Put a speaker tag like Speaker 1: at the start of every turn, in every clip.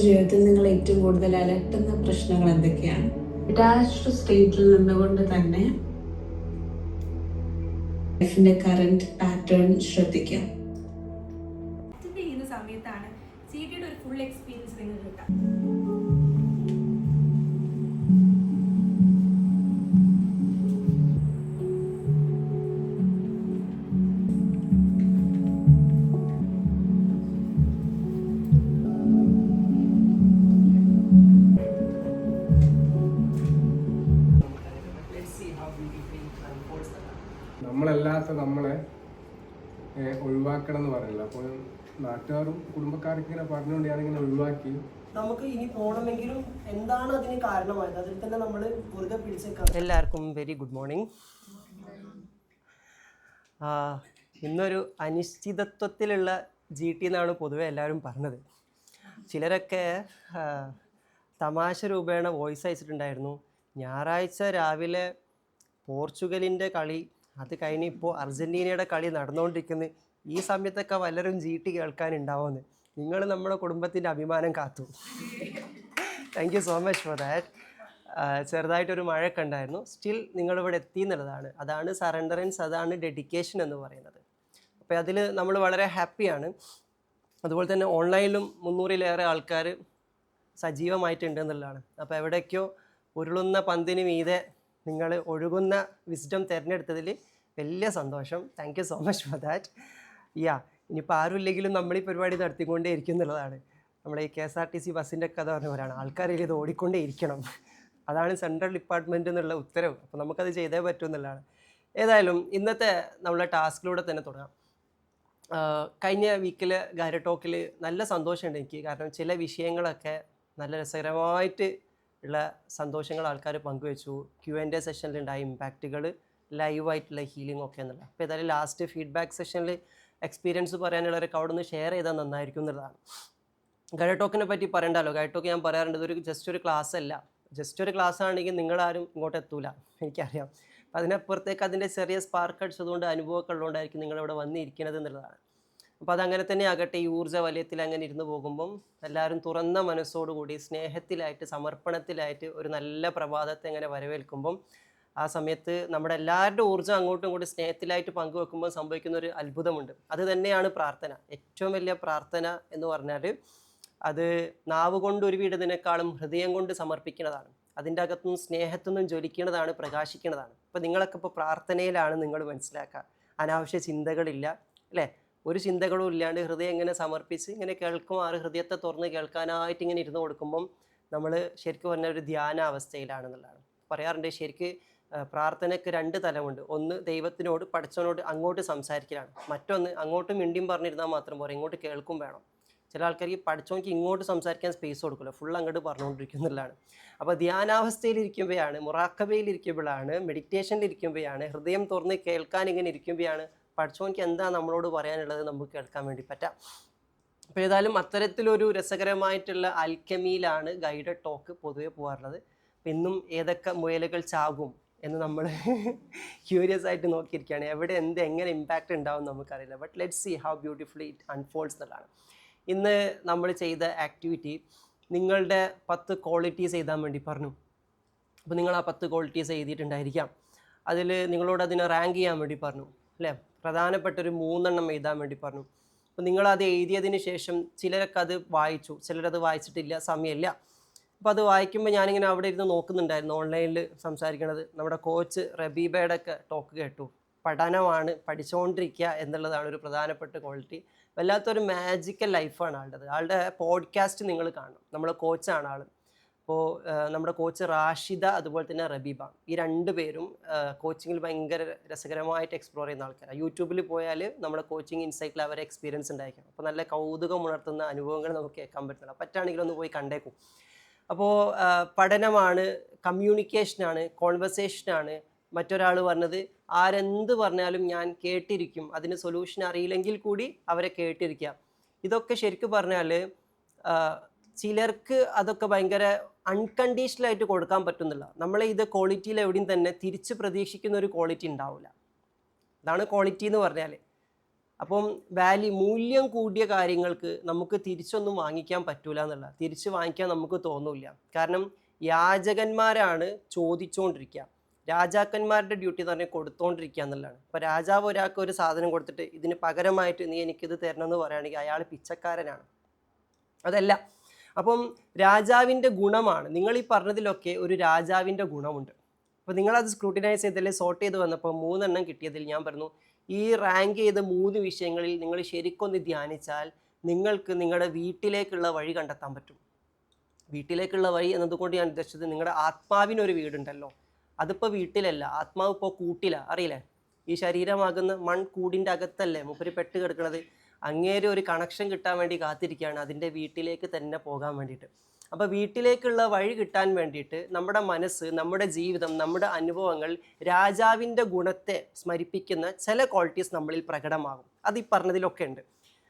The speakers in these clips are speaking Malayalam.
Speaker 1: ജീവിതത്തിൽ നിങ്ങൾ ഏറ്റവും കൂടുതൽ അലട്ടുന്ന പ്രശ്നങ്ങൾ എന്തൊക്കെയാണ്? ഡിറ്റാച്ച്ഡ് സ്റ്റേറ്റിൽ നിന്നുകൊണ്ട് തന്നെ ലൈഫിന്റെ കറന്റ് പാറ്റേൺ ശ്രദ്ധിക്കാം.
Speaker 2: ചെയ്യുന്ന സമയത്താണ് സിടിയുടെ ഒരു ഫുൾ എക്സ്പീരിയൻസ് നിങ്ങൾക്ക് കിട്ടാം.
Speaker 3: നമ്മളല്ലാത്ത നമ്മളെ ഒഴിവാക്കണം എന്ന് പറയില്ല. അപ്പോൾ നാട്ടുകാരും കുടുംബക്കാരൊക്കെ ഇങ്ങനെ പറഞ്ഞുകൊണ്ട് ഞാനിങ്ങനെ ഒഴിവാക്കി.
Speaker 4: നമുക്ക് ഇനി പോകണമെങ്കിലും എന്താണ് അതിന് കാരണമായത് അതിൽ തന്നെ നമ്മൾ മുറുകെ പിടിച്ചേക്കാം.
Speaker 5: എല്ലാവർക്കും വെരി ഗുഡ് മോർണിംഗ്. ഇന്നൊരു അനിശ്ചിതത്വത്തിലുള്ള GT എന്നാണ് പൊതുവെ എല്ലാവരും പറഞ്ഞത്. ചിലരൊക്കെ തമാശ രൂപേണ വോയിസ് അയച്ചിട്ടുണ്ടായിരുന്നു. ഞായറാഴ്ച രാവിലെ പോർച്ചുഗലിൻ്റെ കളി, അത് കഴിഞ്ഞ് ഇപ്പോൾ അർജൻറ്റീനയുടെ കളി നടന്നുകൊണ്ടിരിക്കുന്നത്, ഈ സമയത്തൊക്കെ വല്ലരും GT കേൾക്കാനുണ്ടാവുമെന്ന്. നിങ്ങൾ നമ്മുടെ കുടുംബത്തിൻ്റെ അഭിമാനം കാത്തു. Thank you so much for that. ചെറുതായിട്ടൊരു മഴയൊക്കെ ഉണ്ടായിരുന്നു. സ്റ്റിൽ നിങ്ങളിവിടെ എത്തി എന്നുള്ളതാണ്. അതാണ് സറണ്ടറൻസ്, അതാണ് ഡെഡിക്കേഷൻ എന്ന് പറയുന്നത്. അപ്പോൾ അതിൽ നമ്മൾ വളരെ ഹാപ്പിയാണ്. അതുപോലെ തന്നെ ഓൺലൈനിലും 300-ലേറെ ആൾക്കാർ സജീവമായിട്ടുണ്ട് എന്നുള്ളതാണ്. അപ്പോൾ എവിടേക്കോ ഉരുളുന്ന പന്തിന് മീതെ നിങ്ങൾ ഒഴുകുന്ന വിസ്ഡം തിരഞ്ഞെടുത്തതിൽ വലിയ സന്തോഷം. Thank you so much for that. ഇനിയിപ്പോൾ ആരും ഇല്ലെങ്കിലും നമ്മൾ ഈ പരിപാടി നടത്തിക്കൊണ്ടേ ഇരിക്കും എന്നുള്ളതാണ്. നമ്മുടെ ഈ KSRTC ബസ്സിൻ്റെ കഥ പറഞ്ഞ പോലെയാണ്, ആൾക്കാരിൽ ഇത് ഓടിക്കൊണ്ടേ ഇരിക്കണം. അതാണ് സെൻട്രൽ ഡിപ്പാർട്ട്മെൻറ്റ് എന്നുള്ള ഉത്തരവ്. അപ്പോൾ നമുക്കത് ചെയ്തേ പറ്റും എന്നുള്ളതാണ്. ഏതായാലും ഇന്നത്തെ നമ്മളെ ടാസ്കിലൂടെ തന്നെ തുടങ്ങാം. കഴിഞ്ഞ വീക്കിൽ ഗൈഡ് ടോക്കിൽ നല്ല സന്തോഷമുണ്ട് എനിക്ക്. കാരണം ചില വിഷയങ്ങളൊക്കെ നല്ല രസകരമായിട്ട് ഉള്ള സന്തോഷങ്ങൾ ആൾക്കാർ പങ്കുവെച്ചു. Q&A സെഷനിലുണ്ടായ ഇമ്പാക്റ്റുകൾ, ലൈവായിട്ടുള്ള ഹീലിംഗ് ഒക്കെ എന്നുള്ള. അപ്പോൾ ഏതായാലും ലാസ്റ്റ് ഫീഡ്ബാക്ക് സെഷനിൽ എക്സ്പീരിയൻസ് പറയാനുള്ളവരൊക്കെ അവിടെ നിന്ന് ഷെയർ ചെയ്താൽ നന്നായിരിക്കും എന്നുള്ളതാണ്. ഗൈഡ് ടോക്കിനെ പറ്റി പറയണ്ടല്ലോ. ഗൈഡ് ടോക്ക് ഞാൻ പറയാറുണ്ട്, ഇതൊരു ജസ്റ്റ് ഒരു ക്ലാസ് അല്ല. ജസ്റ്റ് ഒരു ക്ലാസ് ആണെങ്കിൽ നിങ്ങളാരും ഇങ്ങോട്ട് എത്തൂല, എനിക്കറിയാം. അപ്പം അതിനപ്പുറത്തേക്ക് അതിൻ്റെ ചെറിയ സ്പാർക്ക് അടിച്ചതുകൊണ്ട്, അനുഭവമൊക്കെ ഉള്ളതുകൊണ്ടായിരിക്കും നിങ്ങളിവിടെ വന്നിരിക്കുന്നത് എന്നുള്ളതാണ്. അപ്പോൾ അതങ്ങനെ തന്നെ ആകട്ടെ. ഈ ഊർജ്ജ വലയത്തിൽ അങ്ങനെ ഇരുന്ന് പോകുമ്പം എല്ലാവരും തുറന്ന മനസ്സോടുകൂടി സ്നേഹത്തിലായിട്ട് സമർപ്പണത്തിലായിട്ട് ഒരു നല്ല പ്രഭാതത്തെ അങ്ങനെ വരവേൽക്കുമ്പം ആ സമയത്ത് നമ്മുടെ എല്ലാവരുടെ ഊർജ്ജം അങ്ങോട്ടും ഇങ്ങോട്ടും സ്നേഹത്തിലായിട്ട് പങ്കുവെക്കുമ്പോൾ സംഭവിക്കുന്ന ഒരു അത്ഭുതമുണ്ട്. അത് തന്നെയാണ് പ്രാർത്ഥന. ഏറ്റവും വലിയ പ്രാർത്ഥന എന്ന് പറഞ്ഞാൽ അത് നാവ് കൊണ്ട് ഉരുവിടുന്നതിനേക്കാളും ഹൃദയം കൊണ്ട് സമർപ്പിക്കുന്നതാണ്. അതിൻ്റെ അകത്തുനിന്നും സ്നേഹത്തുനിന്നും ജ്വലിക്കുന്നതാണ്, പ്രകാശിക്കുന്നതാണ്. അപ്പോൾ നിങ്ങളൊക്കെ ഇപ്പോൾ പ്രാർത്ഥനയിലാണ്, നിങ്ങൾ മനസ്സിലാക്കുക. അനാവശ്യ ചിന്തകളില്ല, അല്ലേ? ഒരു ചിന്തകളും ഇല്ലാണ്ട് ഹൃദയം ഇങ്ങനെ സമർപ്പിച്ച് ഇങ്ങനെ കേൾക്കുമാറ് ഹൃദയത്തെ തുറന്ന് കേൾക്കാനായിട്ട് ഇങ്ങനെ ഇരുന്ന് കൊടുക്കുമ്പം നമ്മൾ ശരിക്കും പറഞ്ഞ ഒരു ധ്യാന അവസ്ഥയിലാണെന്നുള്ളതാണ്. പറയാറുണ്ട് ശരിക്ക് പ്രാർത്ഥനയ്ക്ക് 2 തലമുണ്ട്. ഒന്ന് ദൈവത്തിനോട്, പടച്ചവനോട് അങ്ങോട്ട് സംസാരിക്കലാണ്. മറ്റൊന്ന് അങ്ങോട്ട് മിണ്ടിയും പറഞ്ഞിരുന്നാൽ മാത്രം പോരാ, ഇങ്ങോട്ട് കേൾക്കും വേണം. ചില ആൾക്കാർക്ക് പഠിച്ചോనికి ഇങ്ങോട്ട് സംസാരിക്കാൻ സ്പേസ് കൊടുക്കില്ല, ഫുൾ അങ്ങോട്ട് പറഞ്ഞുകൊണ്ടിരിക്കുന്നുള്ളതാണ്. അപ്പോൾ ധ്യാനാവസ്ഥയിലിരിക്കുമ്പോഴാണ്, മുറാക്കബയിലിരിക്കുമ്പോഴാണ്, മെഡിറ്റേഷനിലിരിക്കുമ്പോഴാണ്, ഹൃദയം തുറന്ന് കേൾക്കാൻ ഇങ്ങനെ ഇരിക്കുമ്പോഴാണ് പഠിച്ചോనికి എന്താ നമ്മളോട് പറയാനുള്ളത് നമുക്ക് കേൾക്കാൻ വേണ്ടി പറ്റാം. അപ്പോൾ ഏതായാലും അത്തരത്തിലൊരു രസകരമായിട്ടുള്ള അൽക്കമിയിലാണ് ഗൈഡഡ് ടോക്ക് പൊതുവെ പോകാറുള്ളത്. അപ്പം ഇന്നും ഏതൊക്കെ മുയലുകൾ ചാകും എന്ന് നമ്മൾ ക്യൂരിയസ് ആയിട്ട് നോക്കിയിരിക്കുകയാണ്. എവിടെ എങ്ങനെ ഇമ്പാക്റ്റ് ഉണ്ടാവും നമുക്കറിയില്ല. But let's see how beautifully it unfolds എന്നുള്ളതാണ്. ഇന്ന് നമ്മൾ ചെയ്ത ആക്ടിവിറ്റി നിങ്ങളുടെ 10 ക്വാളിറ്റീസ് എഴുതാൻ വേണ്ടി പറഞ്ഞു. അപ്പോൾ നിങ്ങൾ ആ 10 ക്വാളിറ്റീസ് എഴുതിയിട്ടുണ്ടായിരിക്കാം. അതിൽ നിങ്ങളോട് അതിനെ റാങ്ക് ചെയ്യാൻ വേണ്ടി പറഞ്ഞു, അല്ലേ? പ്രധാനപ്പെട്ടൊരു 3 എണ്ണം എഴുതാൻ വേണ്ടി പറഞ്ഞു. അപ്പോൾ നിങ്ങളത് എഴുതിയതിന് ശേഷം ചിലരൊക്കെ അത് വായിച്ചു, ചിലരത് വായിച്ചിട്ടില്ല, സമയമില്ല. അപ്പോൾ അത് വായിക്കുമ്പോൾ ഞാനിങ്ങനെ അവിടെ ഇരുന്ന് നോക്കുന്നുണ്ടായിരുന്നു, ഓൺലൈനിൽ സംസാരിക്കണത്. നമ്മുടെ കോച്ച് റബീബയുടെ ഒക്കെ ടോക്ക് കേട്ടു. പഠനമാണ്, പഠിച്ചുകൊണ്ടിരിക്കുക എന്നുള്ളതാണ് ഒരു പ്രധാനപ്പെട്ട ക്വാളിറ്റി. വല്ലാത്തൊരു മാജിക്കൽ ലൈഫാണ് ആളുടേത്. ആളുടെ പോഡ്കാസ്റ്റ് നിങ്ങൾ കാണണം. നമ്മളെ കോച്ചാണ് ആൾ. അപ്പോൾ നമ്മുടെ കോച്ച് റാഷിദ, അതുപോലെ തന്നെ റബീബ, ഈ 2 പേരും കോച്ചിങ്ങിൽ ഭയങ്കര രസകരമായിട്ട് എക്സ്പ്ലോർ ചെയ്യുന്ന ആൾക്കാരാണ്. യൂട്യൂബിൽ പോയാൽ നമ്മുടെ കോച്ചിങ് ഇൻസൈറ്റിൽ അവരെ എക്സ്പീരിയൻസ് ഉണ്ടായിരിക്കണം. അപ്പോൾ നല്ല കൗതുകം ഉണർത്തുന്ന അനുഭവങ്ങൾ നമുക്ക് കേൾക്കാൻ പറ്റുന്നില്ല. പറ്റുകയാണെങ്കിൽ ഒന്ന് പോയി കണ്ടേക്കും. അപ്പോൾ പഠനമാണ്, കമ്മ്യൂണിക്കേഷനാണ്, കോൺവെർസേഷനാണ്. മറ്റൊരാൾ പറഞ്ഞത് ആരെന്ത് പറഞ്ഞാലും ഞാൻ കേട്ടിരിക്കും, അതിന് സൊല്യൂഷൻ അറിയില്ലെങ്കിൽ കൂടി അവരെ കേട്ടിരിക്കുക. ഇതൊക്കെ ശരിക്കും പറഞ്ഞാൽ ചിലർക്ക് അതൊക്കെ ഭയങ്കര അൺകണ്ടീഷണലായിട്ട് കൊടുക്കാൻ പറ്റുന്നില്ല. നമ്മളെ ഇത് ക്വാളിറ്റിയിൽ എവിടെയും തന്നെ തിരിച്ച് പ്രതീക്ഷിക്കുന്ന ഒരു ക്വാളിറ്റി ഉണ്ടാവില്ല. അതാണ് ക്വാളിറ്റി എന്ന് പറഞ്ഞാൽ. അപ്പം മൂല്യം കൂടിയ കാര്യങ്ങൾക്ക് നമുക്ക് തിരിച്ചൊന്നും വാങ്ങിക്കാൻ പറ്റൂല എന്നുള്ള, തിരിച്ച് വാങ്ങിക്കാൻ നമുക്ക് തോന്നില്ല. കാരണം യാചകന്മാരാണ് ചോദിച്ചുകൊണ്ടിരിക്കുക, രാജാക്കന്മാരുടെ ഡ്യൂട്ടി എന്ന് പറഞ്ഞാൽ കൊടുത്തുകൊണ്ടിരിക്കുക എന്നുള്ളതാണ്. അപ്പോൾ രാജാവ് ഒരാൾക്ക് ഒരു സാധനം കൊടുത്തിട്ട് ഇതിന് പകരമായിട്ട് നീ എനിക്കിത് തരണമെന്ന് പറയുകയാണെങ്കിൽ അയാൾ പിച്ചക്കാരനാണ്. അതല്ല. അപ്പം രാജാവിൻ്റെ ഗുണമാണ് നിങ്ങൾ ഈ പറഞ്ഞതിലൊക്കെ ഒരു രാജാവിൻ്റെ ഗുണമുണ്ട്. അപ്പോൾ നിങ്ങളത് സ്ക്രൂട്ടിനൈസ് ചെയ്തല്ലേ സോർട്ട് ചെയ്ത് വന്നപ്പോൾ 3 എണ്ണം കിട്ടിയതിൽ ഞാൻ പറഞ്ഞു ഈ റാങ്ക് ചെയ്ത 3 വിഷയങ്ങളിൽ നിങ്ങൾ ശരിക്കൊന്ന് ധ്യാനിച്ചാൽ നിങ്ങൾക്ക് നിങ്ങളുടെ വീട്ടിലേക്കുള്ള വഴി കണ്ടെത്താൻ പറ്റും. വീട്ടിലേക്കുള്ള വഴി എന്നതുകൊണ്ട് ഞാൻ ഉദ്ദേശിച്ചത് നിങ്ങളുടെ ആത്മാവിനൊരു വീടുണ്ടല്ലോ, അതിപ്പോൾ വീട്ടിലല്ല, ആത്മാവ് ഇപ്പോൾ കൂട്ടിലാണ്. അറിയില്ലേ, ഈ ശരീരമാകുന്ന മൺകൂടിൻ്റെ അകത്തല്ലേ മൂപ്പര് പെട്ട് കിടക്കുന്നത്. അങ്ങേരെ ഒരു കണക്ഷൻ കിട്ടാൻ വേണ്ടി കാത്തിരിക്കുകയാണ് അതിൻ്റെ വീട്ടിലേക്ക് തന്നെ പോകാൻ വേണ്ടിയിട്ട്. അപ്പോൾ വീട്ടിലേക്കുള്ള വഴി കിട്ടാൻ വേണ്ടിയിട്ട് നമ്മുടെ മനസ്സ്, നമ്മുടെ ജീവിതം, നമ്മുടെ അനുഭവങ്ങൾ രാജാവിൻ്റെ ഗുണത്തെ സ്മരിപ്പിക്കുന്ന ചില ക്വാളിറ്റീസ് നമ്മളിൽ പ്രകടമാകും. അത് ഈ പറഞ്ഞതിലൊക്കെ ഉണ്ട്.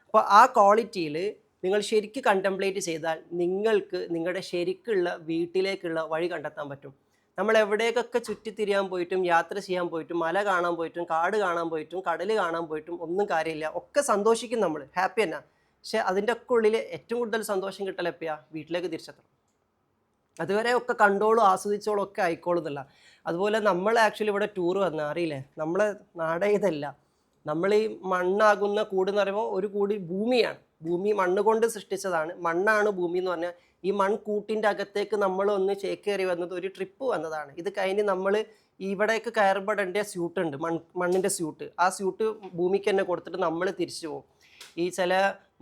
Speaker 5: അപ്പോൾ ആ ക്വാളിറ്റിയിൽ നിങ്ങൾ ശരിക്കും കണ്ടംപ്ലേറ്റ് ചെയ്താൽ നിങ്ങൾക്ക് നിങ്ങളുടെ ശരിക്കുള്ള വീട്ടിലേക്കുള്ള വഴി കണ്ടെത്താൻ പറ്റും. നമ്മൾ എവിടേക്കൊക്കെ ചുറ്റിത്തിരിയാൻ പോയിട്ടും യാത്ര ചെയ്യാൻ പോയിട്ടും മല കാണാൻ പോയിട്ടും കാട് കാണാൻ പോയിട്ടും കടൽ കാണാൻ പോയിട്ടും ഒന്നും കാര്യമില്ല, ഒക്കെ സന്തോഷിക്കും, നമ്മൾ ഹാപ്പി തന്നെ. പക്ഷെ അതിൻ്റെ ഒക്കെ ഉള്ളിൽ ഏറ്റവും കൂടുതൽ സന്തോഷം കിട്ടൽ എപ്പോഴാണ്? വീട്ടിലേക്ക് തിരിച്ചെത്തണം. അതുവരെ ഒക്കെ കണ്ടോളും ആസ്വദിച്ചോളും ഒക്കെ ആയിക്കോളും എന്നല്ല. അതുപോലെ നമ്മൾ ആക്ച്വലി ഇവിടെ ടൂർ വന്ന അറിയില്ലേ, നമ്മളെ നാടേ ഇതല്ല. നമ്മൾ ഈ മണ്ണാകുന്ന കൂട് എന്ന് പറയുമ്പോൾ ഒരു കൂടി ഭൂമിയാണ്, ഭൂമി മണ്ണ് കൊണ്ട് സൃഷ്ടിച്ചതാണ്, മണ്ണാണ് ഭൂമി എന്ന് പറഞ്ഞാൽ. ഈ മൺകൂട്ടിൻ്റെ അകത്തേക്ക് നമ്മൾ ഒന്ന് ചേക്കേറി വന്നത് ഒരു ട്രിപ്പ് വന്നതാണ്. ഇത് കഴിഞ്ഞ് നമ്മൾ ഇവിടേക്ക് കയറപ്പെടേണ്ട സ്യൂട്ടുണ്ട്, മണ്ണിൻ്റെ സ്യൂട്ട്. ആ സ്യൂട്ട് ഭൂമിക്ക് തന്നെ കൊടുത്തിട്ട് നമ്മൾ തിരിച്ചു പോകും. ഈ ചില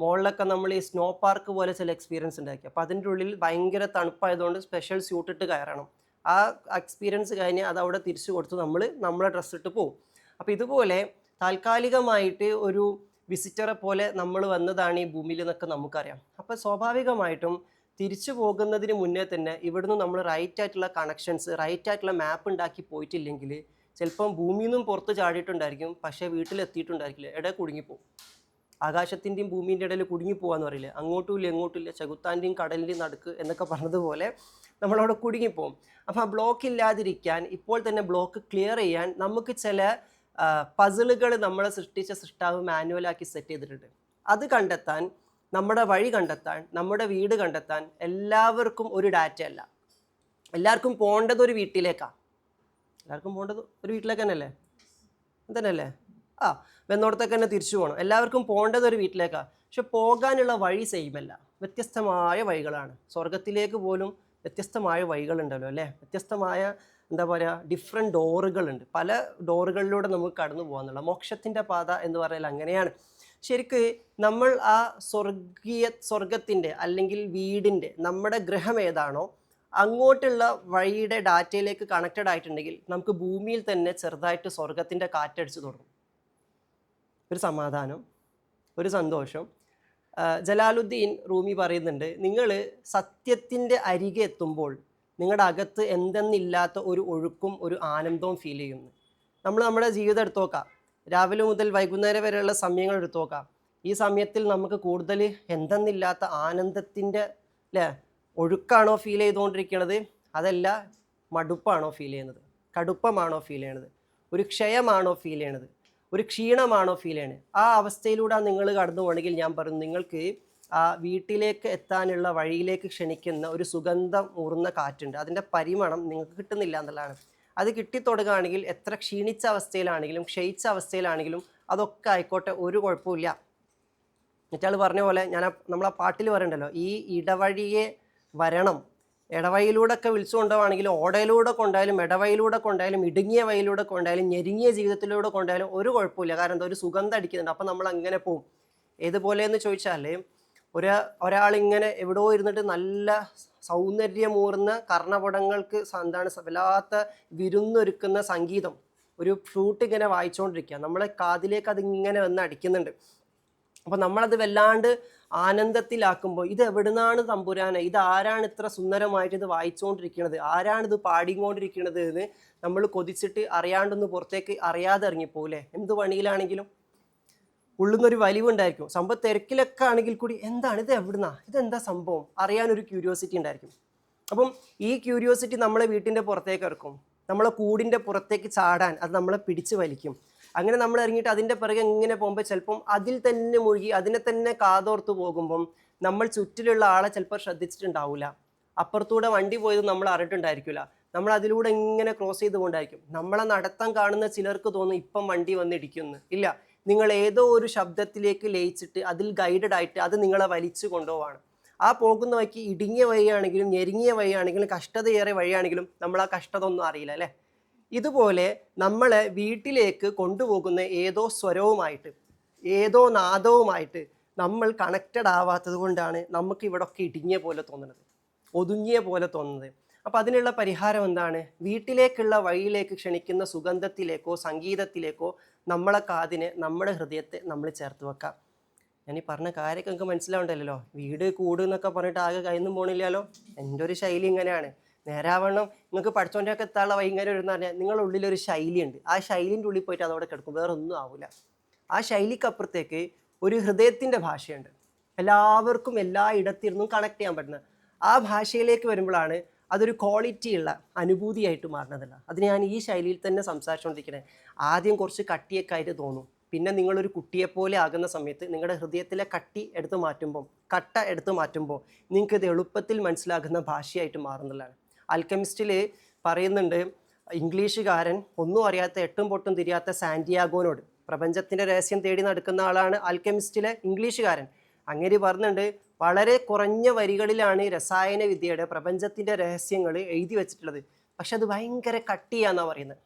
Speaker 5: മോളിലൊക്കെ നമ്മൾ ഈ സ്നോ പാർക്ക് പോലെ ചില എക്സ്പീരിയൻസ് ഉണ്ടാക്കി. അപ്പോൾ അതിൻ്റെ ഉള്ളിൽ ഭയങ്കര തണുപ്പായതുകൊണ്ട് സ്പെഷ്യൽ സ്യൂട്ട് ഇട്ട് കയറണം. ആ എക്സ്പീരിയൻസ് കഴിഞ്ഞ് അത് അവിടെ തിരിച്ചു കൊടുത്ത് നമ്മളെ ഡ്രസ്സ് ഇട്ട് പോകും. അപ്പോൾ ഇതുപോലെ താൽക്കാലികമായിട്ട് ഒരു വിസിറ്ററെ പോലെ നമ്മൾ വന്നതാണ് ഈ ഭൂമിയിൽ എന്നൊക്കെ നമുക്കറിയാം. അപ്പോൾ സ്വാഭാവികമായിട്ടും തിരിച്ചു പോകുന്നതിന് മുന്നേ തന്നെ ഇവിടുന്ന് നമ്മൾ റൈറ്റ് ആയിട്ടുള്ള കണക്ഷൻസ്, റൈറ്റ് ആയിട്ടുള്ള മാപ്പ് ഉണ്ടാക്കി പോയിട്ടില്ലെങ്കിൽ ചിലപ്പം ഭൂമിയിൽ നിന്നും പുറത്ത് ചാടിയിട്ടുണ്ടായിരിക്കും, പക്ഷേ വീട്ടിലെത്തിയിട്ടുണ്ടായിരിക്കില്ല, ഇടയിൽ കുടുങ്ങിപ്പോവും. ആകാശത്തിൻ്റെയും ഭൂമിൻ്റെ ഇടയിൽ കുടുങ്ങിപ്പോവാന്ന് പറയില്ലേ, അങ്ങോട്ടും ഇല്ല ഇങ്ങോട്ടും ഇല്ല, ചെകുത്താൻ്റെയും കടലിൻ്റെയും നടുക്ക് എന്നൊക്കെ പറഞ്ഞതുപോലെ നമ്മളവിടെ കുടുങ്ങിപ്പോവും. അപ്പോൾ ആ ബ്ലോക്ക് ഇല്ലാതിരിക്കാൻ, ഇപ്പോൾ തന്നെ ബ്ലോക്ക് ക്ലിയർ ചെയ്യാൻ നമുക്ക് ചില പസിലുകൾ നമ്മളെ സൃഷ്ടിച്ച സൃഷ്ടാവ് മാനുവലാക്കി സെറ്റ് ചെയ്തിട്ടുണ്ട്. അത് കണ്ടെത്താൻ, നമ്മുടെ വഴി കണ്ടെത്താൻ, നമ്മുടെ വീട് കണ്ടെത്താൻ എല്ലാവർക്കും ഒരു ഡാറ്റ അല്ല. എല്ലാവർക്കും പോകേണ്ടത് ഒരു വീട്ടിലേക്കാണ്. എല്ലാവർക്കും പോകേണ്ടത് ഒരു വീട്ടിലേക്ക് തന്നെയല്ലേ, തന്നെയല്ലേ? വെന്നോടത്തേക്ക് തന്നെ തിരിച്ചു പോകണം. എല്ലാവർക്കും പോകേണ്ടത് ഒരു വീട്ടിലേക്കാണ്. പക്ഷെ പോകാനുള്ള വഴി സെയിമല്ല, വ്യത്യസ്തമായ വഴികളാണ്. സ്വർഗത്തിലേക്ക് പോലും വ്യത്യസ്തമായ വഴികളുണ്ടല്ലോ അല്ലേ, വ്യത്യസ്തമായ എന്താ പറയുക, ഡിഫറെൻറ്റ് ഡോറുകളുണ്ട്. പല ഡോറുകളിലൂടെ നമുക്ക് കടന്നു പോകാന്നുള്ള മോക്ഷത്തിൻ്റെ പാത എന്ന് പറയുന്നത് അങ്ങനെയാണ്. ശരിക്ക് നമ്മൾ ആ സ്വർഗത്തിൻ്റെ അല്ലെങ്കിൽ വീടിൻ്റെ നമ്മുടെ ഗ്രഹം ഏതാണോ അങ്ങോട്ടുള്ള വഴിയുടെ ഡാറ്റയിലേക്ക് കണക്റ്റഡ് ആയിട്ടുണ്ടെങ്കിൽ നമുക്ക് ഭൂമിയിൽ തന്നെ ചെറുതായിട്ട് സ്വർഗത്തിൻ്റെ കാറ്റടിച്ച് തുടങ്ങും. ഒരു സമാധാനം, ഒരു സന്തോഷം. ജലാലുദ്ദീൻ റൂമി പറയുന്നുണ്ട്, നിങ്ങൾ സത്യത്തിൻ്റെ അരികെ എത്തുമ്പോൾ നിങ്ങളുടെ അകത്ത് എന്തെന്നില്ലാത്ത ഒരു ഒഴുക്കും ഒരു ആനന്ദവും ഫീൽ ചെയ്യുന്നു. നമ്മൾ നമ്മുടെ ജീവിതം എടുത്തു നോക്കാം, രാവിലെ മുതൽ വൈകുന്നേരം വരെയുള്ള സമയങ്ങൾ എടുത്തു നോക്കാം. ഈ സമയത്തിൽ നമുക്ക് കൂടുതൽ എന്തെന്നില്ലാത്ത ആനന്ദത്തിൻ്റെ ഒഴുക്കാണോ ഫീൽ ചെയ്തുകൊണ്ടിരിക്കുന്നത്, അതല്ല മടുപ്പാണോ ഫീൽ ചെയ്യുന്നത്, കടുപ്പമാണോ ഫീൽ ചെയ്യണത്, ഒരു ക്ഷയമാണോ ഫീൽ ചെയ്യണത്, ഒരു ക്ഷീണമാണോ ഫീൽ ചെയ്യണത്? ആ അവസ്ഥയിലൂടെ നിങ്ങൾ കടന്നു പോകണമെങ്കിൽ ഞാൻ പറഞ്ഞു, നിങ്ങൾക്ക് ആ വീട്ടിലേക്ക് എത്താനുള്ള വഴിയിലേക്ക് ക്ഷണിക്കുന്ന ഒരു സുഗന്ധം ഊർന്ന കാറ്റുണ്ട്, അതിൻ്റെ പരിമണം നിങ്ങൾക്ക് കിട്ടുന്നില്ല എന്നുള്ളതാണ്. അത് കിട്ടിത്തുടങ്ങുകയാണെങ്കിൽ എത്ര ക്ഷീണിച്ച അവസ്ഥയിലാണെങ്കിലും ക്ഷയിച്ച അവസ്ഥയിലാണെങ്കിലും അതൊക്കെ ആയിക്കോട്ടെ, ഒരു കുഴപ്പമില്ല. മറ്റാൾ പറഞ്ഞ പോലെ നമ്മളാ പാട്ടിൽ പറയണ്ടല്ലോ, ഈ ഇടവഴിയെ വരണം. ഇടവഴിയിലൂടെ ഒക്കെ വിളിച്ചു കൊണ്ടുപോവാണെങ്കിലും ഓടയിലൂടെ കൊണ്ടായാലും ഇടവഴിയിലൂടെ കൊണ്ടായാലും ഇടുങ്ങിയ വഴിയിലൂടെ കൊണ്ടായാലും ഞെരുങ്ങിയ ജീവിതത്തിലൂടെ കൊണ്ടായാലും ഒരു കുഴപ്പമില്ല. കാരണം എന്താ, ഒരു സുഗന്ധം അടിക്കുന്നുണ്ട്. അപ്പം നമ്മൾ അങ്ങനെ പോവും. ഏതുപോലെയെന്ന് ചോദിച്ചാൽ ഒരാളിങ്ങനെ എവിടെയോ ഇരുന്നിട്ട് നല്ല സൗന്ദര്യമൂർന്ന കർണപടങ്ങൾക്ക് വല്ലാത്ത വിരുന്നൊരുക്കുന്ന സംഗീതം, ഒരു ഫ്ലൂട്ട് ഇങ്ങനെ വായിച്ചുകൊണ്ടിരിക്കുക, നമ്മളെ കാതിലേക്ക് അതിങ്ങനെ വന്ന് അടിക്കുന്നുണ്ട്. അപ്പോൾ നമ്മളത് വല്ലാണ്ട് ആനന്ദത്തിലാക്കുമ്പോൾ ഇത് എവിടുന്നാണ് തമ്പുരാനെ, ഇത് ആരാണ് ഇത്ര സുന്ദരമായിട്ട് ഇത് വായിച്ചുകൊണ്ടിരിക്കുന്നത്, ആരാണിത് പാടിക്കൊണ്ടിരിക്കുന്നത് എന്ന് നമ്മൾ കൊതിച്ചിട്ട് അറിയാണ്ടൊന്ന് പുറത്തേക്ക് അറിയാതെ ഇറങ്ങിപ്പോകൂലേ. എന്ത് പണിയിലാണെങ്കിലും ഉള്ളുന്നൊരു വലിവുണ്ടായിരിക്കും. സംഭവം തിരക്കിലൊക്കെ ആണെങ്കിൽ കൂടി എന്താണ് ഇത്, എവിടുന്നാ, ഇതെന്താ സംഭവം അറിയാനൊരു ക്യൂരിയോസിറ്റി ഉണ്ടായിരിക്കും. അപ്പം ഈ ക്യൂരിയോസിറ്റി നമ്മളെ വീട്ടിൻ്റെ പുറത്തേക്ക് ഇറക്കും, നമ്മളെ കൂടിൻ്റെ പുറത്തേക്ക് ചാടാൻ അത് നമ്മളെ പിടിച്ച് വലിക്കും. അങ്ങനെ നമ്മൾ ഇറങ്ങിയിട്ട് അതിൻ്റെ പിറകെ ഇങ്ങനെ പോകുമ്പോൾ ചിലപ്പം അതിൽ തന്നെ മുഴുകി അതിനെ തന്നെ കാതോർത്ത് പോകുമ്പം നമ്മൾ ചുറ്റിലുള്ള ആളെ ചിലപ്പോൾ ശ്രദ്ധിച്ചിട്ടുണ്ടാവില്ല. അപ്പുറത്തൂടെ വണ്ടി പോയത് നമ്മൾ അറിഞ്ഞിട്ടുണ്ടായിരിക്കില്ല. നമ്മൾ അതിലൂടെ ഇങ്ങനെ ക്രോസ് ചെയ്തുകൊണ്ടായിരിക്കും. നമ്മളെ നടത്താൻ കാണുന്ന ചിലർക്ക് തോന്നും ഇപ്പം വണ്ടി വന്നിടിക്കുന്നു. ഇല്ല, നിങ്ങൾ ഏതോ ഒരു ശബ്ദത്തിലേക്ക് ലയിച്ചിട്ട് അതിൽ ഗൈഡഡ് ആയിട്ട് അത് നിങ്ങളെ വലിച്ചു കൊണ്ടുപോവാണ്. ആ പോകുന്ന വഴിക്ക് ഇടുങ്ങിയ വഴിയാണെങ്കിലും ഞെരുങ്ങിയ വഴിയാണെങ്കിലും കഷ്ടതയേറെ വഴിയാണെങ്കിലും നമ്മൾ ആ കഷ്ടത ഒന്നും അറിയില്ല അല്ലേ. ഇതുപോലെ നമ്മളെ വീട്ടിലേക്ക് കൊണ്ടുപോകുന്ന ഏതോ സ്വരവുമായിട്ട് ഏതോ നാദവുമായിട്ട് നമ്മൾ കണക്റ്റഡ് ആവാത്തത് കൊണ്ടാണ് നമുക്ക് ഇവിടൊക്കെ ഇടുങ്ങിയ പോലെ തോന്നുന്നത്, ഒതുങ്ങിയ പോലെ തോന്നുന്നത്. അപ്പം അതിനുള്ള പരിഹാരം എന്താണ്? വീട്ടിലേക്കുള്ള വഴിയിലേക്ക് ക്ഷണിക്കുന്ന സുഗന്ധത്തിലേക്കോ സംഗീതത്തിലേക്കോ നമ്മളെ കാതിനെ, നമ്മുടെ ഹൃദയത്തെ നമ്മൾ ചേർത്ത് വെക്കാം. ഞാൻ ഈ പറഞ്ഞ കാര്യമൊക്കെ നിങ്ങൾക്ക് മനസ്സിലാവുണ്ടല്ലോ. വീട് കൂട് എന്നൊക്കെ പറഞ്ഞിട്ട് ആകെ കയ്യൊന്നും പോണില്ലല്ലോ. എൻ്റെ ഒരു ശൈലി ഇങ്ങനെയാണ്. നേരാവണ്ണം നിങ്ങൾക്ക് പഠിച്ചോൻ്റെ ഒക്കെ എത്താനുള്ള വൈകുന്നേരം വരുന്ന പറഞ്ഞാൽ നിങ്ങളുടെ ഉള്ളിലൊരു ശൈലിയുണ്ട്. ആ ശൈലിൻ്റെ ഉള്ളിൽ പോയിട്ട് അതോടെ കിടക്കും, വേറെ ഒന്നും ആവില്ല. ആ ശൈലിക്കപ്പുറത്തേക്ക് ഒരു ഹൃദയത്തിൻ്റെ ഭാഷയുണ്ട്, എല്ലാവർക്കും എല്ലാ ഇടത്തിരുന്നും കണക്ട് ചെയ്യാൻ പറ്റുന്ന. ആ ഭാഷയിലേക്ക് വരുമ്പോഴാണ് അതൊരു ക്വാളിറ്റിയുള്ള അനുഭൂതിയായിട്ട് മാറുന്നതല്ല. അതിന് ഞാൻ ഈ ശൈലിയിൽ തന്നെ സംസാരിച്ചുകൊണ്ടിരിക്കണേ. ആദ്യം കുറച്ച് കട്ടിയൊക്കെ ആയിട്ട് തോന്നും. പിന്നെ നിങ്ങളൊരു കുട്ടിയെപ്പോലെ ആകുന്ന സമയത്ത് നിങ്ങളുടെ ഹൃദയത്തിലെ കട്ട എടുത്തു മാറ്റുമ്പോൾ നിങ്ങൾക്ക് ഇത് എളുപ്പത്തിൽ മനസ്സിലാകുന്ന ഭാഷയായിട്ട് മാറുന്നതാണ്. ആൽക്കെമിസ്റ്റിൽ പറയുന്നുണ്ട്, ഇംഗ്ലീഷുകാരൻ ഒന്നും അറിയാത്ത എട്ടും പൊട്ടും തിരിയാത്ത സാന്റിയാഗോനോട് പ്രപഞ്ചത്തിൻ്റെ രഹസ്യം തേടി നടക്കുന്ന ആളാണ് ആൽക്കെമിസ്റ്റിലെ ഇംഗ്ലീഷുകാരൻ. അങ്ങനെ പറഞ്ഞിട്ടുണ്ട്, വളരെ കുറഞ്ഞ വരികളിലാണ് രസായന വിദ്യയുടെ പ്രപഞ്ചത്തിൻ്റെ രഹസ്യങ്ങൾ എഴുതി വെച്ചിട്ടുള്ളത്. പക്ഷെ അത് ഭയങ്കര കട്ടിയാന്നാണ് പറയുന്നത്,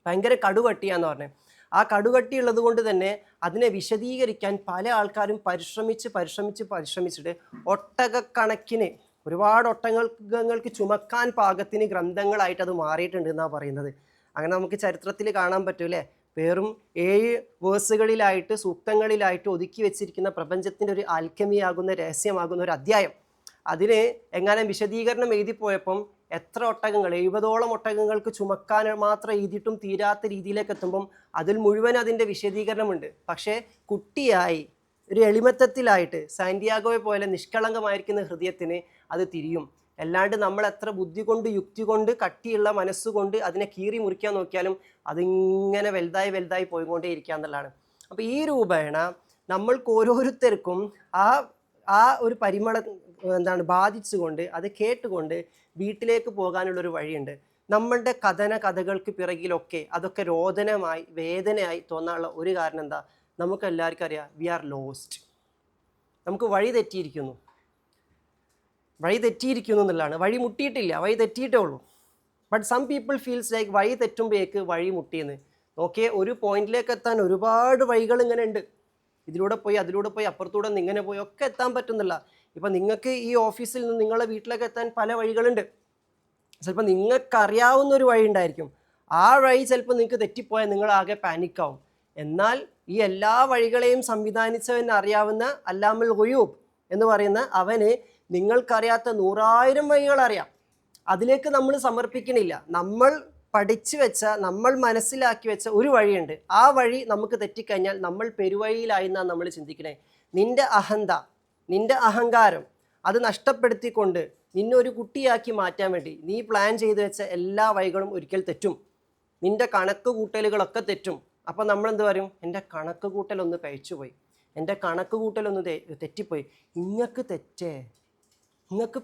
Speaker 5: ഭയങ്കര കടുകട്ടിയാന്ന് പറഞ്ഞത്. ആ കടുകട്ടിയുള്ളത് കൊണ്ട് തന്നെ അതിനെ വിശദീകരിക്കാൻ പല ആൾക്കാരും പരിശ്രമിച്ചിട്ട് ഒട്ടകക്കണക്കിന് ഒരുപാട് ഒട്ടകങ്ങൾക്ക് ചുമക്കാൻ പാകത്തിന് ഗ്രന്ഥങ്ങളായിട്ട് അത് മാറിയിട്ടുണ്ട് എന്നാണ് പറയുന്നത്. അങ്ങനെ നമുക്ക് ചരിത്രത്തിൽ കാണാൻ പറ്റൂലേ, വെറും 7 വേഴ്സുകളിലായിട്ട് സൂക്തങ്ങളിലായിട്ട് ഒതുക്കി വെച്ചിരിക്കുന്ന പ്രപഞ്ചത്തിൻ്റെ ഒരു ആൽക്കമിയാകുന്ന രഹസ്യമാകുന്ന ഒരു അധ്യായം, അതിന് എങ്ങനെ വിശദീകരണം എഴുതിപ്പോയപ്പം എത്ര ഒട്ടകങ്ങൾ, 70ഓളം ഒട്ടകങ്ങൾക്ക് ചുമക്കാൻ മാത്രം എഴുതിയിട്ടും തീരാത്ത രീതിയിലേക്ക് എത്തുമ്പം അതിൽ മുഴുവൻ അതിൻ്റെ വിശദീകരണമുണ്ട്. പക്ഷേ കുട്ടിയായി ഒരു എളിമത്തത്തിലായിട്ട് സാന്റിയാഗോയെ പോലെ നിഷ്കളങ്കമായിരിക്കുന്ന ഹൃദയത്തിന് അത് തിരിയും. അല്ലാണ്ട് നമ്മൾ എത്ര ബുദ്ധി കൊണ്ട് യുക്തി കൊണ്ട് കട്ടിയുള്ള മനസ്സുകൊണ്ട് അതിനെ കീറി മുറിക്കാൻ നോക്കിയാലും അതിങ്ങനെ വലുതായി പോയിക്കൊണ്ടേ ഇരിക്കുക എന്നുള്ളതാണ്. അപ്പോൾ ഈ രൂപേണ നമ്മൾക്ക് ഓരോരുത്തർക്കും ആ ഒരു ബാധിച്ചുകൊണ്ട് അത് കേട്ടുകൊണ്ട് വീട്ടിലേക്ക് പോകാനുള്ളൊരു വഴിയുണ്ട്. നമ്മളുടെ കഥകൾക്ക് പിറകിലൊക്കെ അതൊക്കെ രോദനമായി വേദനയായി തോന്നാനുള്ള ഒരു കാരണം എന്താ? നമുക്ക് എല്ലാവർക്കും അറിയാം, വി ആർ ലോസ്റ്റ്. നമുക്ക് വഴി തെറ്റിയിരിക്കുന്നു എന്നുള്ളതാണ്. വഴി മുട്ടിയിട്ടില്ല, വഴി തെറ്റിയിട്ടേ ഉള്ളൂ. But some people feels like വഴി തെറ്റുമ്പോഴേക്ക് വഴി മുട്ടിയെന്ന്. നോക്കിയേ, ഒരു പോയിന്റിലേക്ക് എത്താൻ ഒരുപാട് വഴികൾ ഇങ്ങനെ ഉണ്ട്. ഇതിലൂടെ പോയി അതിലൂടെ പോയി അപ്പുറത്തൂടെ നിന്ന് ഇങ്ങനെ പോയി ഒക്കെ എത്താൻ പറ്റുന്നില്ല. ഇപ്പം നിങ്ങൾക്ക് ഈ ഓഫീസിൽ നിന്ന് നിങ്ങളെ വീട്ടിലേക്ക് എത്താൻ പല വഴികളുണ്ട്. ചിലപ്പോൾ നിങ്ങൾക്കറിയാവുന്നൊരു വഴി ഉണ്ടായിരിക്കും. ആ വഴി ചിലപ്പോൾ നിങ്ങൾക്ക് തെറ്റിപ്പോയാൽ നിങ്ങളാകെ പാനിക്കാവും. എന്നാൽ ഈ എല്ലാ വഴികളെയും സംവിധാനിച്ചവൻ അറിയാവുന്ന അല്ലാമുൽ ഗുയൂബ് എന്ന് പറയുന്ന അവന് നിങ്ങൾക്കറിയാത്ത 100,000 വഴികൾ അറിയാം. അതിലേക്ക് നമ്മൾ സമർപ്പിക്കണില്ല. നമ്മൾ പഠിച്ചു വെച്ച, നമ്മൾ മനസ്സിലാക്കി വെച്ച ഒരു വഴിയുണ്ട്. ആ വഴി നമുക്ക് തെറ്റിക്കഴിഞ്ഞാൽ നമ്മൾ പെരുവഴിയിലായി എന്നാണ് നമ്മൾ ചിന്തിക്കണേ. നിന്റെ അഹങ്കാരം അത് നഷ്ടപ്പെടുത്തിക്കൊണ്ട് നിന്നെ ഒരു കുട്ടിയാക്കി മാറ്റാൻ വേണ്ടി നീ പ്ലാൻ ചെയ്ത് വെച്ച എല്ലാ വഴികളും ഒരിക്കൽ തെറ്റും. നിന്റെ കണക്ക് കൂട്ടലുകളൊക്കെ തെറ്റും. അപ്പോൾ നമ്മളെന്ത് പറയും? എൻ്റെ കണക്ക് കൂട്ടലൊന്ന് പഴിച്ചുപോയി, എൻ്റെ കണക്ക് കൂട്ടലൊന്ന് തെറ്റിപ്പോയി. നിങ്ങൾക്ക്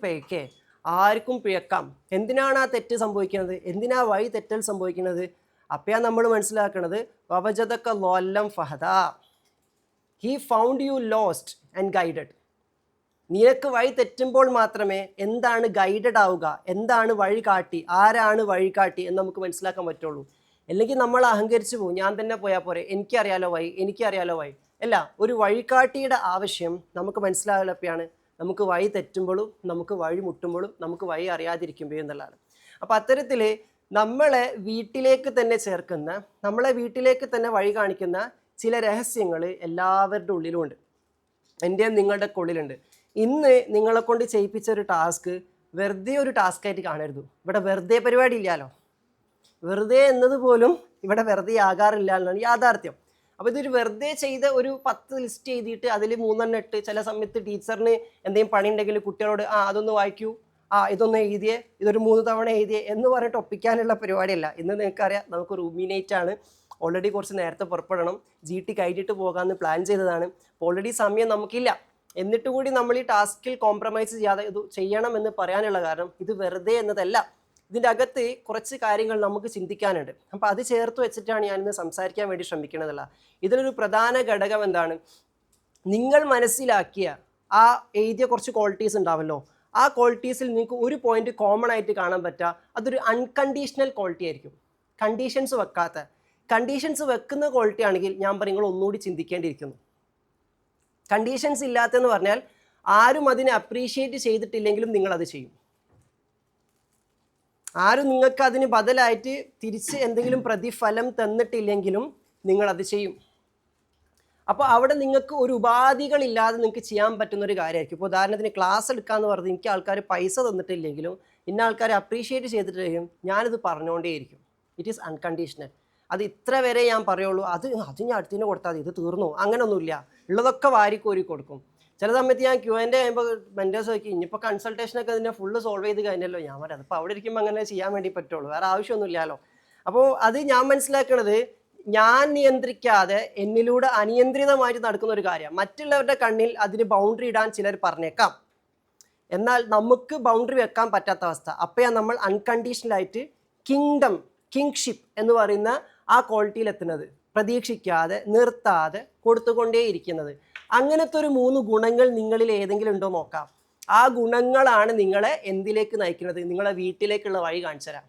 Speaker 5: പിഴക്കേ, ആർക്കും പിഴക്കാം. എന്തിനാണ് ആ തെറ്റ് സംഭവിക്കുന്നത്? എന്തിനാ വഴി തെറ്റൽ സംഭവിക്കുന്നത്? അപ്പോഴാണ് നമ്മൾ മനസ്സിലാക്കുന്നത്, വവജദക ളോല്ലം ഫഹദാ, he found you lost and guided. നിനക്ക് വഴി തെറ്റുമ്പോൾ മാത്രമേ എന്താണ് ഗൈഡഡ് ആവുക, എന്താണ് വഴികാട്ടി, ആരാണ് വഴികാട്ടി എന്ന് നമുക്ക് മനസ്സിലാക്കാൻ പറ്റുള്ളൂ. അല്ലെങ്കിൽ നമ്മൾ അഹങ്കരിച്ചു പോകും, ഞാൻ തന്നെ പോയാൽ പോരെ, എനിക്കറിയാലോ വഴി. അല്ല, ഒരു വഴികാട്ടിയുടെ ആവശ്യം നമുക്ക് മനസ്സിലാകലപ്പോഴാണ് നമുക്ക് വഴി തെറ്റുമ്പോഴും നമുക്ക് വഴി മുട്ടുമ്പോഴും നമുക്ക് വഴി അറിയാതിരിക്കുമ്പോഴും എന്നുള്ളതാണ്. അപ്പോൾ അത്തരത്തിൽ നമ്മളെ വീട്ടിലേക്ക് തന്നെ ചേർക്കുന്ന, നമ്മളെ വീട്ടിലേക്ക് തന്നെ വഴി കാണിക്കുന്ന ചില രഹസ്യങ്ങൾ എല്ലാവരുടെ ഉള്ളിലുമുണ്ട്. എൻ്റെയും നിങ്ങളുടെ ഉള്ളിലുണ്ട്. ഇന്ന് നിങ്ങളെ കൊണ്ട് ചെയ്യിപ്പിച്ച ഒരു ടാസ്ക് വെറുതെ ഒരു ടാസ്ക്കായിട്ട് കാണരുത്. ഇവിടെ വെറുതെ പരിപാടി ഇല്ലല്ലോ. വെറുതെ എന്നതുപോലും ഇവിടെ വെറുതെ ആകാറില്ല എന്നാണ് യാഥാർത്ഥ്യം. അപ്പോൾ ഇതൊരു വെറുതെ ചെയ്ത ഒരു 10 ലിസ്റ്റ് എഴുതിയിട്ട് അതിൽ 3 ഇട്ട് ചില സമയത്ത് ടീച്ചറിന് എന്തെങ്കിലും പണി ഉണ്ടെങ്കിൽ കുട്ടികളോട് അതൊന്ന് വായിക്കൂ, ഇതൊന്ന് എഴുതിയേ, ഇതൊരു 3 തവണ എഴുതിയേ എന്ന് പറഞ്ഞിട്ട് ഒപ്പിക്കാനുള്ള പരിപാടിയല്ല. ഇന്ന് നിങ്ങൾക്കറിയാം, നമുക്ക് റൂമിനേറ്റ് ആണ്. ഓൾറെഡി കുറച്ച് നേരത്തെ പുറപ്പെടണം, GT കഴിഞ്ഞിട്ട് പോകാമെന്ന് പ്ലാൻ ചെയ്തതാണ്. ഓൾറെഡി സമയം നമുക്കില്ല. എന്നിട്ട് കൂടി നമ്മൾ ഈ ടാസ്കിൽ കോംപ്രമൈസ് ചെയ്യാതെ ഇത് ചെയ്യണമെന്ന് പറയാനുള്ള കാരണം ഇത് വെറുതെ എന്നതല്ല, ഇതിൻ്റെ അകത്ത് കുറച്ച് കാര്യങ്ങൾ നമുക്ക് ചിന്തിക്കാനുണ്ട്. അപ്പോൾ അത് ചേർത്ത് വെച്ചിട്ടാണ് ഞാനിന്ന് സംസാരിക്കാൻ വേണ്ടി ശ്രമിക്കുന്നതല്ല. ഇതിലൊരു പ്രധാന ഘടകം എന്താണ്, നിങ്ങൾ മനസ്സിലാക്കിയ ആ എഴുതിയ കുറച്ച് ക്വാളിറ്റീസ് ഉണ്ടാവല്ലോ, ആ ക്വാളിറ്റീസിൽ നിങ്ങൾക്ക് ഒരു പോയിന്റ് കോമൺ ആയിട്ട് കാണാൻ പറ്റുക, അതൊരു അൺകണ്ടീഷണൽ ക്വാളിറ്റി ആയിരിക്കും. കണ്ടീഷൻസ് വെക്കാത്ത, കണ്ടീഷൻസ് വെക്കുന്ന ക്വാളിറ്റി ആണെങ്കിൽ ഞാൻ പറയും നിങ്ങൾ ഒന്നുകൂടി ചിന്തിക്കേണ്ടിയിരിക്കുന്നു. കണ്ടീഷൻസ് ഇല്ലാത്തതെന്ന് പറഞ്ഞാൽ ആരും അതിനെ അപ്രീഷിയേറ്റ് ചെയ്തിട്ടില്ലെങ്കിലും നിങ്ങളത് ചെയ്യും. ആരും നിങ്ങൾക്ക് അതിന് ബദലായിട്ട് തിരിച്ച് എന്തെങ്കിലും പ്രതിഫലം തന്നിട്ടില്ലെങ്കിലും നിങ്ങളത് ചെയ്യും. അപ്പോൾ അവിടെ നിങ്ങൾക്ക് ഒരു ഉപാധികളില്ലാതെ നിങ്ങൾക്ക് ചെയ്യാൻ പറ്റുന്നൊരു കാര്യമായിരിക്കും. ഇപ്പോൾ ഉദാഹരണത്തിന് ക്ലാസ് എടുക്കാമെന്ന് പറഞ്ഞ് എനിക്ക് ആൾക്കാർ പൈസ തന്നിട്ടില്ലെങ്കിലും ഇന്ന ആൾക്കാരെ അപ്രീഷിയേറ്റ് ചെയ്തിട്ടില്ലെങ്കിലും ഞാനിത് പറഞ്ഞുകൊണ്ടേയിരിക്കും. It is unconditional. അത് ഇത്ര വരെ ഞാൻ പറയുള്ളൂ, അത് ഞാൻ അടുത്തിന് കൊടുത്താൽ മതി, ഇത് തീർന്നു, അങ്ങനെയൊന്നുമില്ല. ഉള്ളതൊക്കെ വാരിക്കോരി കൊടുക്കും. ചില സമയത്ത് ഞാൻ Q&A കഴിയുമ്പോൾ മെൻറ്റേഴ്സ് നോക്കി ഇനിയിപ്പോൾ കൺസൾട്ടേഷനൊക്കെ ഇതിനെ ഫുള്ള് സോൾവ് ചെയ്ത് കഴിഞ്ഞല്ലോ. ഞാൻ പറയാം അതിപ്പോൾ അവിടെ ഇരിക്കുമ്പോൾ അങ്ങനെ ചെയ്യാൻ വേണ്ടി പറ്റുള്ളൂ, വേറെ ആവശ്യമൊന്നുമില്ലല്ലോ. അപ്പോൾ അത് ഞാൻ മനസ്സിലാക്കണത് ഞാൻ നിയന്ത്രിക്കാതെ എന്നിലൂടെ അനിയന്ത്രിതമായിട്ട് നടക്കുന്ന ഒരു കാര്യം. മറ്റുള്ളവരുടെ കണ്ണിൽ അതിന് ബൗണ്ടറി ഇടാൻ ചിലർ പറഞ്ഞേക്കാം, എന്നാൽ നമുക്ക് ബൗണ്ടറി വെക്കാൻ പറ്റാത്ത അവസ്ഥ. അപ്പോഴാണ് നമ്മൾ അൺകണ്ടീഷണലായിട്ട് കിങ്ഷിപ്പ് എന്ന് പറയുന്ന ആ ക്വാളിറ്റിയിൽ എത്തുന്നത്, പ്രതീക്ഷിക്കാതെ നിർത്താതെ കൊടുത്തുകൊണ്ടേയിരിക്കുന്നത്. അങ്ങനത്തെ ഒരു 3 ഗുണങ്ങൾ നിങ്ങളിൽ ഏതെങ്കിലും ഉണ്ടോ നോക്കാം. ആ ഗുണങ്ങളാണ് നിങ്ങളെ എന്തിലേക്ക് നയിക്കുന്നത്, നിങ്ങളെ വീട്ടിലേക്കുള്ള വഴി കാണിച്ചു തരാം.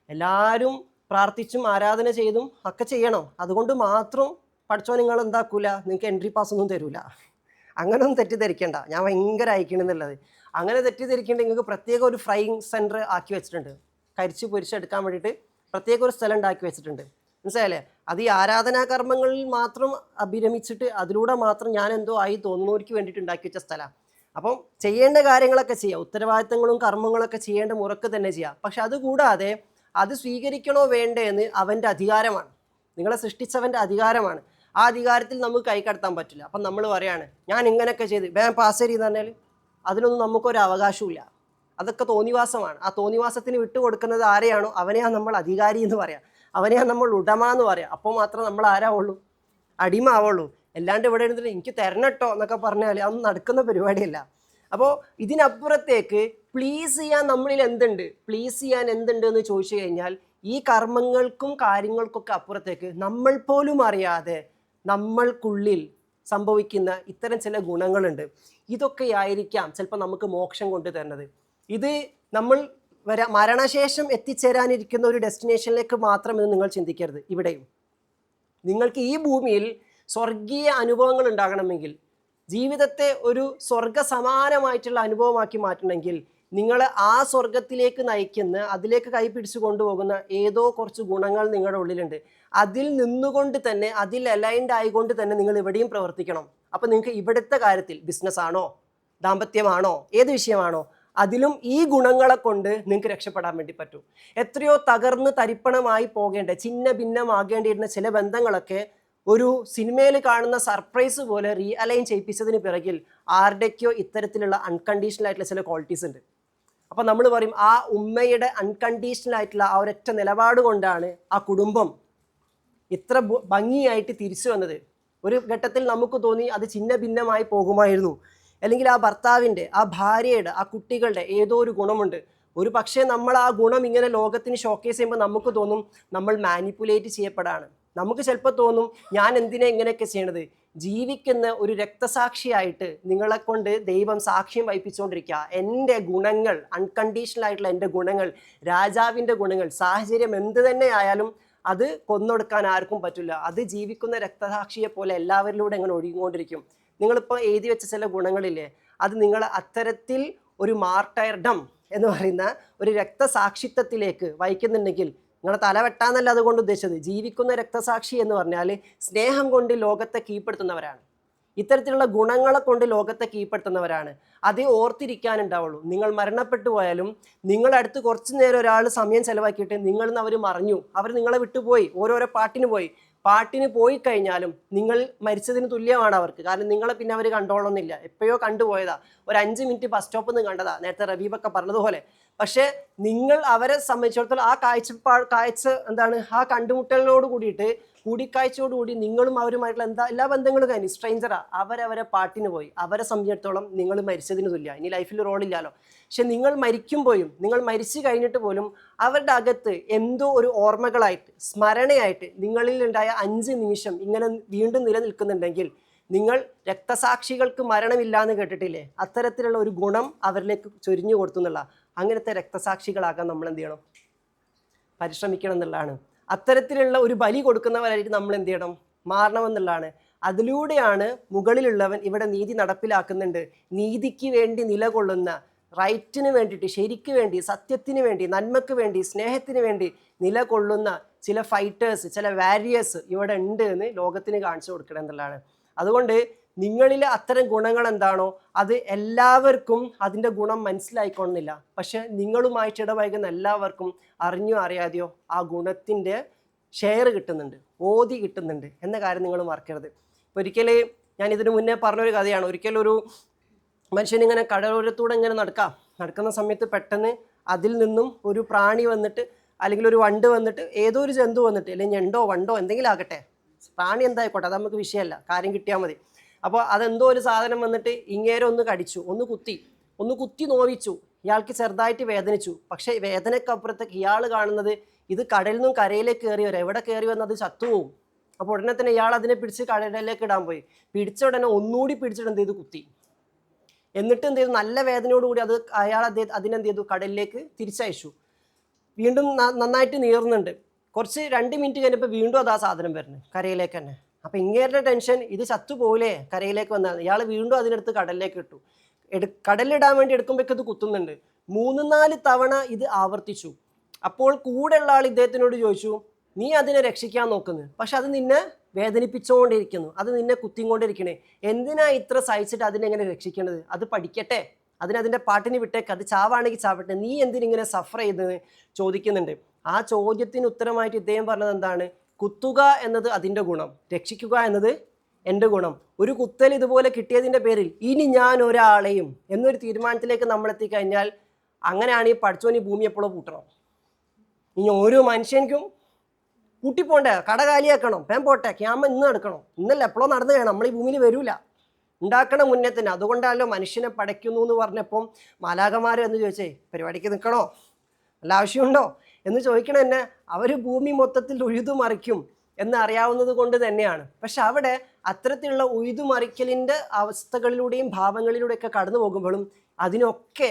Speaker 5: എല്ലാവരും പ്രാർത്ഥിച്ചും ആരാധന ചെയ്തും ഒക്കെ ചെയ്യണം, അതുകൊണ്ട് മാത്രം പഠിച്ചോ നിങ്ങൾ എന്താക്കൂല, നിങ്ങൾക്ക് എൻട്രി പാസ് ഒന്നും തരൂല. അങ്ങനെയൊന്നും തെറ്റിദ്ധരിക്കേണ്ട, ഞാൻ ഭയങ്കര അയക്കണമെന്നുള്ളത്. അങ്ങനെ തെറ്റിദ്ധരിക്കേണ്ട നിങ്ങൾക്ക് പ്രത്യേക ഒരു ഫ്രൈയിങ് സെൻറ്റർ ആക്കി വെച്ചിട്ടുണ്ട്, കരിച്ച് പൊരിച്ചെടുക്കാൻ വേണ്ടിയിട്ട് പ്രത്യേക ഒരു സ്ഥലം ഉണ്ടാക്കി വെച്ചിട്ടുണ്ട്. മനസ്സിലായല്ലേ? അത് ഈ ആരാധനാ കർമ്മങ്ങളിൽ മാത്രം അഭിരമിച്ചിട്ട് അതിലൂടെ മാത്രം ഞാൻ എന്തോ ആയി തോന്നുന്നവർക്ക് വേണ്ടിയിട്ട് ഉണ്ടാക്കി വെച്ച സ്ഥലമാണ്. അപ്പം ചെയ്യേണ്ട കാര്യങ്ങളൊക്കെ ചെയ്യാം, ഉത്തരവാദിത്തങ്ങളും കർമ്മങ്ങളൊക്കെ ചെയ്യേണ്ട മുറക്ക് തന്നെ ചെയ്യാം. പക്ഷെ അതുകൂടാതെ അത് സ്വീകരിക്കണോ വേണ്ടേ എന്ന് അവൻ്റെ അധികാരമാണ്, നിങ്ങളെ സൃഷ്ടിച്ചവൻ്റെ അധികാരമാണ്. ആ അധികാരത്തിൽ നമുക്ക് കൈകടത്താൻ പറ്റില്ല. അപ്പം നമ്മൾ പറയാണ് ഞാൻ ഇങ്ങനെയൊക്കെ ചെയ്ത് വേഗം പാസ് ചെയ്തെന്ന് പറഞ്ഞാൽ അതിനൊന്നും നമുക്കൊരു അവകാശമില്ല. അതൊക്കെ തോന്നിവാസമാണ്. ആ തോന്നിവാസത്തിന് വിട്ടുകൊടുക്കുന്നത് ആരെയാണോ അവനെയാണ് നമ്മൾ അധികാരി എന്ന് പറയാം, അവനെയാണ് നമ്മൾ ഉടമ എന്ന് പറയാം. അപ്പോൾ മാത്രം നമ്മൾ ആരാവുള്ളൂ, അടിമ ആവുള്ളൂ. അല്ലാണ്ട് ഇവിടെ ഇരുന്നിട്ട് എനിക്ക് തരണട്ടോ എന്നൊക്കെ പറഞ്ഞാൽ അതൊന്നും നടക്കുന്ന പരിപാടിയല്ല. അപ്പോൾ ഇതിനപ്പുറത്തേക്ക് പ്ലീസ് ചെയ്യാൻ നമ്മളിൽ എന്തുണ്ട്, പ്ലീസ് ചെയ്യാൻ എന്തുണ്ട് എന്ന് ചോദിച്ചു കഴിഞ്ഞാൽ ഈ കർമ്മങ്ങൾക്കും കാര്യങ്ങൾക്കൊക്കെ അപ്പുറത്തേക്ക് നമ്മൾ പോലും അറിയാതെ നമ്മൾക്കുള്ളിൽ സംഭവിക്കുന്ന ഇത്തരം ചില ഗുണങ്ങളുണ്ട്. ഇതൊക്കെയായിരിക്കാം ചിലപ്പോൾ നമുക്ക് മോക്ഷം കൊണ്ട് തരുന്നത്. ഇത് നമ്മൾ മരണശേഷം എത്തിച്ചേരാനിരിക്കുന്ന ഒരു ഡെസ്റ്റിനേഷനിലേക്ക് മാത്രമെന്ന് നിങ്ങൾ ചിന്തിക്കരുത്. ഇവിടെയും നിങ്ങൾക്ക് ഈ ഭൂമിയിൽ സ്വർഗീയ അനുഭവങ്ങൾ ഉണ്ടാകണമെങ്കിൽ, ജീവിതത്തെ ഒരു സ്വർഗ സമാനമായിട്ടുള്ള അനുഭവമാക്കി മാറ്റണമെങ്കിൽ നിങ്ങൾ ആ സ്വർഗത്തിലേക്ക് നയിക്കുന്ന, അതിലേക്ക് കൈപിടിച്ചു കൊണ്ടുപോകുന്ന ഏതോ കുറച്ച് ഗുണങ്ങൾ നിങ്ങളുടെ ഉള്ളിലുണ്ട്. അതിൽ നിന്നുകൊണ്ട് തന്നെ, അതിൽ അലൈൻഡ് ആയിക്കൊണ്ട് തന്നെ നിങ്ങൾ ഇവിടെയും പ്രവർത്തിക്കണം. അപ്പോൾ നിങ്ങൾക്ക് ഇവിടുത്തെ കാര്യത്തിൽ ബിസിനസ്സാണോ, ദാമ്പത്യമാണോ, ഏത് വിഷയമാണോ, അതിലും ഈ ഗുണങ്ങളെ കൊണ്ട് നിങ്ങൾക്ക് രക്ഷപ്പെടാൻ വേണ്ടി പറ്റും. എത്രയോ തകർന്ന് തരിപ്പണമായി പോകേണ്ട, ഛിന്ന ഭിന്നമാകേണ്ടിയിരുന്ന ചില ബന്ധങ്ങളൊക്കെ ഒരു സിനിമയിൽ കാണുന്ന സർപ്രൈസ് പോലെ റീഅലൈൻ ചെയ്യിപ്പിച്ചതിന് പിറകിൽ ആരുടെയൊക്കെയോ ഇത്തരത്തിലുള്ള അൺകണ്ടീഷണൽ ആയിട്ടുള്ള ചില ക്വാളിറ്റീസ് ഉണ്ട്. അപ്പോൾ നമ്മൾ പറയും ആ ഉമ്മയുടെ അൺകണ്ടീഷണൽ ആയിട്ടുള്ള ആ ഒരൊറ്റ നിലപാട് കൊണ്ടാണ് ആ കുടുംബം ഇത്ര ഭംഗിയായിട്ട് തിരിച്ചു വന്നത്. ഒരു ഘട്ടത്തിൽ നമുക്ക് തോന്നി അത് ഛിന്ന ഭിന്നമായി പോകുമായിരുന്നു, അല്ലെങ്കിൽ ആ ഭർത്താവിൻ്റെ, ആ ഭാര്യയുടെ, ആ കുട്ടികളുടെ ഏതോ ഒരു ഗുണമുണ്ട്. ഒരു പക്ഷേ നമ്മൾ ആ ഗുണം ഇങ്ങനെ ലോകത്തിന് ഷോക്കേസ് ചെയ്യുമ്പോൾ നമുക്ക് തോന്നും നമ്മൾ മാനിപ്പുലേറ്റ് ചെയ്യപ്പെടാണ്. നമുക്ക് ചിലപ്പോൾ തോന്നും ഞാൻ എന്തിനാ ഇങ്ങനെയൊക്കെ ചെയ്യണത്. ജീവിക്കുന്ന ഒരു രക്തസാക്ഷിയായിട്ട് നിങ്ങളെ കൊണ്ട് ദൈവം സാക്ഷ്യം വഹിപ്പിച്ചുകൊണ്ടിരിക്കുക. എൻ്റെ ഗുണങ്ങൾ, അൺകണ്ടീഷണൽ ആയിട്ടുള്ള എൻ്റെ ഗുണങ്ങൾ, രാജാവിൻ്റെ ഗുണങ്ങൾ, സാഹചര്യം എന്ത് തന്നെ ആയാലും അത് കൊന്നൊടുക്കാൻ ആർക്കും പറ്റില്ല. അത് ജീവിക്കുന്ന രക്തസാക്ഷിയെ പോലെ എല്ലാവരിലൂടെ അങ്ങനെ ഒഴുകിക്കൊണ്ടിരിക്കും. നിങ്ങളിപ്പോൾ എഴുതി വെച്ച ചില ഗുണങ്ങളില്ലേ, അത് നിങ്ങൾ അത്തരത്തിൽ ഒരു മാർട്ടയർഡം എന്ന് പറയുന്ന ഒരു രക്തസാക്ഷിത്വത്തിലേക്ക് വഹിക്കുന്നുണ്ടെങ്കിൽ, നിങ്ങളെ തല വെട്ടാന്നല്ല അതുകൊണ്ട് ഉദ്ദേശിച്ചത്, ജീവിക്കുന്ന രക്തസാക്ഷി എന്ന് പറഞ്ഞാൽ സ്നേഹം കൊണ്ട് ലോകത്തെ കീഴ്പ്പെടുത്തുന്നവരാണ്. ഇത്തരത്തിലുള്ള ഗുണങ്ങളെ കൊണ്ട് ലോകത്തെ കീഴ്പ്പെടുത്തുന്നവരാണ്. അതേ ഓർത്തിരിക്കാനുണ്ടാവുള്ളൂ. നിങ്ങൾ മരണപ്പെട്ടു പോയാലും നിങ്ങളടുത്ത് കുറച്ച് നേരം ഒരാൾ സമയം ചിലവാക്കിയിട്ട് നിങ്ങളിൽ നിന്ന് അവർ മറിഞ്ഞു, അവർ നിങ്ങളെ വിട്ടുപോയി, ഓരോരോ പാട്ടിന് പോയി കഴിഞ്ഞാലും നിങ്ങൾ മരിച്ചതിന് തുല്യമാണ് അവർക്ക്. കാരണം നിങ്ങളെ പിന്നെ അവർ കണ്ടോളണമെന്നില്ല, എപ്പോഴോ കണ്ടുപോയതാ, ഒരു 5 മിനിറ്റ് ബസ് സ്റ്റോപ്പിൽ നിന്ന് കണ്ടതാ, നേരത്തെ റബീബൊക്കെ പറഞ്ഞതുപോലെ. പക്ഷേ നിങ്ങൾ അവരെ സംബന്ധിച്ചിടത്തോളം ആ കാഴ്ച എന്താണ്, ആ കണ്ടുമുട്ടലിനോട് കൂടിയിട്ട് കൂടിക്കാഴ്ചയോടുകൂടി നിങ്ങളും അവരുമായിട്ടുള്ള എല്ലാ ബന്ധങ്ങളും കഴിഞ്ഞു. സ്ട്രേഞ്ചറാ, അവരവരെ പാട്ടിന് പോയി. അവരെ സംബന്ധിച്ചിടത്തോളം നിങ്ങൾ മരിച്ചതിന് തുല്യ. ഇനി ലൈഫിൽ റോളില്ലല്ലോ. പക്ഷെ നിങ്ങൾ മരിക്കുമ്പോഴും, നിങ്ങൾ മരിച്ചു കഴിഞ്ഞിട്ട് പോലും അവരുടെ അകത്ത് എന്തോ ഒരു ഓർമ്മകളായിട്ട്, സ്മരണയായിട്ട് നിങ്ങളിൽ ഉണ്ടായ 5 നിമിഷം ഇങ്ങനെ വീണ്ടും നിലനിൽക്കുന്നുണ്ടെങ്കിൽ, നിങ്ങൾ രക്തസാക്ഷികൾക്ക് മരണമില്ല എന്ന് കേട്ടിട്ടില്ലേ? അത്തരത്തിലുള്ള ഒരു ഗുണം അവരിലേക്ക് ചൊരിഞ്ഞു കൊടുത്തു എന്നുള്ള, അങ്ങനത്തെ രക്തസാക്ഷികളാകാൻ നമ്മൾ എന്ത് ചെയ്യണം? പരിശ്രമിക്കണം എന്നുള്ളതാണ്. അത്തരത്തിലുള്ള ഒരു ബലി കൊടുക്കുന്നവരായിട്ട് നമ്മൾ എന്ത് ചെയ്യണം? മാറണമെന്നുള്ളതാണ്. അതിലൂടെയാണ് മുകളിലുള്ളവൻ ഇവിടെ നീതി നടപ്പിലാക്കുന്നുണ്ട്. നീതിക്ക് വേണ്ടി നിലകൊള്ളുന്ന, റൈറ്റിന് വേണ്ടിയിട്ട്, ശരിക്ക് വേണ്ടി, സത്യത്തിന് വേണ്ടി, നന്മയ്ക്ക് വേണ്ടി, സ്നേഹത്തിന് വേണ്ടി നിലകൊള്ളുന്ന ചില ഫൈറ്റേഴ്സ്, ചില വാരിയേഴ്സ് ഇവിടെ ഉണ്ട് എന്ന് ലോകത്തിന് കാണിച്ചു കൊടുക്കണം എന്നുള്ളതാണ്. അതുകൊണ്ട് നിങ്ങളിൽ അത്തരം ഗുണങ്ങൾ എന്താണോ അത് എല്ലാവർക്കും അതിൻ്റെ ഗുണം മനസ്സിലായിക്കൊള്ളുന്നില്ല. പക്ഷെ നിങ്ങളുമായിട്ട് ഇടപഴകുന്ന എല്ലാവർക്കും അറിഞ്ഞോ അറിയാതെയോ ആ ഗുണത്തിൻ്റെ ഷെയർ കിട്ടുന്നുണ്ട്, ഓതി കിട്ടുന്നുണ്ട് എന്ന കാര്യം നിങ്ങൾ മറക്കരുത്. ഒരിക്കൽ ഞാൻ ഇതിനു മുന്നേ പറഞ്ഞൊരു കഥയാണ്. ഒരിക്കലൊരു മനുഷ്യനിങ്ങനെ കടലോരത്തൂടെ ഇങ്ങനെ നടക്കുന്ന സമയത്ത് പെട്ടെന്ന് അതിൽ നിന്നും ഒരു പ്രാണി വന്നിട്ട്, അല്ലെങ്കിൽ ഒരു വണ്ട് വന്നിട്ട്, ഏതോ ഒരു ജന്തു വന്നിട്ട്, അല്ലെങ്കിൽ ഞണ്ടോ വണ്ടോ എന്തെങ്കിലും ആകട്ടെ, പ്രാണി എന്തായിക്കോട്ടെ, അത് നമുക്ക് വിഷയമല്ല, കാര്യം കിട്ടിയാൽ മതി. അപ്പോൾ അതെന്തോ ഒരു സാധനം വന്നിട്ട് ഇങ്ങേരെ ഒന്ന് കടിച്ചു, ഒന്ന് കുത്തി നോവിച്ചു. ഇയാൾക്ക് ചെറുതായിട്ട് വേദനിച്ചു. പക്ഷേ വേദനക്കപ്പുറത്തേക്ക് ഇയാൾ കാണുന്നത് ഇത് കടലിൽ നിന്നും കരയിലേക്ക് കയറി വരാം. എവിടെ കയറി വന്നത് ചത്തുപോകും. അപ്പോൾ ഉടനെ തന്നെ ഇയാൾ അതിനെ പിടിച്ച് കടലിലേക്ക് ഇടാൻ പോയി. പിടിച്ച ഉടനെ ഒന്നുകൂടി പിടിച്ചിട്ട് എന്ത് ചെയ്തു? കുത്തി. എന്നിട്ട് എന്ത് ചെയ്തു? നല്ല വേദനയോടുകൂടി അയാൾ അതിനെന്ത് ചെയ്തു? കടലിലേക്ക് തിരിച്ചയച്ചു. വീണ്ടും നന്നായിട്ട് നീറുന്നുണ്ട്. കുറച്ച് 2 മിനിറ്റ് കഴിഞ്ഞപ്പോൾ വീണ്ടും അത് ആ സാധനം വരുന്നത് കരയിലേക്ക് തന്നെ. അപ്പം ഇങ്ങേരുടെ ടെൻഷൻ, ഇത് ചത്തുപോകില്ലേ കരയിലേക്ക് വന്നാൽ. ഇയാൾ വീണ്ടും അതിനെടുത്ത് കടലിലേക്ക് ഇട്ടു. കടലിലിടാൻ വേണ്ടി എടുക്കുമ്പോഴേക്ക് ഇത് കുത്തുന്നുണ്ട്. 3-4 തവണ ഇത് ആവർത്തിച്ചു. അപ്പോൾ കൂടെയുള്ള ആൾ ഇദ്ദേഹത്തിനോട് ചോദിച്ചു, നീ അതിനെ രക്ഷിക്കാൻ നോക്കുന്നു, പക്ഷെ അത് നിന്നെ വേദനിപ്പിച്ചുകൊണ്ടിരിക്കുന്നു, അത് നിന്നെ കുത്തിക്കൊണ്ടിരിക്കണേ, എന്തിനാ ഇത്ര സഹിച്ചിട്ട് അതിനെങ്ങനെ രക്ഷിക്കേണ്ടത്? അത് പഠിക്കട്ടെ, അതിൻ്റെ പാട്ടിന് വിട്ടേക്ക്, അത് ചാവാണെങ്കിൽ ചാവട്ടെ, നീ എന്തിനിങ്ങനെ സഫർ ചെയ്തെന്ന് ചോദിക്കുന്നുണ്ട്. ആ ചോദ്യത്തിന് ഉത്തരമായിട്ട് ഇദ്ദേഹം പറഞ്ഞത് എന്താണ്? കുത്തുക എന്നത് അതിൻ്റെ ഗുണം, രക്ഷിക്കുക എന്നത് എൻ്റെ ഗുണം. ഒരു കുത്തൽ ഇതുപോലെ കിട്ടിയതിൻ്റെ പേരിൽ ഇനി ഞാൻ ഒരാളെയും എന്നൊരു തീരുമാനത്തിലേക്ക് നമ്മൾ എത്തിക്കഴിഞ്ഞാൽ, അങ്ങനെയാണെങ്കിൽ പഠിച്ചോൻ ഈ ഭൂമി എപ്പോഴോ പൂട്ടണം. ഇനി ഓരോ മനുഷ്യനിക്കും കൂട്ടിപ്പോണ്ടേ, കട കാലിയാക്കണം, പോട്ടെ, ക്യാമ ഇന്ന് നടക്കണം, ഇന്നല്ല എപ്പോഴോ നടന്നു വേണം, നമ്മൾ ഈ ഭൂമിയിൽ വരൂല, ഉണ്ടാക്കണം മുന്നേ തന്നെ. അതുകൊണ്ടാണല്ലോ മനുഷ്യനെ പടയ്ക്കുന്നു എന്ന് പറഞ്ഞപ്പം മാലാഖമാർ എന്ന് ചോദിച്ചേ, പരിപാടിക്ക് നിൽക്കണോ, വല്ല ആവശ്യമുണ്ടോ എന്ന് ചോദിക്കണം തന്നെ. അവർ ഭൂമി മൊത്തത്തിൽ ഉഴുതുമറിക്കും എന്നറിയാവുന്നത് കൊണ്ട് തന്നെയാണ്. പക്ഷെ അവിടെ അത്തരത്തിലുള്ള ഉഴുതുമറിക്കലിൻ്റെ അവസ്ഥകളിലൂടെയും ഭാവങ്ങളിലൂടെയൊക്കെ കടന്നു പോകുമ്പോഴും അതിനൊക്കെ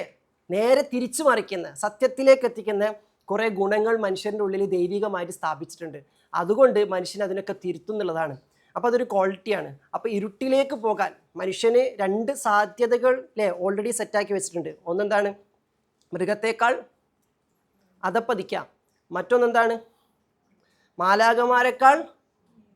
Speaker 5: നേരെ തിരിച്ചു മറിക്കുന്ന, സത്യത്തിലേക്ക് എത്തിക്കുന്ന കുറേ ഗുണങ്ങൾ മനുഷ്യൻ്റെ ഉള്ളിൽ ദൈവികമായിട്ട് സ്ഥാപിച്ചിട്ടുണ്ട്. അതുകൊണ്ട് മനുഷ്യൻ അതിനൊക്കെ തിരുത്തുന്നുള്ളതാണ്. അപ്പോൾ അതൊരു ക്വാളിറ്റിയാണ്. അപ്പോൾ ഇരുട്ടിലേക്ക് പോകാൻ മനുഷ്യന് 2 സാധ്യതകൾ ഓൾറെഡി സെറ്റാക്കി വെച്ചിട്ടുണ്ട്. ഒന്നെന്താണ്? മൃഗത്തേക്കാൾ അധപ്പതിക്കാം. മറ്റൊന്നെന്താണ്? മാലാഖമാരെക്കാൾ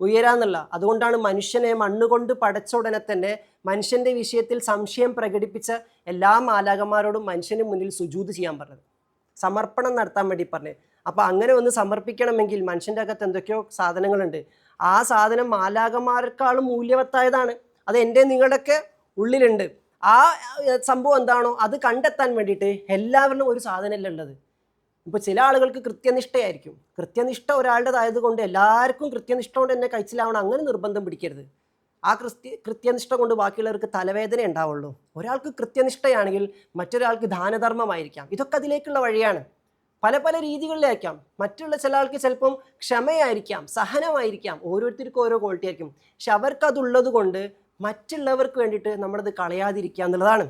Speaker 5: ഉയരാന്നുള്ള. അതുകൊണ്ടാണ് മനുഷ്യനെ മണ്ണുകൊണ്ട് പടച്ച ഉടനെ തന്നെ മനുഷ്യൻ്റെ വിഷയത്തിൽ സംശയം പ്രകടിപ്പിച്ച എല്ലാ മാലാഖമാരോടും മനുഷ്യന് മുന്നിൽ സുജൂദ് ചെയ്യാൻ പറഞ്ഞത്, സമർപ്പണം നടത്താൻ വേണ്ടി പറഞ്ഞത്. അപ്പോൾ അങ്ങനെ ഒന്ന് സമർപ്പിക്കണമെങ്കിൽ മനുഷ്യൻ്റെ അകത്ത് എന്തൊക്കെയോ സാധനങ്ങളുണ്ട്. ആ സാധനം മാലാഖമാരെക്കാളും മൂല്യവത്തായതാണ്. അത് എൻ്റെ നിങ്ങളുടെയൊക്കെ ഉള്ളിലുണ്ട്. ആ സംഭവം എന്താണോ അത് കണ്ടെത്താൻ വേണ്ടിയിട്ട് എല്ലാവരിലും ഒരു സാധനമല്ല ഉള്ളത്. ഇപ്പോൾ ചില ആളുകൾക്ക് കൃത്യനിഷ്ഠയായിരിക്കും. കൃത്യനിഷ്ഠ ഒരാളുടേതായതുകൊണ്ട് എല്ലാവർക്കും കൃത്യനിഷ്ഠ കൊണ്ട് എന്നെ കഴിച്ചിലാവണം അങ്ങനെ നിർബന്ധം പിടിക്കരുത്. ആ കൃത്യനിഷ്ഠ കൊണ്ട് ബാക്കിയുള്ളവർക്ക് തലവേദന ഉണ്ടാവുള്ളൂ. ഒരാൾക്ക് കൃത്യനിഷ്ഠയാണെങ്കിൽ മറ്റൊരാൾക്ക് ദാനധർമ്മമായിരിക്കാം. ഇതൊക്കെ അതിലേക്കുള്ള വഴിയാണ്. പല പല രീതികളിലായിരിക്കാം. മറ്റുള്ള ചില ആൾക്ക് ചിലപ്പം ക്ഷമയായിരിക്കാം, സഹനമായിരിക്കാം. ഓരോരുത്തർക്കും ഓരോ ക്വാളിറ്റി ആയിരിക്കും. പക്ഷെ അവർക്കതുള്ളത് കൊണ്ട് മറ്റുള്ളവർക്ക് വേണ്ടിയിട്ട് നമ്മളത് കളയാതിരിക്കുക എന്നുള്ളതാണ്.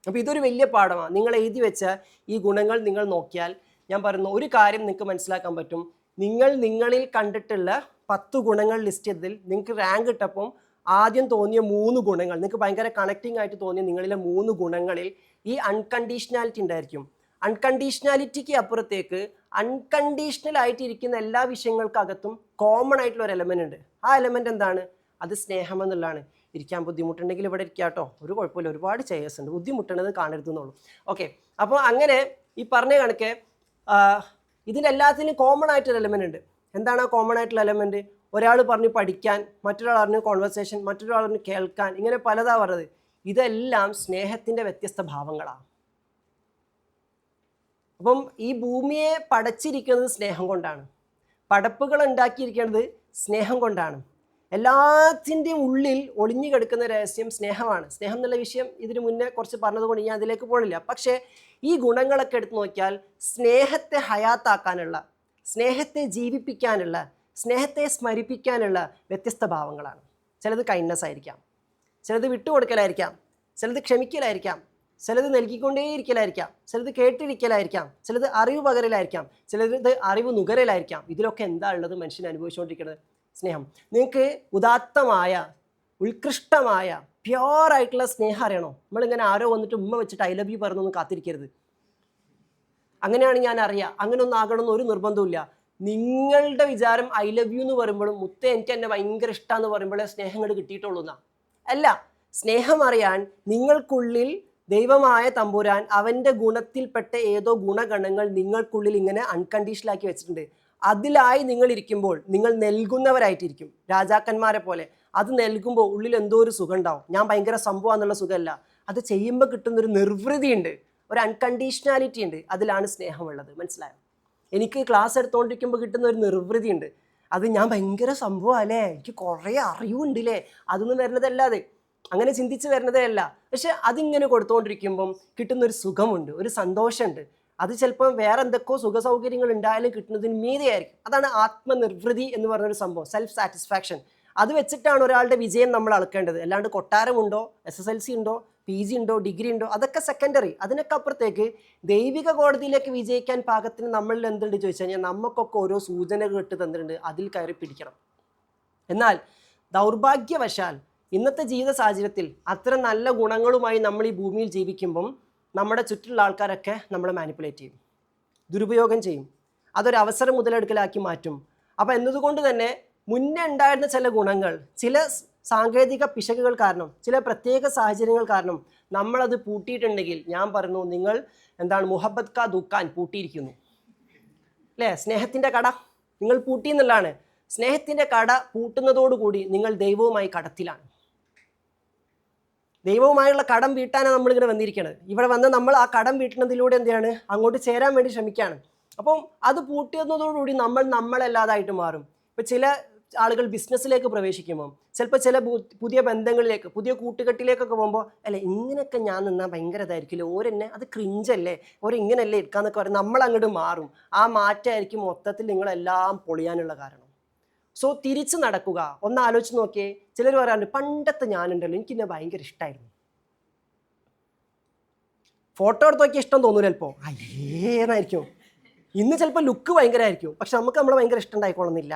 Speaker 5: അപ്പോൾ ഇതൊരു വലിയ പാഠമാണ്. നിങ്ങൾ എഴുതി വെച്ച ഈ ഗുണങ്ങൾ നിങ്ങൾ നോക്കിയാൽ ഞാൻ പറയുന്ന ഒരു കാര്യം നിങ്ങൾക്ക് മനസ്സിലാക്കാൻ പറ്റും. നിങ്ങളിൽ കണ്ടിട്ടുള്ള 10 ഗുണങ്ങൾ ലിസ്റ്റ് ചെയ്തതിൽ നിങ്ങൾക്ക് റാങ്ക് ഇട്ടപ്പം ആദ്യം തോന്നിയ 3 ഗുണങ്ങൾ, നിങ്ങൾക്ക് ഭയങ്കര കണക്റ്റിംഗ് ആയിട്ട് തോന്നിയ നിങ്ങളിലെ 3 ഗുണങ്ങളിൽ ഈ അൺകണ്ടീഷണാലിറ്റി ഉണ്ടായിരിക്കും. അൺകണ്ടീഷണാലിറ്റിക്ക് അപ്പുറത്തേക്ക് അൺകണ്ടീഷണൽ ആയിട്ടിരിക്കുന്ന എല്ലാ വിഷയങ്ങൾക്കകത്തും കോമൺ ആയിട്ടുള്ള ഒരു എലമെൻ്റ് ഉണ്ട്. ആ എലമെൻ്റ് എന്താണ്? അത് സ്നേഹം എന്നുള്ളതാണ്. ഇരിക്കാൻ ബുദ്ധിമുട്ടുണ്ടെങ്കിൽ ഇവിടെ ഇരിക്കുക കേട്ടോ, ഒരു കുഴപ്പമില്ല, ഒരുപാട് ചെയേഴ്സ് ഉണ്ട്, ബുദ്ധിമുട്ടുന്നത് കാണരുതെന്നുള്ളൂ. ഓക്കെ, അപ്പോൾ അങ്ങനെ ഈ പറഞ്ഞ കണക്ക് ഇതിൻ്റെ എല്ലാത്തിനും കോമൺ ആയിട്ടൊരു എലമെൻ്റ് ഉണ്ട്. എന്താണ് ആ കോമൺ ആയിട്ടുള്ള എലമെൻറ്റ്? ഒരാൾ പറഞ്ഞു പഠിക്കാൻ, മറ്റൊരാൾ പറഞ്ഞു കോൺവെർസേഷൻ, മറ്റൊരാൾ പറഞ്ഞു കേൾക്കാൻ, ഇങ്ങനെ പലതാ പറഞ്ഞത്. ഇതെല്ലാം സ്നേഹത്തിൻ്റെ വ്യത്യസ്ത ഭാവങ്ങളാണ്. അപ്പം ഈ ഭൂമിയെ പടച്ചിരിക്കുന്നത് സ്നേഹം കൊണ്ടാണ്. പടപ്പുകൾ ഉണ്ടാക്കിയിരിക്കുന്നത് സ്നേഹം കൊണ്ടാണ്. എല്ലാത്തിൻ്റെയും ഉള്ളിൽ ഒളിഞ്ഞു കിടക്കുന്ന രഹസ്യം സ്നേഹമാണ്. സ്നേഹം എന്നുള്ള വിഷയം ഇതിനു മുന്നേ കുറച്ച് പറഞ്ഞതുകൊണ്ട് ഞാൻ അതിലേക്ക് പോണില്ല. പക്ഷേ ഈ ഗുണങ്ങളൊക്കെ എടുത്തു നോക്കിയാൽ സ്നേഹത്തെ ഹയാത്താക്കാനുള്ള, സ്നേഹത്തെ ജീവിപ്പിക്കാനുള്ള, സ്നേഹത്തെ സ്മരിപ്പിക്കാനുള്ള വ്യത്യസ്ത ഭാവങ്ങളാണ്. ചിലത് കൈൻഡ്നെസ് ആയിരിക്കാം, ചിലത് വിട്ടുകൊടുക്കലായിരിക്കാം, ചിലത് ക്ഷമിക്കലായിരിക്കാം, ചിലത് നൽകിക്കൊണ്ടേയിരിക്കലായിരിക്കാം, ചിലത് കേട്ടിരിക്കലായിരിക്കാം, ചിലത് അറിവ് പകരലായിരിക്കാം, ചിലത് അറിവ് നുകരലായിരിക്കാം. ഇതിലൊക്കെ എന്താ ഉള്ളത് മനുഷ്യൻ അനുഭവിച്ചുകൊണ്ടിരിക്കുന്നത്? സ്നേഹം. നിങ്ങൾക്ക് ഉദാത്തമായ, ഉത്കൃഷ്ടമായ, പ്യോറായിട്ടുള്ള സ്നേഹം അറിയണോ? നമ്മളിങ്ങനെ ആരോ വന്നിട്ട് ഉമ്മ വെച്ചിട്ട് ഐ ലവ് യു പറഞ്ഞൊന്നും കാത്തിരിക്കരുത്. അങ്ങനെയാണ് ഞാൻ അറിയാം, അങ്ങനെ ഒന്നും ആകണമെന്ന് ഒരു നിർബന്ധമില്ല. നിങ്ങളുടെ വിചാരം ഐ ലവ് യു എന്ന് പറയുമ്പോഴും മുത്തേ എനിക്ക് എന്നെ ഭയങ്കര ഇഷ്ടമെന്ന് പറയുമ്പോഴേ സ്നേഹങ്ങൾ കിട്ടിയിട്ടുള്ളൂ എന്നാ അല്ല. സ്നേഹം അറിയാൻ നിങ്ങൾക്കുള്ളിൽ ദൈവമായ തമ്പുരാൻ അവൻ്റെ ഗുണത്തിൽപ്പെട്ട ഏതോ ഗുണഗണങ്ങൾ നിങ്ങൾക്കുള്ളിൽ ഇങ്ങനെ അൺകണ്ടീഷണലാക്കി വെച്ചിട്ടുണ്ട്. അതിലായി നിങ്ങൾ ഇരിക്കുമ്പോൾ നിങ്ങൾ നൽകുന്നവരായിട്ടിരിക്കും, രാജാക്കന്മാരെ പോലെ. അത് നൽകുമ്പോൾ ഉള്ളിൽ എന്തോ ഒരു സുഖം ഉണ്ടാവും. ഞാൻ ഭയങ്കര സംഭവം എന്നുള്ള സുഖമല്ല, അത് ചെയ്യുമ്പോൾ കിട്ടുന്നൊരു നിർവൃതി ഉണ്ട്, ഒരു അൺകണ്ടീഷണാലിറ്റി ഉണ്ട്. അതിലാണ് സ്നേഹമുള്ളത്. മനസ്സിലായോ? എനിക്ക് ക്ലാസ് എടുത്തുകൊണ്ടിരിക്കുമ്പോൾ കിട്ടുന്ന ഒരു നിർവൃതി ഉണ്ട്. അത് ഞാൻ ഭയങ്കര സംഭവം അല്ലേ, എനിക്ക് കുറേ അറിവുണ്ടല്ലേ, അതൊന്നും വരുന്നതല്ലാതെ, അങ്ങനെ ചിന്തിച്ച് വരുന്നതേ അല്ല. പക്ഷെ അതിങ്ങനെ കൊടുത്തുകൊണ്ടിരിക്കുമ്പം കിട്ടുന്നൊരു സുഖമുണ്ട്, ഒരു സന്തോഷമുണ്ട്. അത് ചിലപ്പോൾ വേറെ എന്തൊക്കെയോ സുഖ സൗകര്യങ്ങൾ ഉണ്ടായാലും കിട്ടുന്നതിന് മീതെയായിരിക്കും. അതാണ് ആത്മനിർവൃതി എന്ന് പറഞ്ഞൊരു സംഭവം, സെൽഫ് സാറ്റിസ്ഫാക്ഷൻ. അത് വെച്ചിട്ടാണ് ഒരാളുടെ വിജയം നമ്മൾ അളക്കേണ്ടത്. അല്ലാണ്ട് കൊട്ടാരമുണ്ടോ, SSLC ഉണ്ടോ, PG ഉണ്ടോ, ഡിഗ്രി ഉണ്ടോ, അതൊക്കെ സെക്കൻഡറി. അതിനൊക്കെ അപ്പുറത്തേക്ക് ദൈവിക കോടതിയിലേക്ക് വിജയിക്കാൻ പാകത്തിന് നമ്മളിൽ എന്തുണ്ട് ചോദിച്ചു കഴിഞ്ഞാൽ നമുക്കൊക്കെ ഓരോ സൂചനകൾ ഇട്ട് തന്നിട്ടുണ്ട്, അതിൽ കയറി പിടിക്കണം. എന്നാൽ ദൗർഭാഗ്യവശാൽ ഇന്നത്തെ ജീവിത സാഹചര്യത്തിൽ അത്ര നല്ല ഗുണങ്ങളുമായി നമ്മൾ ഈ ഭൂമിയിൽ ജീവിക്കുമ്പം നമ്മുടെ ചുറ്റുള്ള ആൾക്കാരൊക്കെ നമ്മളെ മാനിപ്പുലേറ്റ് ചെയ്യും, ദുരുപയോഗം ചെയ്യും, അതൊരു അവസരം മുതലെടുക്കലാക്കി മാറ്റും. അപ്പോൾ എന്നതുകൊണ്ട് തന്നെ മുന്നേ ഉണ്ടായിരുന്ന ചില ഗുണങ്ങൾ ചില സാങ്കേതിക പിശകുകൾ കാരണം, ചില പ്രത്യേക സാഹചര്യങ്ങൾ കാരണം നമ്മളത് പൂട്ടിയിട്ടുണ്ടെങ്കിൽ ഞാൻ പറഞ്ഞു, നിങ്ങൾ മുഹബത്ത് കാ ദുക്കാൻ പൂട്ടിയിരിക്കുന്നു അല്ലേ? സ്നേഹത്തിൻ്റെ കട നിങ്ങൾ പൂട്ടി എന്നുള്ളതാണ്. സ്നേഹത്തിൻ്റെ കട പൂട്ടുന്നതോടുകൂടി നിങ്ങൾ ദൈവവുമായി കടത്തിലാണ്. ദൈവവുമായുള്ള കടം വീട്ടാനാണ് നമ്മളിങ്ങനെ വന്നിരിക്കുന്നത്. ഇവിടെ വന്ന് നമ്മൾ ആ കടം വീട്ടുന്നതിലൂടെ എന്താണ് അങ്ങോട്ട് ചേരാൻ വേണ്ടി ശ്രമിക്കുകയാണ്. അപ്പം അത് പൂട്ടുന്നതോടുകൂടി നമ്മൾ നമ്മളല്ലാതായിട്ട് മാറും. ഇപ്പം ചില ആളുകൾ ബിസിനസ്സിലേക്ക് പ്രവേശിക്കുമ്പോൾ, ചിലപ്പോൾ ചില പുതിയ ബന്ധങ്ങളിലേക്ക്, പുതിയ കൂട്ടുകെട്ടിലേക്കൊക്കെ പോകുമ്പോൾ, അല്ലെ ഇങ്ങനെയൊക്കെ ഞാൻ നിന്നാൽ ഭയങ്കര ഇതായിരിക്കില്ല, ഓരെന്നെ അത് ക്രിഞ്ചല്ലേ, ഓരിങ്ങനല്ലേ ഇരിക്കാന്നൊക്കെ പറയും. നമ്മൾ അങ്ങോട്ട് മാറും. ആ മാറ്റമായിരിക്കും മൊത്തത്തിൽ നിങ്ങളെല്ലാം പൊളിയാനുള്ള കാരണം. സോ തിരിച്ച് നടക്കുക. ഒന്ന് ആലോചിച്ച് നോക്കിയേ. ചിലർ പറയാറുണ്ട് പണ്ടത്തെ ഞാനുണ്ടല്ലോ എനിക്കെന്നെ ഭയങ്കര ഇഷ്ടമായിരുന്നു. ഫോട്ടോ എടുത്ത് നോക്കിയാൽ ഇഷ്ടം തോന്നൂല, ചിലപ്പോൾ അയ്യേന്നായിരിക്കും. ഇന്ന് ചിലപ്പോൾ ലുക്ക് ഭയങ്കരമായിരിക്കും, പക്ഷെ നമുക്ക് നമ്മളെ ഭയങ്കര ഇഷ്ടം ഉണ്ടായിക്കൊള്ളുന്നില്ല.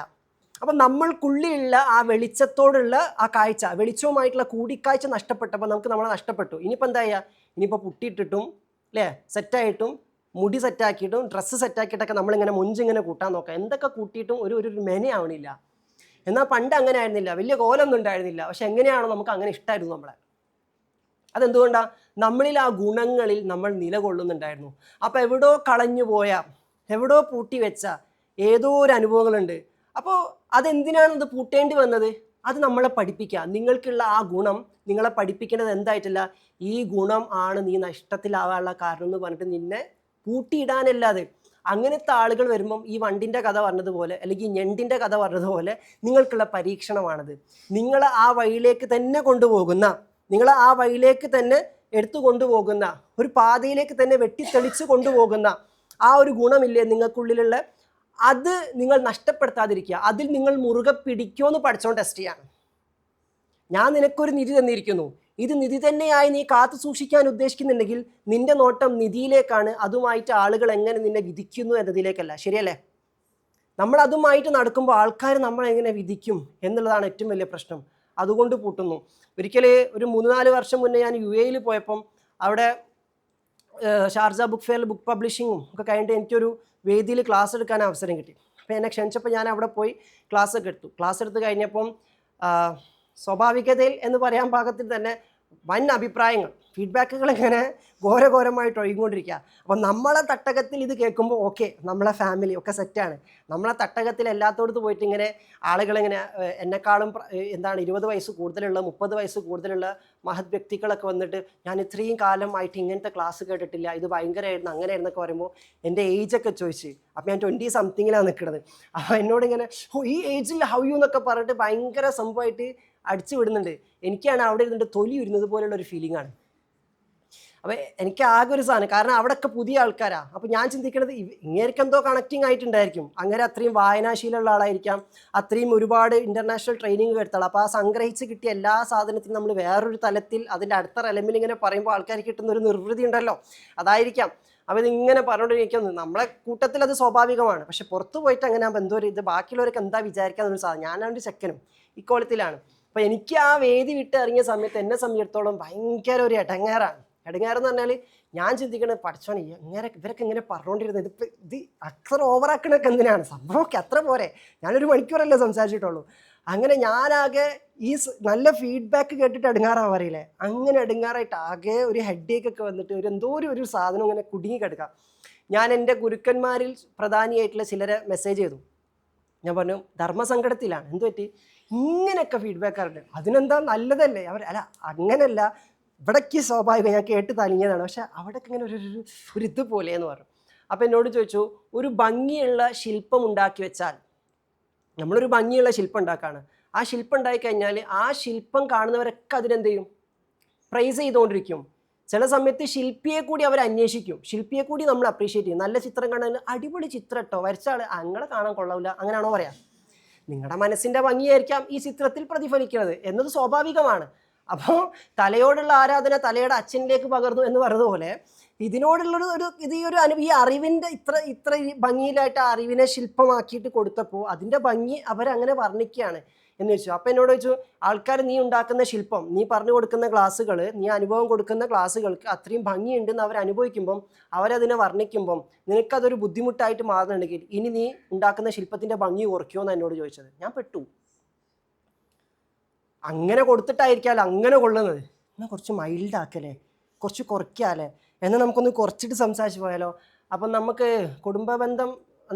Speaker 5: അപ്പം നമ്മൾക്കുള്ളിലുള്ള ആ വെളിച്ചത്തോടുള്ള ആ കാഴ്ച, വെളിച്ചവുമായിട്ടുള്ള കൂടിക്കാഴ്ച നഷ്ടപ്പെട്ടപ്പോൾ നമുക്ക് നമ്മളെ നഷ്ടപ്പെട്ടു. ഇനിയിപ്പോൾ എന്താ ചെയ്യുക? ഇനിയിപ്പോൾ പുട്ടിയിട്ടിട്ടും അല്ലേ, സെറ്റായിട്ടും മുടി സെറ്റാക്കിയിട്ടും ഡ്രസ്സ് സെറ്റാക്കിയിട്ടൊക്കെ നമ്മളിങ്ങനെ മൊഞ്ചിങ്ങനെ കൂട്ടാൻ നോക്കാം. എന്തൊക്കെ കൂട്ടിയിട്ടും ഒരു മെനയാവണില്ല. എന്നാൽ പണ്ട് അങ്ങനെ ആയിരുന്നില്ല, വലിയ കോലമൊന്നും ഉണ്ടായിരുന്നില്ല. പക്ഷെ എങ്ങനെയാണോ നമുക്ക് അങ്ങനെ ഇഷ്ടമായിരുന്നു നമ്മളെ. അതെന്തുകൊണ്ടാണ്? നമ്മളിൽ ആ ഗുണങ്ങളിൽ നമ്മൾ നിലകൊള്ളുന്നുണ്ടായിരുന്നു. അപ്പോൾ എവിടോ കളഞ്ഞു പോയ, എവിടോ പൂട്ടി വെച്ച ഏതോ ഒരു അനുഭവങ്ങളുണ്ട്. അപ്പോൾ അതെന്തിനാണ് അത് പൂട്ടേണ്ടി വന്നത്? അത് നമ്മളെ പഠിപ്പിക്കുക. നിങ്ങൾക്കുള്ള ആ ഗുണം നിങ്ങളെ പഠിപ്പിക്കേണ്ടത് എന്തായിട്ടില്ല, ഈ ഗുണം ആണ് നീ നഷ്ടത്തിലാവാനുള്ള കാരണം എന്ന് പറഞ്ഞിട്ട് നിന്നെ പൂട്ടിയിടാനല്ലാതെ. അങ്ങനത്തെ ആളുകൾ വരുമ്പം ഈ വണ്ടിൻ്റെ കഥ പറഞ്ഞതുപോലെ, അല്ലെങ്കിൽ ഞണ്ടിൻ്റെ കഥ പറഞ്ഞതുപോലെ നിങ്ങൾക്കുള്ള പരീക്ഷണമാണത്. നിങ്ങളെ ആ വഴിയിലേക്ക് തന്നെ കൊണ്ടുപോകുന്ന, നിങ്ങളെ ആ വഴിയിലേക്ക് തന്നെ എടുത്തു കൊണ്ടുപോകുന്ന, ഒരു പാതയിലേക്ക് തന്നെ വെട്ടിത്തെളിച്ച് കൊണ്ടുപോകുന്ന ആ ഒരു ഗുണമില്ലേ നിങ്ങൾക്കുള്ളിലുള്ള, അത് നിങ്ങൾ നഷ്ടപ്പെടുത്താതിരിക്കുക. അതിൽ നിങ്ങൾ മുറുകെ പിടിക്കുമെന്ന് പഠിച്ചോണ്ട് ടെസ്റ്റ് ചെയ്യാണ്. ഞാൻ നിനക്കൊരു നിധി തന്നിരിക്കുന്നു, ഇത് നിധി തന്നെയായി നീ കാത്തു സൂക്ഷിക്കാൻ ഉദ്ദേശിക്കുന്നുണ്ടെങ്കിൽ നിന്റെ നോട്ടം നിധിയിലേക്കാണ്, അതുമായിട്ട് ആളുകൾ എങ്ങനെ നിന്നെ വിധിക്കുന്നു എന്നതിലേക്കല്ല. ശരിയല്ലേ? നമ്മൾ അതുമായിട്ട് നടക്കുമ്പോൾ ആൾക്കാർ നമ്മളെങ്ങനെ വിധിക്കും എന്നുള്ളതാണ് ഏറ്റവും വലിയ പ്രശ്നം. അതുകൊണ്ട് പൂട്ടുന്നു. ഒരിക്കൽ ഒരു 3-4 വർഷം മുന്നേ ഞാൻ UAE പോയപ്പം അവിടെ ഷാർജ ബുക്ക് ഫെയറിൽ ബുക്ക് പബ്ലിഷിങ്ങും ഒക്കെ കഴിഞ്ഞിട്ട് എനിക്കൊരു വേദിയിൽ ക്ലാസ് എടുക്കാൻ അവസരം കിട്ടി. അപ്പോൾ എന്നെ ക്ഷണിച്ചപ്പോൾ ഞാൻ അവിടെ പോയി ക്ലാസ് എടുത്തു കഴിഞ്ഞപ്പം സ്വാഭാവികതയിൽ എന്ന് പറയാൻ പാകത്തിൽ തന്നെ വൻ അഭിപ്രായങ്ങൾ, ഫീഡ്ബാക്കുകൾ ഇങ്ങനെ ഘോരഘോരമായിട്ട് ഒഴുകിക്കൊണ്ടിരിക്കുക. അപ്പം നമ്മളെ തട്ടകത്തിൽ ഇത് കേൾക്കുമ്പോൾ ഓക്കെ, നമ്മളെ ഫാമിലി ഒക്കെ സെറ്റാണ്. നമ്മളെ തട്ടകത്തിൽ എല്ലാത്തോടത്ത് പോയിട്ട് ഇങ്ങനെ ആളുകളിങ്ങനെ എന്നെക്കാളും 20 വയസ്സ് കൂടുതലുള്ള 30 വയസ്സ് കൂടുതലുള്ള മഹത് വ്യക്തികളൊക്കെ വന്നിട്ട് ഞാൻ ഇത്രയും കാലമായിട്ട് ഇങ്ങനത്തെ ക്ലാസ് കേട്ടിട്ടില്ല, ഇത് ഭയങ്കരമായിരുന്നു അങ്ങനെയായിരുന്നൊക്കെ പറയുമ്പോൾ എൻ്റെ ഏജൊക്കെ ചോദിച്ച്. അപ്പോൾ ഞാൻ 20 സംതിങ്ങിലാണ് നിൽക്കുന്നത്. അപ്പോൾ എന്നോട് ഇങ്ങനെ ഈ ഏജിൽ ഹൗ യു എന്നൊക്കെ പറഞ്ഞിട്ട് ഭയങ്കര സംഭവമായിട്ട് അടിച്ചു വിടുന്നുണ്ട്. എനിക്കാണ് അവിടെ ഇരുന്നിട്ട് തൊലി ഉരുന്നത് പോലുള്ള ഒരു ഫീലിംഗ് ആണ്. അപ്പോൾ എനിക്ക് ആകെ ഒരു സാധനം, കാരണം അവിടെയൊക്കെ പുതിയ ആൾക്കാരാണ്. അപ്പോൾ ഞാൻ ചിന്തിക്കുന്നത് ഇങ്ങേർക്ക് എന്തോ കണക്റ്റിംഗ് ആയിട്ടുണ്ടായിരിക്കും. അങ്ങനെ അത്രയും വായനാശീലമുള്ള ആളായിരിക്കാം, അത്രയും ഒരുപാട് ഇൻ്റർനാഷണൽ ട്രെയിനിങ് എടുത്താൽ. അപ്പോൾ ആ സംഗ്രഹിച്ച് കിട്ടിയ എല്ലാ സാധനത്തിനും നമ്മൾ വേറൊരു തലത്തിൽ അതിൻ്റെ അടുത്ത റെലമിൽ ഇങ്ങനെ പറയുമ്പോൾ ആൾക്കാർക്ക് കിട്ടുന്ന ഒരു നിർവൃതി ഉണ്ടല്ലോ, അതായിരിക്കാം. അപ്പോൾ ഇതിങ്ങനെ പറഞ്ഞുകൊണ്ടിരിക്കുന്നു. നമ്മളെ കൂട്ടത്തിൽ അത് സ്വാഭാവികമാണ്. പക്ഷെ പുറത്ത് പോയിട്ട് അങ്ങനെ ആകുമ്പോൾ എന്തോ ഇത് ബാക്കിയുള്ളവർക്ക് എന്താ വിചാരിക്കാമെന്നൊരു സാധനം. ഞാനവൻ്റെ ചെക്കനും ഇക്കോളത്തിലാണ്. അപ്പോൾ എനിക്ക് ആ വേദി വിട്ട് ഇറങ്ങിയ സമയത്ത് എന്നെ സംബന്ധിച്ചിടത്തോളം ഭയങ്കര ഒരു ഇടങ്ങേറെന്ന് പറഞ്ഞാൽ ഞാൻ ചിന്തിക്കണത് പഠിച്ചോനെ ഇവരൊക്കെ ഇങ്ങനെ പറഞ്ഞുകൊണ്ടിരുന്നത് ഇത് അത്ര ഓവറാക്കണൊക്കെ എന്തിനാണ്, സംഭവമൊക്കെ അത്ര പോരെ, ഞാനൊരു മണിക്കൂറല്ലേ സംസാരിച്ചിട്ടുള്ളൂ. അങ്ങനെ ഞാനാകെ ഈ നല്ല ഫീഡ്ബാക്ക് കേട്ടിട്ട് എടുങ്ങാറാവാറില്ലേ, അങ്ങനെ എടുങ്ങാറായിട്ട് ആകെ ഒരു ഹെഡേക്കൊക്കെ വന്നിട്ട് എന്തോ ഒരു സാധനം ഇങ്ങനെ കുടുങ്ങി കിടക്കാം. ഞാൻ എൻ്റെ ഗുരുക്കന്മാരിൽ പ്രധാനിയായിട്ടുള്ള ചിലരെ മെസ്സേജ് ചെയ്തു. ഞാൻ പറഞ്ഞു ധർമ്മസങ്കടത്തിലാണ്, എന്തു പറ്റി, ഇങ്ങനെയൊക്കെ ഫീഡ്ബാക്ക് ആറുണ്ട്, അതിനെന്താ നല്ലതല്ലേ. അല്ല അങ്ങനെയല്ല, ഇവിടേക്ക് സ്വാഭാവികം, ഞാൻ കേട്ട് തനിഞ്ഞതാണ്, പക്ഷെ അവിടേക്ക് ഇങ്ങനെ ഒരു ഇത് പോലെ എന്ന് പറഞ്ഞു. അപ്പം എന്നോട് ചോദിച്ചു, ഒരു ഭംഗിയുള്ള ശില്പം ഉണ്ടാക്കി വെച്ചാൽ, നമ്മളൊരു ഭംഗിയുള്ള ശില്പം ഉണ്ടാക്കുകയാണ്, ആ ശില്പം ഉണ്ടായിക്കഴിഞ്ഞാൽ ആ ശില്പം കാണുന്നവരൊക്കെ അതിനെന്ത് ചെയ്യും, പ്രൈസ് ചെയ്തുകൊണ്ടിരിക്കും. ചില സമയത്ത് ശില്പിയെ കൂടി അവർ അന്വേഷിക്കും, ശില്പിയെ കൂടി നമ്മൾ അപ്രീഷിയേറ്റ് ചെയ്യും. നല്ല ചിത്രം കാണാൻ അടിപൊളി ചിത്രം ഇട്ടോ, വരച്ച ആൾ അങ്ങനെ കാണാൻ കൊള്ളാവില്ല, അങ്ങനെയാണോ പറയാം. നിങ്ങളുടെ മനസ്സിൻ്റെ ഭംഗിയായിരിക്കാം ഈ ചിത്രത്തിൽ പ്രതിഫലിക്കുന്നത് എന്നത് സ്വാഭാവികമാണ്. അപ്പോൾ തലയോടുള്ള ആരാധന തലയുടെ അച്ഛനിലേക്ക് പകർന്നു എന്ന് പറഞ്ഞതുപോലെ ഇതിനോടുള്ളൊരു ഈ അറിവിൻ്റെ ഇത്ര ഭംഗിയിലായിട്ട് ആ അറിവിനെ ശില്പമാക്കിയിട്ട് കൊടുത്തപ്പോൾ അതിൻ്റെ ഭംഗി അവരങ്ങനെ വർണ്ണിക്കുകയാണ് എന്ന് വെച്ചു. അപ്പം എന്നോട് ചോദിച്ചു, ആൾക്കാർ നീ ഉണ്ടാക്കുന്ന ശില്പം, നീ പറഞ്ഞു കൊടുക്കുന്ന ക്ലാസ്സുകൾ, നീ അനുഭവം കൊടുക്കുന്ന ക്ലാസ്സുകൾക്ക് അത്രയും ഭംഗിയുണ്ടെന്ന് അവർ അനുഭവിക്കുമ്പം, അവരതിനെ വർണ്ണിക്കുമ്പം നിനക്കതൊരു ബുദ്ധിമുട്ടായിട്ട് മാറുന്നുണ്ടെങ്കിൽ ഇനി നീ ഉണ്ടാക്കുന്ന ശില്പത്തിൻ്റെ ഭംഗി കുറയ്ക്കുമോ എന്ന് എന്നോട് ചോദിച്ചത്. ഞാൻ പെട്ടു. അങ്ങനെ കൊടുത്തിട്ടായിരിക്കാമല്ലോ അങ്ങനെ കൊള്ളുന്നത്, എന്നാൽ കുറച്ച് മൈൽഡാക്കല്ലേ, കുറച്ച് കുറയ്ക്കാല്ലേ, എന്നാൽ നമുക്കൊന്ന് കുറച്ചിട്ട് സംസാരിച്ച് പോയാലോ. അപ്പം നമുക്ക് കുടുംബ ബന്ധം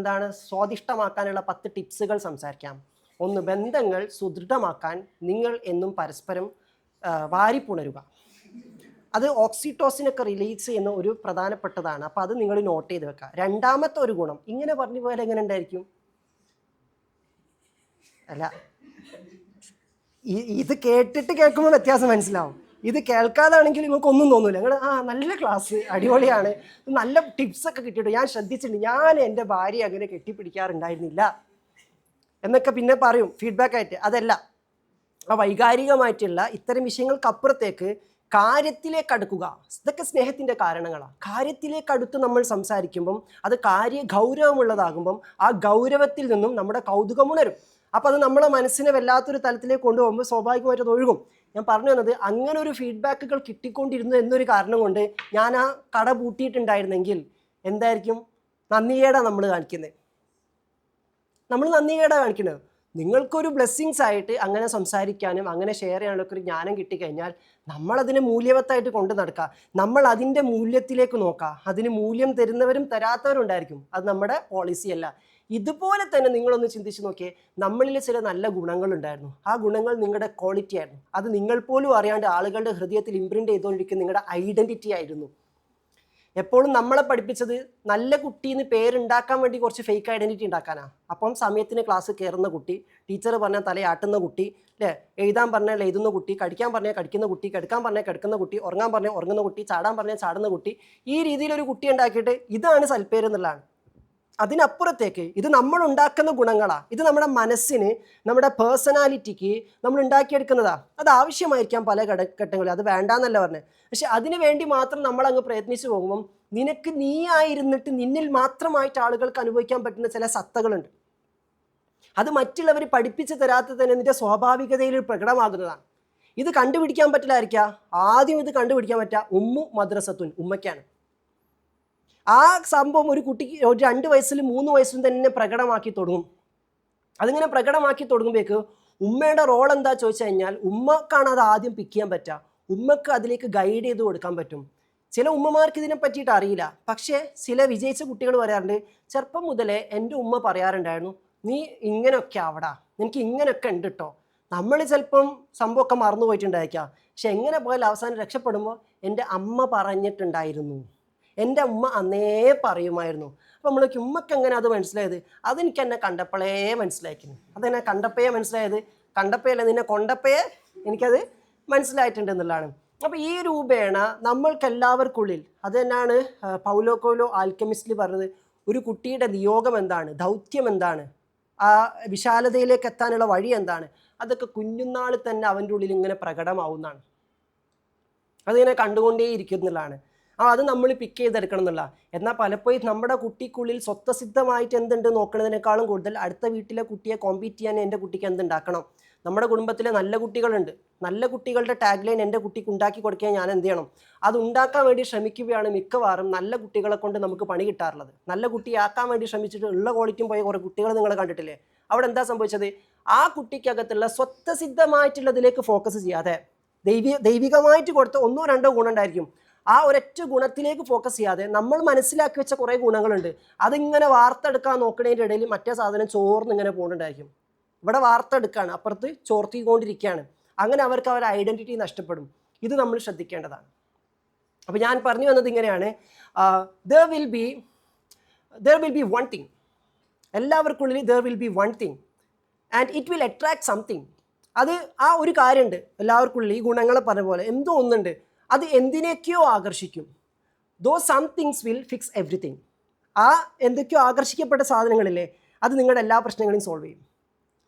Speaker 5: സ്വാദിഷ്ടമാക്കാനുള്ള 10 ടിപ്സുകൾ സംസാരിക്കാം. 1, ബന്ധങ്ങൾ സുദൃഢമാക്കാൻ നിങ്ങൾ എന്നും പരസ്പരം വാരിപ്പുണരുക. അത് ഓക്സിറ്റോസിനൊക്കെ റിലീസ് ചെയ്യുന്ന ഒരു പ്രധാനപ്പെട്ടതാണ്. അപ്പോൾ അത് നിങ്ങൾ നോട്ട് ചെയ്ത് വെക്കുക. രണ്ടാമത്തെ ഒരു ഗുണം, ഇങ്ങനെ പറഞ്ഞു പോയാൽ എങ്ങനെ ഉണ്ടായിരിക്കും, അല്ല ഇത് കേൾക്കുമ്പോൾ വ്യത്യാസം മനസ്സിലാവും. ഇത് കേൾക്കാതാണെങ്കിൽ നിങ്ങൾക്കൊന്നും തോന്നില്ല. നിങ്ങൾ നല്ല ക്ലാസ്, അടിപൊളിയാണ്, നല്ല ടിപ്സൊക്കെ കിട്ടിയിട്ട് ഞാൻ ശ്രദ്ധിച്ചിട്ടുണ്ട്, ഞാൻ എൻ്റെ ഭാര്യ അങ്ങനെ കെട്ടിപ്പിടിക്കാറുണ്ടായിരുന്നില്ല എന്നൊക്കെ പിന്നെ പറയും ഫീഡ്ബാക്കായിട്ട്. അതല്ല, ആ വൈകാരികമായിട്ടുള്ള ഇത്തരം വിഷയങ്ങൾക്കപ്പുറത്തേക്ക് കാര്യത്തിലേക്ക് അടുക്കുക. ഇതൊക്കെ സ്നേഹത്തിൻ്റെ കാരണങ്ങളാണ്. കാര്യത്തിലേക്ക് അടുത്ത് നമ്മൾ സംസാരിക്കുമ്പം അത് ഗൗരവമുള്ളതാകുമ്പം ആ ഗൗരവത്തിൽ നിന്നും നമ്മുടെ കൗതുകം ഉണരും. അപ്പോൾ അത് നമ്മളെ മനസ്സിനെ വല്ലാത്തൊരു തലത്തിലേക്ക് കൊണ്ടുപോകുമ്പോൾ സ്വാഭാവികമായിട്ട് അത് ഒഴുകും. ഞാൻ പറഞ്ഞു തന്നത് അങ്ങനെ ഒരു ഫീഡ്ബാക്കുകൾ കിട്ടിക്കൊണ്ടിരുന്നു എന്നൊരു കാരണം കൊണ്ട് ഞാൻ ആ കട പൂട്ടിയിട്ടുണ്ടായിരുന്നെങ്കിൽ എന്തായിരിക്കും, നന്ദികേടാണ് നമ്മൾ കാണിക്കുന്നത്. നിങ്ങൾക്കൊരു ബ്ലെസ്സിങ്സ് ആയിട്ട് അങ്ങനെ സംസാരിക്കാനും അങ്ങനെ ഷെയർ ചെയ്യാനൊക്കെ ഒരു ജ്ഞാനം കിട്ടിക്കഴിഞ്ഞാൽ നമ്മളതിനെ മൂല്യവത്തായിട്ട് കൊണ്ട് നടക്കുക. നമ്മൾ അതിൻ്റെ മൂല്യത്തിലേക്ക് നോക്കുക. അതിന് മൂല്യം തരുന്നവരും തരാത്തവരും ഉണ്ടായിരിക്കും. അത് നമ്മുടെ പോളിസിയല്ല. ഇതുപോലെ തന്നെ നിങ്ങളൊന്ന് ചിന്തിച്ച് നോക്കിയേ, നമ്മളിൽ ചില നല്ല ഗുണങ്ങളുണ്ടായിരുന്നു. ആ ഗുണങ്ങൾ നിങ്ങളുടെ ക്വാളിറ്റി ആയിരുന്നു. അത് നിങ്ങൾ പോലും അറിയാണ്ട് ആളുകളുടെ ഹൃദയത്തിൽ ഇംപ്രിൻ്റ് ചെയ്തുകൊണ്ടിരിക്കുന്ന നിങ്ങളുടെ ഐഡൻറ്റിറ്റി ആയിരുന്നു. എപ്പോഴും നമ്മളെ പഠിപ്പിച്ചത് നല്ല കുട്ടീന്ന് പേരുണ്ടാക്കാൻ വേണ്ടി കുറച്ച് ഫേക്ക് ഐഡൻറ്റിറ്റി ഉണ്ടാക്കാനാണ്. അപ്പം സമയത്തിന് ക്ലാസ് കയറുന്ന കുട്ടി, ടീച്ചർ പറഞ്ഞാൽ തലയാട്ടുന്ന കുട്ടി, അല്ലേ, എഴുതാൻ പറഞ്ഞാൽ എഴുതുന്ന കുട്ടി, കടിക്കാൻ പറഞ്ഞാൽ കടിക്കുന്ന കുട്ടി, കിടക്കാൻ പറഞ്ഞാൽ കിടക്കുന്ന കുട്ടി, ഉറങ്ങാൻ പറഞ്ഞാൽ ഉറങ്ങുന്ന കുട്ടി, ചാടാൻ പറഞ്ഞാൽ ചാടുന്ന കുട്ടി, ഈ രീതിയിലൊരു കുട്ടി ഉണ്ടാക്കിയിട്ട് ഇതാണ് സൽപ്പേര് എന്നുള്ളതാണ്. അതിനപ്പുറത്തേക്ക് ഇത് നമ്മൾ ഉണ്ടാക്കുന്ന ഗുണങ്ങളാണ്. ഇത് നമ്മുടെ മനസ്സിന്, നമ്മുടെ പേഴ്സണാലിറ്റിക്ക് നമ്മൾ ഉണ്ടാക്കിയെടുക്കുന്നതാണ്. അത് ആവശ്യമായിരിക്കാം പല ഘട്ടങ്ങളിൽ, അത് വേണ്ടാന്നല്ല പറഞ്ഞത്. പക്ഷെ അതിനു വേണ്ടി മാത്രം നമ്മൾ അങ്ങ് പ്രയത്നിച്ചു പോകുമ്പം നിനക്ക് നീ ആയിരുന്നിട്ട് നിന്നിൽ മാത്രമായിട്ട് ആളുകൾക്ക് അനുഭവിക്കാൻ പറ്റുന്ന ചില സത്തകളുണ്ട്. അത് മറ്റുള്ളവർ പഠിപ്പിച്ചു തരാത്ത തന്നെ നിന്റെ സ്വാഭാവികതയിൽ പ്രകടമാകുന്നതാണ്. ഇത് കണ്ടുപിടിക്കാൻ പറ്റില്ലായിരിക്കാം. ആദ്യം ഇത് കണ്ടുപിടിക്കാൻ പറ്റുക മദ്രസത്തുൻ, ഉമ്മയ്ക്കാണ്. ആ സംഭവം ഒരു കുട്ടിക്ക് 2 വയസ്സിലും 3 വയസ്സിലും തന്നെ പ്രകടമാക്കി തുടങ്ങും. അതിങ്ങനെ പ്രകടമാക്കി തുടങ്ങുമ്പോഴേക്ക് ഉമ്മയുടെ റോൾ എന്താ ചോദിച്ചു കഴിഞ്ഞാൽ ഉമ്മക്കാണ് അത് ആദ്യം പിക്ക് ചെയ്യാൻ പറ്റുക. ഉമ്മക്ക് അതിലേക്ക് ഗൈഡ് ചെയ്ത് കൊടുക്കാൻ പറ്റും. ചില ഉമ്മമാർക്ക് ഇതിനെ പറ്റിയിട്ട് അറിയില്ല. പക്ഷേ ചില വിജയിച്ച കുട്ടികൾ പറയാറുണ്ട്, ചെറുപ്പം മുതലേ എൻ്റെ ഉമ്മ പറയാറുണ്ടായിരുന്നു, നീ ഇങ്ങനെയൊക്കെ ആവടാ, നിനക്ക് ഇങ്ങനെയൊക്കെ ഉണ്ട് കേട്ടോ. നമ്മൾ ചിലപ്പം സംഭവമൊക്കെ മറന്നു പോയിട്ടുണ്ടായിരിക്കാം, പക്ഷെ എങ്ങനെ പോയാലും അവസാനം രക്ഷപ്പെടുമ്പോൾ എൻ്റെ അമ്മ പറഞ്ഞിട്ടുണ്ടായിരുന്നു, എൻ്റെ ഉമ്മ അന്നേ പറയുമായിരുന്നു. അപ്പോൾ നമ്മൾക്ക് ഉമ്മക്ക് എങ്ങനെ അത് മനസ്സിലായത്? അതെനിക്ക് എന്നെ കണ്ടപ്പോഴേ മനസ്സിലാക്കുന്നു. അതെന്നെ കണ്ടപ്പോഴേ മനസ്സിലായത്, കണ്ടപ്പോഴല്ല നിന്നെ കൊണ്ടപ്പോഴേ എനിക്കത് മനസ്സിലായിട്ടുണ്ട് എന്നുള്ളതാണ്. അപ്പോൾ ഈ രൂപേണ നമ്മൾക്കെല്ലാവർക്കുള്ളിൽ അത് തന്നെയാണ് പൗലോ കോയിലോ ആൽക്കെമിസ്റ്റിൽ പറഞ്ഞത്, ഒരു കുട്ടിയുടെ നിയോഗം എന്താണ്, ദൗത്യം എന്താണ്, ആ വിശാലതയിലേക്ക് എത്താനുള്ള വഴി എന്താണ്, അതൊക്കെ കുഞ്ഞുനാളിൽ തന്നെ അവൻ്റെ ഉള്ളിൽ ഇങ്ങനെ പ്രകടമാവുന്നതാണ്. അതിങ്ങനെ കണ്ടുകൊണ്ടേയിരിക്കുന്നുള്ളതാണ്. അത് നമ്മൾ പിക്ക് ചെയ്തെടുക്കണം എന്നുള്ള. എന്നാൽ പലപ്പോഴും നമ്മുടെ കുട്ടിക്കുള്ളിൽ സ്വത്തസിദ്ധമായിട്ട് എന്തുണ്ട് നോക്കുന്നതിനേക്കാളും കൂടുതൽ അടുത്ത വീട്ടിലെ കുട്ടിയെ കോമ്പീറ്റ് ചെയ്യാൻ എൻ്റെ കുട്ടിക്ക് എന്തുണ്ടാക്കണം. നമ്മുടെ കുടുംബത്തിലെ നല്ല കുട്ടികളുണ്ട്, നല്ല കുട്ടികളുടെ ടാഗ് ലൈൻ എൻ്റെ കുട്ടിക്ക് ഉണ്ടാക്കി കൊടുക്കാൻ ഞാൻ എന്ത് ചെയ്യണം, അത് ഉണ്ടാക്കാൻ വേണ്ടി ശ്രമിക്കുകയാണ് മിക്കവാറും നല്ല കുട്ടികളെ കൊണ്ട് നമുക്ക് പണി കിട്ടാറുള്ളത്. നല്ല കുട്ടിയാക്കാൻ വേണ്ടി ശ്രമിച്ചിട്ട് ഉള്ള ക്വാളിറ്റിയും പോയ കുറേ കുട്ടികൾ നിങ്ങൾ കണ്ടിട്ടില്ലേ? അവിടെ എന്താ സംഭവിച്ചത്? ആ കുട്ടിക്കകത്തുള്ള സ്വത്തസിദ്ധമായിട്ടുള്ളതിലേക്ക് ഫോക്കസ് ചെയ്യാതെ ദൈവികമായിട്ട് കൊടുത്ത 1-2 ഗുണം ഉണ്ടായിരിക്കും, ആ ഒരൊറ്റ ഗുണത്തിലേക്ക് ഫോക്കസ് ചെയ്യാതെ നമ്മൾ മനസ്സിലാക്കി വെച്ച കുറേ ഗുണങ്ങളുണ്ട്, അതിങ്ങനെ വാർത്തെടുക്കാൻ നോക്കുന്നതിൻ്റെ ഇടയിൽ മറ്റേ സാധനം ചോർന്ന് ഇങ്ങനെ പോകുന്നുണ്ടായിരിക്കും. ഇവിടെ വാർത്തെടുക്കുകയാണ്, അപ്പുറത്ത് ചോർത്തിക്കൊണ്ടിരിക്കുകയാണ്. അങ്ങനെ അവർക്ക് അവരുടെ ഐഡൻറ്റിറ്റി നഷ്ടപ്പെടും. ഇത് നമ്മൾ ശ്രദ്ധിക്കേണ്ടതാണ്. അപ്പോൾ ഞാൻ പറഞ്ഞു വന്നത് ഇങ്ങനെയാണ്, there will be one thing, എല്ലാവർക്കുള്ളിൽ there will be one thing and it will attract something. അത് ആ ഒരു കാര്യമുണ്ട് എല്ലാവർക്കുള്ളിൽ, ഈ ഗുണങ്ങളെ പറഞ്ഞ പോലെ എന്തോ ഒന്നുണ്ട്, അത് എന്തിനേക്കോ ആകർഷിക്കും. those some things will fix everything. ആ എന്തൊക്കെയോ ആകർഷിക്കപ്പെട്ട സാധനങ്ങളില്ലേ, അത് നിങ്ങളുടെ എല്ലാ പ്രശ്നങ്ങളെയും സോൾവ് ചെയ്യും.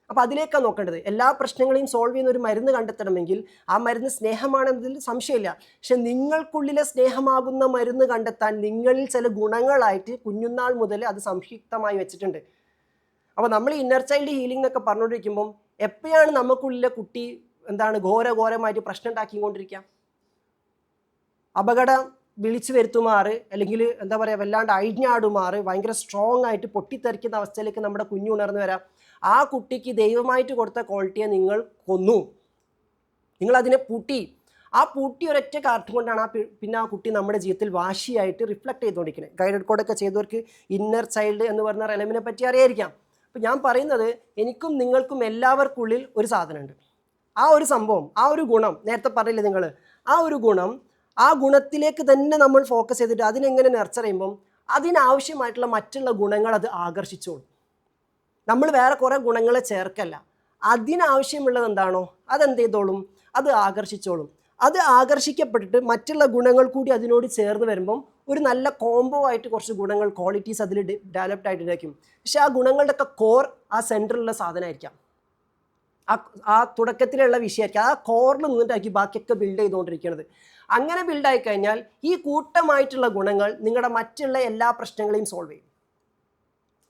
Speaker 5: അപ്പോൾ അതിലേക്കാണ് നോക്കേണ്ടത്. എല്ലാ പ്രശ്നങ്ങളെയും സോൾവ് ചെയ്യുന്ന ഒരു മരുന്ന് കണ്ടെത്തണമെങ്കിൽ ആ മരുന്ന് സ്നേഹമാണെന്നതിൽ സംശയമില്ല. പക്ഷെ നിങ്ങൾക്കുള്ളിലെ സ്നേഹമാകുന്ന മരുന്ന് കണ്ടെത്താൻ നിങ്ങളിൽ ചില ഗുണങ്ങളായിട്ട് കുഞ്ഞുനാൾ മുതൽ അത് സംക്ഷിപ്തമായി വെച്ചിട്ടുണ്ട്. അപ്പോൾ നമ്മൾ ഇന്നർ ചൈൽഡ് ഹീലിംഗ് എന്നൊക്കെ പറഞ്ഞുകൊണ്ടിരിക്കുമ്പം എപ്പോഴാണ് നമുക്കുള്ളിലെ കുട്ടി ഘോരമായിട്ട് പ്രശ്നം ഉണ്ടാക്കിക്കൊണ്ടിരിക്കുക? അപകടം വിളിച്ചു വരുത്തുമാറ്, അല്ലെങ്കിൽ വല്ലാണ്ട് അഴിഞ്ഞാടുമാറ്, ഭയങ്കര സ്ട്രോങ് ആയിട്ട് പൊട്ടിത്തെറിക്കുന്ന അവസ്ഥയിലേക്ക് നമ്മുടെ കുഞ്ഞു ഉണർന്നു വരാം. ആ കുട്ടിക്ക് ദൈവമായിട്ട് കൊടുത്ത ക്വാളിറ്റിയെ നിങ്ങൾ കൊന്നു, നിങ്ങളതിനെ പൂട്ടി. ആ പൂട്ടി ഒരൊറ്റ കാര്യം കൊണ്ടാണ് പിന്നെ ആ കുട്ടി നമ്മുടെ ജീവിതത്തിൽ വാശിയായിട്ട് റിഫ്ലക്ട് ചെയ്തുകൊണ്ടിരിക്കുന്നത്. ഗൈഡഡ് കോഡൊക്കെ ചെയ്തവർക്ക് ഇന്നർ ചൈൽഡ് എന്ന് പറഞ്ഞ റെലമിനെ പറ്റി അറിയായിരിക്കാം. അപ്പോൾ ഞാൻ പറയുന്നത്, എനിക്കും നിങ്ങൾക്കും എല്ലാവർക്കുള്ളിൽ ഒരു സാധനമുണ്ട്. ആ ഒരു സംഭവം, ആ ഒരു ഗുണം, നേരത്തെ പറഞ്ഞില്ലേ നിങ്ങൾ, ആ ഒരു ഗുണം, ആ ഗുണത്തിലേക്ക് തന്നെ നമ്മൾ ഫോക്കസ് ചെയ്തിട്ട് അതിനെങ്ങനെ നർച്ചർ ചെയ്യുമ്പം അതിനാവശ്യമായിട്ടുള്ള മറ്റുള്ള ഗുണങ്ങൾ അത് ആകർഷിച്ചോളും. നമ്മൾ വേറെ കുറേ ഗുണങ്ങളെ ചേർക്കല്ല, അതിനാവശ്യമുള്ളത് എന്താണോ അതെന്ത് ചെയ്തോളും, അത് ആകർഷിച്ചോളും. അത് ആകർഷിക്കപ്പെട്ടിട്ട് മറ്റുള്ള ഗുണങ്ങൾ കൂടി അതിനോട് ചേർന്ന് വരുമ്പം ഒരു നല്ല കോംബോ ആയിട്ട് കുറച്ച് ഗുണങ്ങൾ, ക്വാളിറ്റീസ് അതിൽ ഡെവലപ്ഡ് ആയിട്ടായിരിക്കും. പക്ഷെ ആ ഗുണങ്ങളുടെയൊക്കെ കോർ ആ സെൻറ്ററിലുള്ള സാധനമായിരിക്കാം, ആ തുടക്കത്തിലുള്ള വിഷയമായിരിക്കും. ആ കോറിൽ നിന്നിട്ടായിരിക്കും ബാക്കിയൊക്കെ ബിൽഡ് ചെയ്തുകൊണ്ടിരിക്കുന്നത്. അങ്ങനെ ബിൽഡായി കഴിഞ്ഞാൽ ഈ കൂട്ടമായിട്ടുള്ള ഗുണങ്ങൾ നിങ്ങളുടെ മറ്റുള്ള എല്ലാ പ്രശ്നങ്ങളെയും സോൾവ് ചെയ്യും.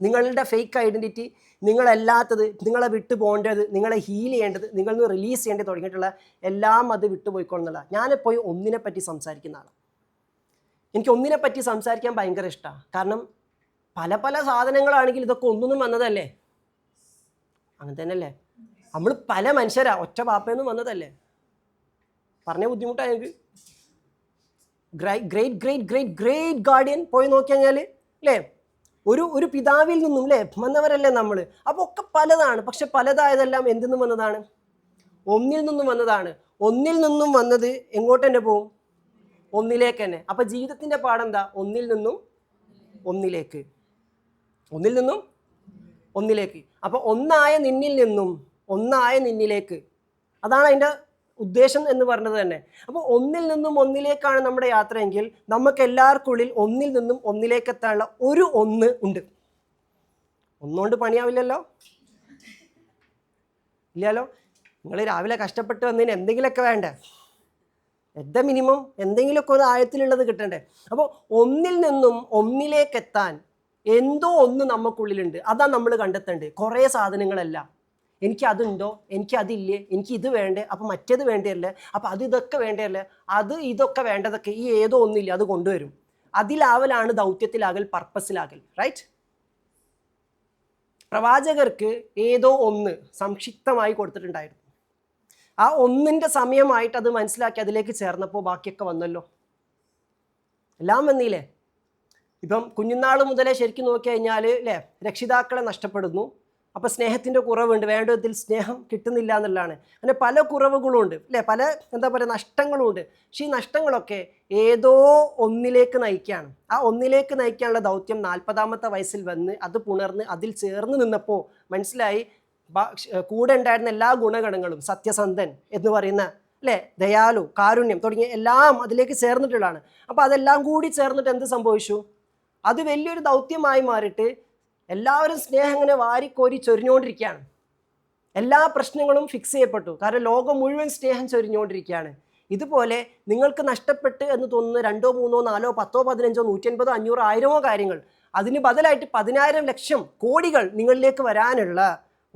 Speaker 5: നിങ്ങളുടെ ഫേക്ക് ഐഡൻറ്റിറ്റി, നിങ്ങളല്ലാത്തത്, നിങ്ങളെ വിട്ടു പോകേണ്ടത്, നിങ്ങളെ ഹീൽ ചെയ്യേണ്ടത്, നിങ്ങളിൽ നിന്ന് റിലീസ് ചെയ്യേണ്ടത് തുടങ്ങിയിട്ടുള്ള എല്ലാം അത് വിട്ടുപോയിക്കൊള്ളുന്നില്ല. ഞാനെപ്പോഴും ഒന്നിനെ പറ്റി സംസാരിക്കുന്ന ആളാണ്. എനിക്ക് ഒന്നിനെ പറ്റി സംസാരിക്കാൻ ഭയങ്കര ഇഷ്ടമാണ്. കാരണം പല പല സാധനങ്ങളാണെങ്കിൽ ഇതൊക്കെ ഒന്നൊന്നും വന്നതല്ലേ, അങ്ങനെ തന്നെയല്ലേ. നമ്മൾ പല മനുഷ്യരാ, ഒറ്റ പാപ്പയൊന്നും വന്നതല്ലേ. പറഞ്ഞ ബുദ്ധിമുട്ടാണ് എനിക്ക്. Great great great great guardian പോയി നോക്കി കഴിഞ്ഞാൽ അല്ലേ, ഒരു പിതാവിൽ നിന്നും അല്ലേ വന്നവരല്ലേ നമ്മൾ. അപ്പോൾ ഒക്കെ പലതാണ്. പക്ഷെ പലതായതെല്ലാം എന്തിൽ നിന്നും വന്നതാണ്? ഒന്നിൽ നിന്നും വന്നതാണ്. ഒന്നിൽ നിന്നും വന്നത് എങ്ങോട്ട് തന്നെ പോവും? ഒന്നിലേക്ക് തന്നെ. അപ്പോൾ ജീവിതത്തിൻ്റെ പാടെന്താ? ഒന്നിൽ നിന്നും ഒന്നിലേക്ക്, ഒന്നിൽ നിന്നും ഒന്നിലേക്ക്. അപ്പോൾ ഒന്നായ നിന്നിൽ നിന്നും ഒന്നായ നിന്നിലേക്ക്, അതാണ് അതിൻ്റെ ഉദ്ദേശം എന്ന് പറഞ്ഞത് തന്നെ. അപ്പോൾ ഒന്നിൽ നിന്നും ഒന്നിലേക്കാണ് നമ്മുടെ യാത്രയെങ്കിൽ നമുക്ക് എല്ലാവർക്കുള്ളിൽ ഒന്നിൽ നിന്നും ഒന്നിലേക്ക് എത്താനുള്ള ഒരു ഒന്ന് ഉണ്ട്. ഒന്നുകൊണ്ട് പണിയാവില്ലല്ലോ, ഇല്ലല്ലോ. നിങ്ങൾ രാവിലെ കഷ്ടപ്പെട്ട് വന്നതിന് എന്തെങ്കിലുമൊക്കെ വേണ്ടേ? എന്താ മിനിമം എന്തെങ്കിലുമൊക്കെ ഒരു ആഴത്തിലുള്ളത് കിട്ടണ്ടേ? അപ്പോൾ ഒന്നിൽ നിന്നും ഒന്നിലേക്ക് എത്താൻ എന്തോ ഒന്ന് നമുക്കുള്ളിലുണ്ട്. അതാണ് നമ്മൾ കണ്ടെത്തേണ്ടത്. കുറേ സാധനങ്ങളല്ല, എനിക്ക് അതുണ്ടോ, എനിക്ക് അതില്ലേ, എനിക്ക് ഇത് വേണ്ടേ, അപ്പം മറ്റേത് വേണ്ടതല്ലേ, അപ്പം ഇതൊക്കെ വേണ്ടതല്ലേ, ഇതൊക്കെ വേണ്ടതൊക്കെ ഈ ഏതോ ഒന്നില്ല അത് കൊണ്ടുവരും. അതിലാവലാണ് ദൗത്യത്തിലാകൽ, പർപ്പസിലാകൽ. റൈറ്റ്? പ്രവാചകർക്ക് ഏതോ ഒന്ന് സംക്ഷിപ്തമായി കൊടുത്തിട്ടുണ്ടായിരുന്നു. ആ ഒന്നിൻ്റെ സമയമായിട്ട് അത് മനസ്സിലാക്കി അതിലേക്ക് ചേർന്നപ്പോൾ ബാക്കിയൊക്കെ വന്നല്ലോ, എല്ലാം വന്നില്ലേ. ഇപ്പം കുഞ്ഞുനാൾ മുതലേ ശരിക്കും നോക്കി കഴിഞ്ഞാൽ അല്ലേ, രക്ഷിതാക്കളെ നഷ്ടപ്പെടുന്നു, അപ്പോൾ സ്നേഹത്തിൻ്റെ കുറവുണ്ട്, വേണ്ട വിധത്തിൽ സ്നേഹം കിട്ടുന്നില്ല എന്നുള്ളതാണ്. അങ്ങനെ പല കുറവുകളും ഉണ്ട് അല്ലേ, പല എന്താ പറയുക നഷ്ടങ്ങളും ഉണ്ട്. പക്ഷേ ഈ നഷ്ടങ്ങളൊക്കെ ഏതോ ഒന്നിലേക്ക് നയിക്കുകയാണ്. ആ ഒന്നിലേക്ക് നയിക്കാനുള്ള ദൗത്യം 40-ാമത്തെ വയസ്സിൽ വന്ന് അത് പുണർന്ന് അതിൽ ചേർന്ന് നിന്നപ്പോൾ മനസ്സിലായി കൂടെ ഉണ്ടായിരുന്ന എല്ലാ ഗുണഗണങ്ങളും, സത്യസന്ധൻ എന്ന് പറയുന്ന അല്ലേ, ദയാലു, കാരുണ്യം തുടങ്ങിയ എല്ലാം അതിലേക്ക് ചേർന്നിട്ടുള്ളതാണ്. അപ്പോൾ അതെല്ലാം കൂടി ചേർന്നിട്ട് എന്ത് സംഭവിച്ചു, അത് വലിയൊരു ദൗത്യമായി മാറിയിട്ട് എല്ലാവരും സ്നേഹം ഇങ്ങനെ വാരിക്കോരി ചൊരിഞ്ഞുകൊണ്ടിരിക്കുകയാണ്. എല്ലാ പ്രശ്നങ്ങളും ഫിക്സ് ചെയ്യപ്പെട്ടു, കാരണം ലോകം മുഴുവൻ സ്നേഹം ചൊരിഞ്ഞുകൊണ്ടിരിക്കുകയാണ്. ഇതുപോലെ നിങ്ങൾക്ക് നഷ്ടപ്പെട്ട് എന്ന് തോന്നുന്ന 2, 3, 4, 10, 15, 150, 500, 1000 കാര്യങ്ങൾ, അതിന് ബദലായിട്ട് 10,000 ലക്ഷം കോടികൾ നിങ്ങളിലേക്ക് വരാനുള്ള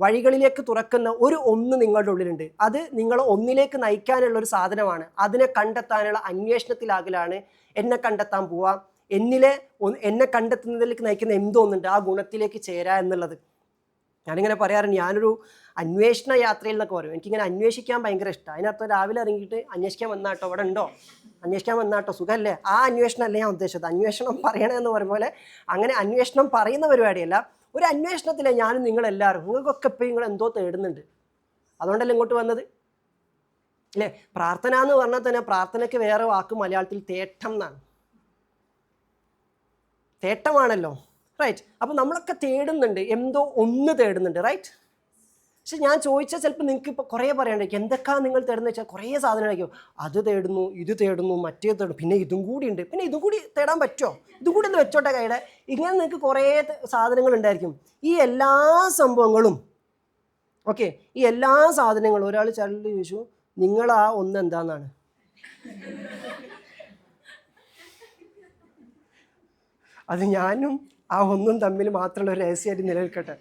Speaker 5: വഴികളിലേക്ക് തുറക്കുന്ന ഒരു ഒന്ന് നിങ്ങളുടെ ഉള്ളിലുണ്ട്. അത് നിങ്ങളെ ഒന്നിലേക്ക് നയിക്കാനുള്ള ഒരു സാധനമാണ്. അതിനെ കണ്ടെത്താനുള്ള അന്വേഷണത്തിലാകലാണ് എന്നെ കണ്ടെത്താൻ പോവാം, എന്നെ കണ്ടെത്തുന്നതിലേക്ക് നയിക്കുന്ന എന്തോന്നുണ്ട് ആ ഗുണത്തിലേക്ക് ചേരാ എന്നുള്ളത്. ഞാനിങ്ങനെ പറയാറുണ്ട്, ഞാനൊരു അന്വേഷണ യാത്രയിൽ എന്നൊക്കെ പറയും. എനിക്കിങ്ങനെ അന്വേഷിക്കാൻ ഭയങ്കര ഇഷ്ടമാണ്. അതിനർത്ഥം രാവിലെ ഇറങ്ങിയിട്ട് അന്വേഷിക്കാൻ വന്നാട്ടോ, അവിടെ ഉണ്ടോ, അന്വേഷിക്കാൻ വന്നാട്ടോ, സുഖമല്ലേ, ആ അന്വേഷണം അല്ല ഞാൻ ഉദ്ദേശിച്ചത്. അന്വേഷണം പറയണമെന്ന് പറയുന്ന പോലെ അങ്ങനെ അന്വേഷണം പറയുന്ന പരിപാടിയല്ല. ഒരു അന്വേഷണത്തിലെ ഞാനും നിങ്ങളെല്ലാവരും, നിങ്ങൾക്കൊക്കെ ഇപ്പം നിങ്ങൾ എന്തോ തേടുന്നുണ്ട്, അതുകൊണ്ടല്ലേ ഇങ്ങോട്ട് വന്നത് അല്ലേ. പ്രാർത്ഥന എന്ന് പറഞ്ഞാൽ തന്നെ പ്രാർത്ഥനയ്ക്ക് വേറെ വാക്ക് മലയാളത്തിൽ തേട്ടം എന്നാണ്, തേട്ടമാണല്ലോ, റൈറ്റ്. അപ്പോൾ നമ്മളൊക്കെ തേടുന്നുണ്ട്, എന്തോ ഒന്ന് തേടുന്നുണ്ട്, റൈറ്റ്. പക്ഷെ ഞാൻ ചോദിച്ചാൽ ചിലപ്പോൾ നിങ്ങൾക്ക് ഇപ്പോൾ കുറേ പറയാണ്ടായിരിക്കും, എന്തൊക്കെയാണ് നിങ്ങൾ തേടുന്നത് വെച്ചാൽ കുറേ സാധനമായിരിക്കും. അത് തേടുന്നു, ഇത് തേടുന്നു, മറ്റേ തേടുന്നു, പിന്നെ ഇതും കൂടി ഉണ്ട്, പിന്നെ ഇതും കൂടി തേടാൻ പറ്റുമോ, ഇതും കൂടി ഒന്ന് വെച്ചോട്ടെ കൈയുടെ, ഇങ്ങനെ നിങ്ങൾക്ക് കുറേ സാധനങ്ങൾ ഉണ്ടായിരിക്കും. ഈ എല്ലാ സംഭവങ്ങളും ഓക്കെ, ഈ എല്ലാ സാധനങ്ങളും ഒരാൾ ചാനലിൽ ചോദിച്ചു, നിങ്ങളാ ഒന്ന് എന്താന്നാണ്, അത് ഞാനും ആ ഒന്നും തമ്മിൽ മാത്രമുള്ള ഒരു രഹസ്യമായിട്ട് നിലനിൽക്കട്ടെ.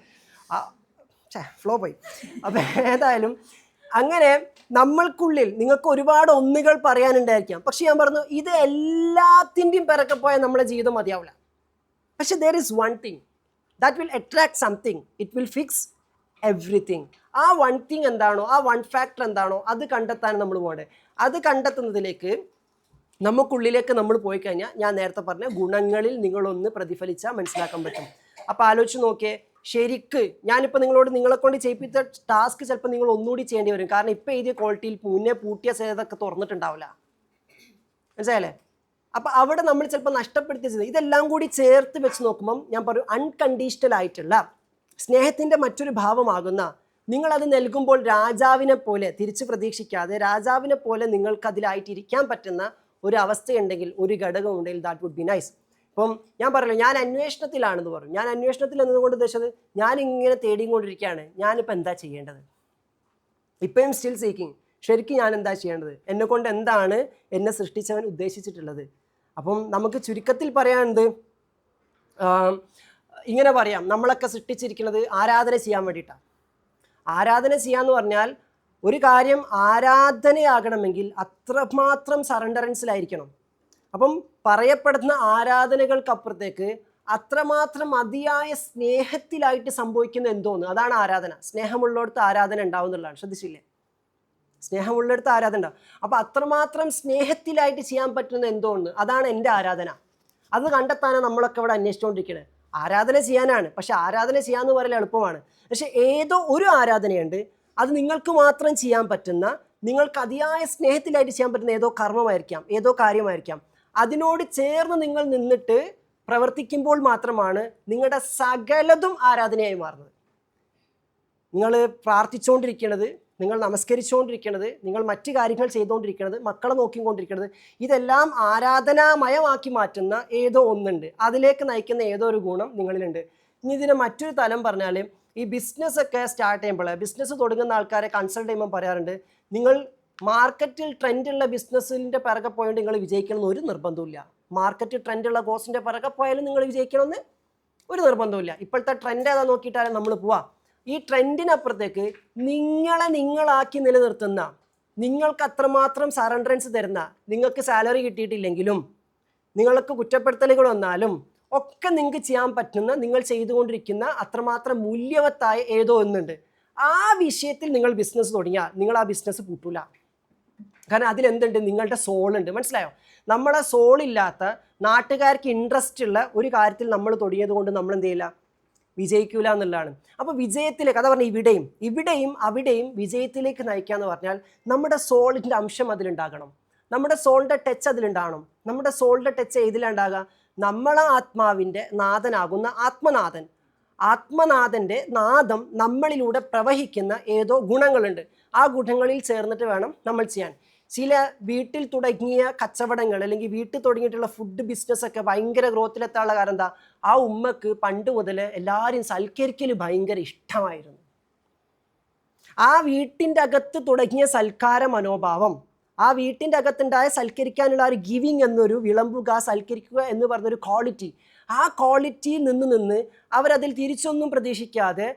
Speaker 5: ഫ്ലോ പോയി. അപ്പം ഏതായാലും അങ്ങനെ നമ്മൾക്കുള്ളിൽ നിങ്ങൾക്ക് ഒരുപാട് ഒന്നുകൾ പറയാനുണ്ടായിരിക്കാം. പക്ഷെ ഞാൻ പറഞ്ഞു, ഇത് എല്ലാത്തിൻ്റെയും പിറക്കെ പോയാൽ നമ്മുടെ ജീവിതം മതിയാവില്ല. പക്ഷെ there is one thing that will attract something, it will fix everything. ആ വൺ തിങ് എന്താണോ, ആ വൺ ഫാക്ടർ എന്താണോ, അത് കണ്ടെത്താൻ നമ്മൾ പോകേണ്ടത്. അത് കണ്ടെത്തുന്നതിലേക്ക് നമുക്കുള്ളിലേക്ക് നമ്മൾ പോയി കഴിഞ്ഞാൽ ഞാൻ നേരത്തെ പറഞ്ഞ ഗുണങ്ങളിൽ നിങ്ങളൊന്ന് പ്രതിഫലിച്ചാൽ മനസ്സിലാക്കാൻ പറ്റും. അപ്പോൾ ആലോചിച്ച് നോക്കിയേ, ശരിക്ക് ഞാനിപ്പോൾ നിങ്ങളെ കൊണ്ട് ചെയ്യിപ്പിച്ച ടാസ്ക് ചിലപ്പോൾ നിങ്ങൾ ഒന്നുകൂടി ചെയ്യേണ്ടി വരും. കാരണം ഇപ്പോൾ എഴുതിയ ക്വാളിറ്റിയിൽ മുന്നേ പൂട്ടിയ സേതൊക്കെ തുറന്നിട്ടുണ്ടാവില്ല, മനസ്സിലായല്ലേ. അപ്പോൾ അവിടെ നമ്മൾ ചിലപ്പോൾ നഷ്ടപ്പെടുത്തിയത്. ഇതെല്ലാം കൂടി ചേർത്ത് വെച്ച് നോക്കുമ്പം ഞാൻ പറയും, അൺകണ്ടീഷണൽ ആയിട്ടുള്ള സ്നേഹത്തിൻ്റെ മറ്റൊരു ഭാവമാകുന്ന നിങ്ങളത് നൽകുമ്പോൾ രാജാവിനെ പോലെ തിരിച്ച് പ്രതീക്ഷിക്കാതെ രാജാവിനെ പോലെ നിങ്ങൾക്കതിലായിട്ടിരിക്കാൻ പറ്റുന്ന ഒരു അവസ്ഥയുണ്ടെങ്കിൽ, ഒരു ഘടകം ഉണ്ടെങ്കിൽ, ദാറ്റ് വുഡ് ബി നൈസ്. ഇപ്പം ഞാൻ പറയല്ലോ, ഞാൻ അന്വേഷണത്തിലാണെന്ന് പറഞ്ഞു. ഞാൻ അന്വേഷണത്തിൽ എന്നതുകൊണ്ട് ഉദ്ദേശിച്ചത് ഞാനിങ്ങനെ തേടിക്കൊണ്ടിരിക്കുകയാണ്, ഞാനിപ്പോൾ എന്താ ചെയ്യേണ്ടത്, ഇപ്പോഴും സ്റ്റിൽ സീക്കിങ്. ശരിക്കും ഞാൻ എന്താ ചെയ്യേണ്ടത്, എന്നെക്കൊണ്ട് എന്താണ് എന്നെ സൃഷ്ടിച്ചവൻ ഉദ്ദേശിച്ചിട്ടുള്ളത്. അപ്പം നമുക്ക് ചുരുക്കത്തിൽ പറയാനുണ്ട്, ഇങ്ങനെ പറയാം, നമ്മളൊക്കെ സൃഷ്ടിച്ചിരിക്കുന്നത് ആരാധന ചെയ്യാൻ വേണ്ടിയിട്ടാണ്. ആരാധന ചെയ്യാന്ന് പറഞ്ഞാൽ ഒരു കാര്യം ആരാധനയാകണമെങ്കിൽ അത്രമാത്രം സറണ്ടറൻസിലായിരിക്കണം. അപ്പം പറയപ്പെടുന്ന ആരാധനകൾക്കപ്പുറത്തേക്ക് അത്രമാത്രം അതിയായ സ്നേഹത്തിലായിട്ട് സംഭവിക്കുന്ന എന്തോന്ന്, അതാണ് ആരാധന. സ്നേഹമുള്ളിടത്ത് ആരാധന ഉണ്ടാവും എന്നുള്ളതാണ്, ശ്രദ്ധിച്ചില്ലേ, സ്നേഹമുള്ളിടത്ത് ആരാധന ഉണ്ടാവും. അപ്പം അത്രമാത്രം സ്നേഹത്തിലായിട്ട് ചെയ്യാൻ പറ്റുന്ന എന്തോന്ന്, അതാണ് എൻ്റെ ആരാധന. അത് കണ്ടെത്താനാണ് നമ്മളൊക്കെ ഇവിടെ അന്വേഷിച്ചുകൊണ്ടിരിക്കുന്നത്. ആരാധന ചെയ്യാനാണ്, പക്ഷെ ആരാധന ചെയ്യാന്ന് പറയൽ എളുപ്പമാണ്. പക്ഷെ ഏതോ ഒരു ആരാധനയുണ്ട്, അത് നിങ്ങൾക്ക് മാത്രം ചെയ്യാൻ പറ്റുന്ന, നിങ്ങൾക്ക് അതിയായ സ്നേഹത്തിലായിട്ട് ചെയ്യാൻ പറ്റുന്ന ഏതോ കർമ്മമായിരിക്കാം, ഏതോ കാര്യമായിരിക്കാം. അതിനോട് ചേർന്ന് നിങ്ങൾ നിന്നിട്ട് പ്രവർത്തിക്കുമ്പോൾ മാത്രമാണ് നിങ്ങളുടെ സകലതും ആരാധനയായി മാറുന്നത്. നിങ്ങൾ പ്രാർത്ഥിച്ചുകൊണ്ടിരിക്കുന്നത്, നിങ്ങൾ നമസ്കരിച്ചുകൊണ്ടിരിക്കുന്നത്, നിങ്ങൾ മറ്റു കാര്യങ്ങൾ ചെയ്തുകൊണ്ടിരിക്കുന്നത്, മക്കളെ നോക്കിക്കൊണ്ടിരിക്കുന്നത്, ഇതെല്ലാം ആരാധനാമയമാക്കി മാറ്റുന്ന ഏതോ ഒന്നുണ്ട്. അതിലേക്ക് നയിക്കുന്ന ഏതോ ഒരു ഗുണം നിങ്ങളിലുണ്ട്. ഇനി ഇതിന് മറ്റൊരു തലം പറഞ്ഞാൽ, ഈ ബിസിനസ്സൊക്കെ സ്റ്റാർട്ട് ചെയ്യുമ്പോൾ, ബിസിനസ് തുടങ്ങുന്ന ആൾക്കാരെ കൺസൾട്ട് ചെയ്യുമ്പോൾ പറയാറുണ്ട്, നിങ്ങൾ മാർക്കറ്റിൽ ട്രെൻഡുള്ള ബിസിനസ്സിൻ്റെ പിറകെ പോയിട്ട് നിങ്ങൾ വിജയിക്കണമെന്ന് ഒരു നിർബന്ധമില്ല. മാർക്കറ്റ് ട്രെൻഡുള്ള കോഴ്സിൻ്റെ പിറകെ പോയാലും നിങ്ങൾ വിജയിക്കണമെന്ന് ഒരു നിർബന്ധമില്ല. ഇപ്പോഴത്തെ ട്രെൻഡ് ഏതാ നോക്കിയിട്ടാലും നമ്മൾ പോവാം. ഈ ട്രെൻഡിനപ്പുറത്തേക്ക് നിങ്ങളാക്കി നിലനിർത്തുന്ന, നിങ്ങൾക്ക് അത്രമാത്രം സറണ്ടറൻസ് തരുന്ന, നിങ്ങൾക്ക് സാലറി കിട്ടിയിട്ടില്ലെങ്കിലും നിങ്ങൾക്ക് കുറ്റപ്പെടുത്തലുകൾ വന്നാലും ഒക്കെ നിങ്ങൾക്ക് ചെയ്യാൻ പറ്റുന്ന, നിങ്ങൾ ചെയ്തുകൊണ്ടിരിക്കുന്ന അത്രമാത്രം മൂല്യവത്തായ ഏതോ ഒന്നുണ്ട്. ആ വിഷയത്തിൽ നിങ്ങൾ ബിസിനസ് തുടങ്ങിയാൽ നിങ്ങൾ ആ ബിസിനസ് പൂട്ടൂല. കാരണം അതിലെന്തുണ്ട്? നിങ്ങളുടെ സോളുണ്ട്. മനസ്സിലായോ? നമ്മളെ സോളില്ലാത്ത നാട്ടുകാർക്ക് ഇൻട്രസ്റ്റ് ഉള്ള ഒരു കാര്യത്തിൽ നമ്മൾ തുടങ്ങിയത് കൊണ്ട് നമ്മൾ എന്ത് ചെയ്യില്ല, വിജയിക്കൂല എന്നുള്ളതാണ്. അപ്പോൾ വിജയത്തിലേക്ക്, അതാ പറഞ്ഞാൽ ഇവിടെയും അവിടെയും വിജയത്തിലേക്ക് നയിക്കുക എന്ന് പറഞ്ഞാൽ നമ്മുടെ സോളിൻ്റെ അംശം അതിലുണ്ടാകണം, നമ്മുടെ സോളിൻ്റെ ടച്ച് അതിലുണ്ടാകണം. നമ്മുടെ സോളിൻ്റെ ടച്ച് ഏതിലുണ്ടാകുക? നമ്മളെ ആത്മാവിൻ്റെ നാഥനാകുന്ന ആത്മനാഥൻ്റെ നാദം നമ്മളിലൂടെ പ്രവഹിക്കുന്ന ഏതോ ഗുണങ്ങളുണ്ട്. ആ ഗുണങ്ങളിൽ ചേർന്നിട്ട് വേണം നമ്മൾ ചെയ്യാൻ. ചില വീട്ടിൽ തുടങ്ങിയ കച്ചവടങ്ങൾ അല്ലെങ്കിൽ വീട്ടിൽ തുടങ്ങിയിട്ടുള്ള ഫുഡ് ബിസിനസ്സൊക്കെ ഭയങ്കര ഗ്രോത്തിലെത്താനുള്ള കാരണം എന്താ? ആ ഉമ്മക്ക് പണ്ട് മുതൽ എല്ലാവരും സൽക്കരിക്കൽ ഭയങ്കര ഇഷ്ടമായിരുന്നു. ആ വീട്ടിൻ്റെ അകത്ത് തുടങ്ങിയ സൽക്കാര മനോഭാവം, ആ വീട്ടിൻ്റെ അകത്തുണ്ടായ സൽക്കരിക്കാനുള്ള ഒരു ഗിവിങ് എന്നൊരു വിളമ്പുക, സൽക്കരിക്കുക എന്ന് പറഞ്ഞൊരു ക്വാളിറ്റി, ആ ക്വാളിറ്റിയിൽ നിന്ന് അവരതിൽ തിരിച്ചൊന്നും പ്രതീക്ഷിക്കാതെ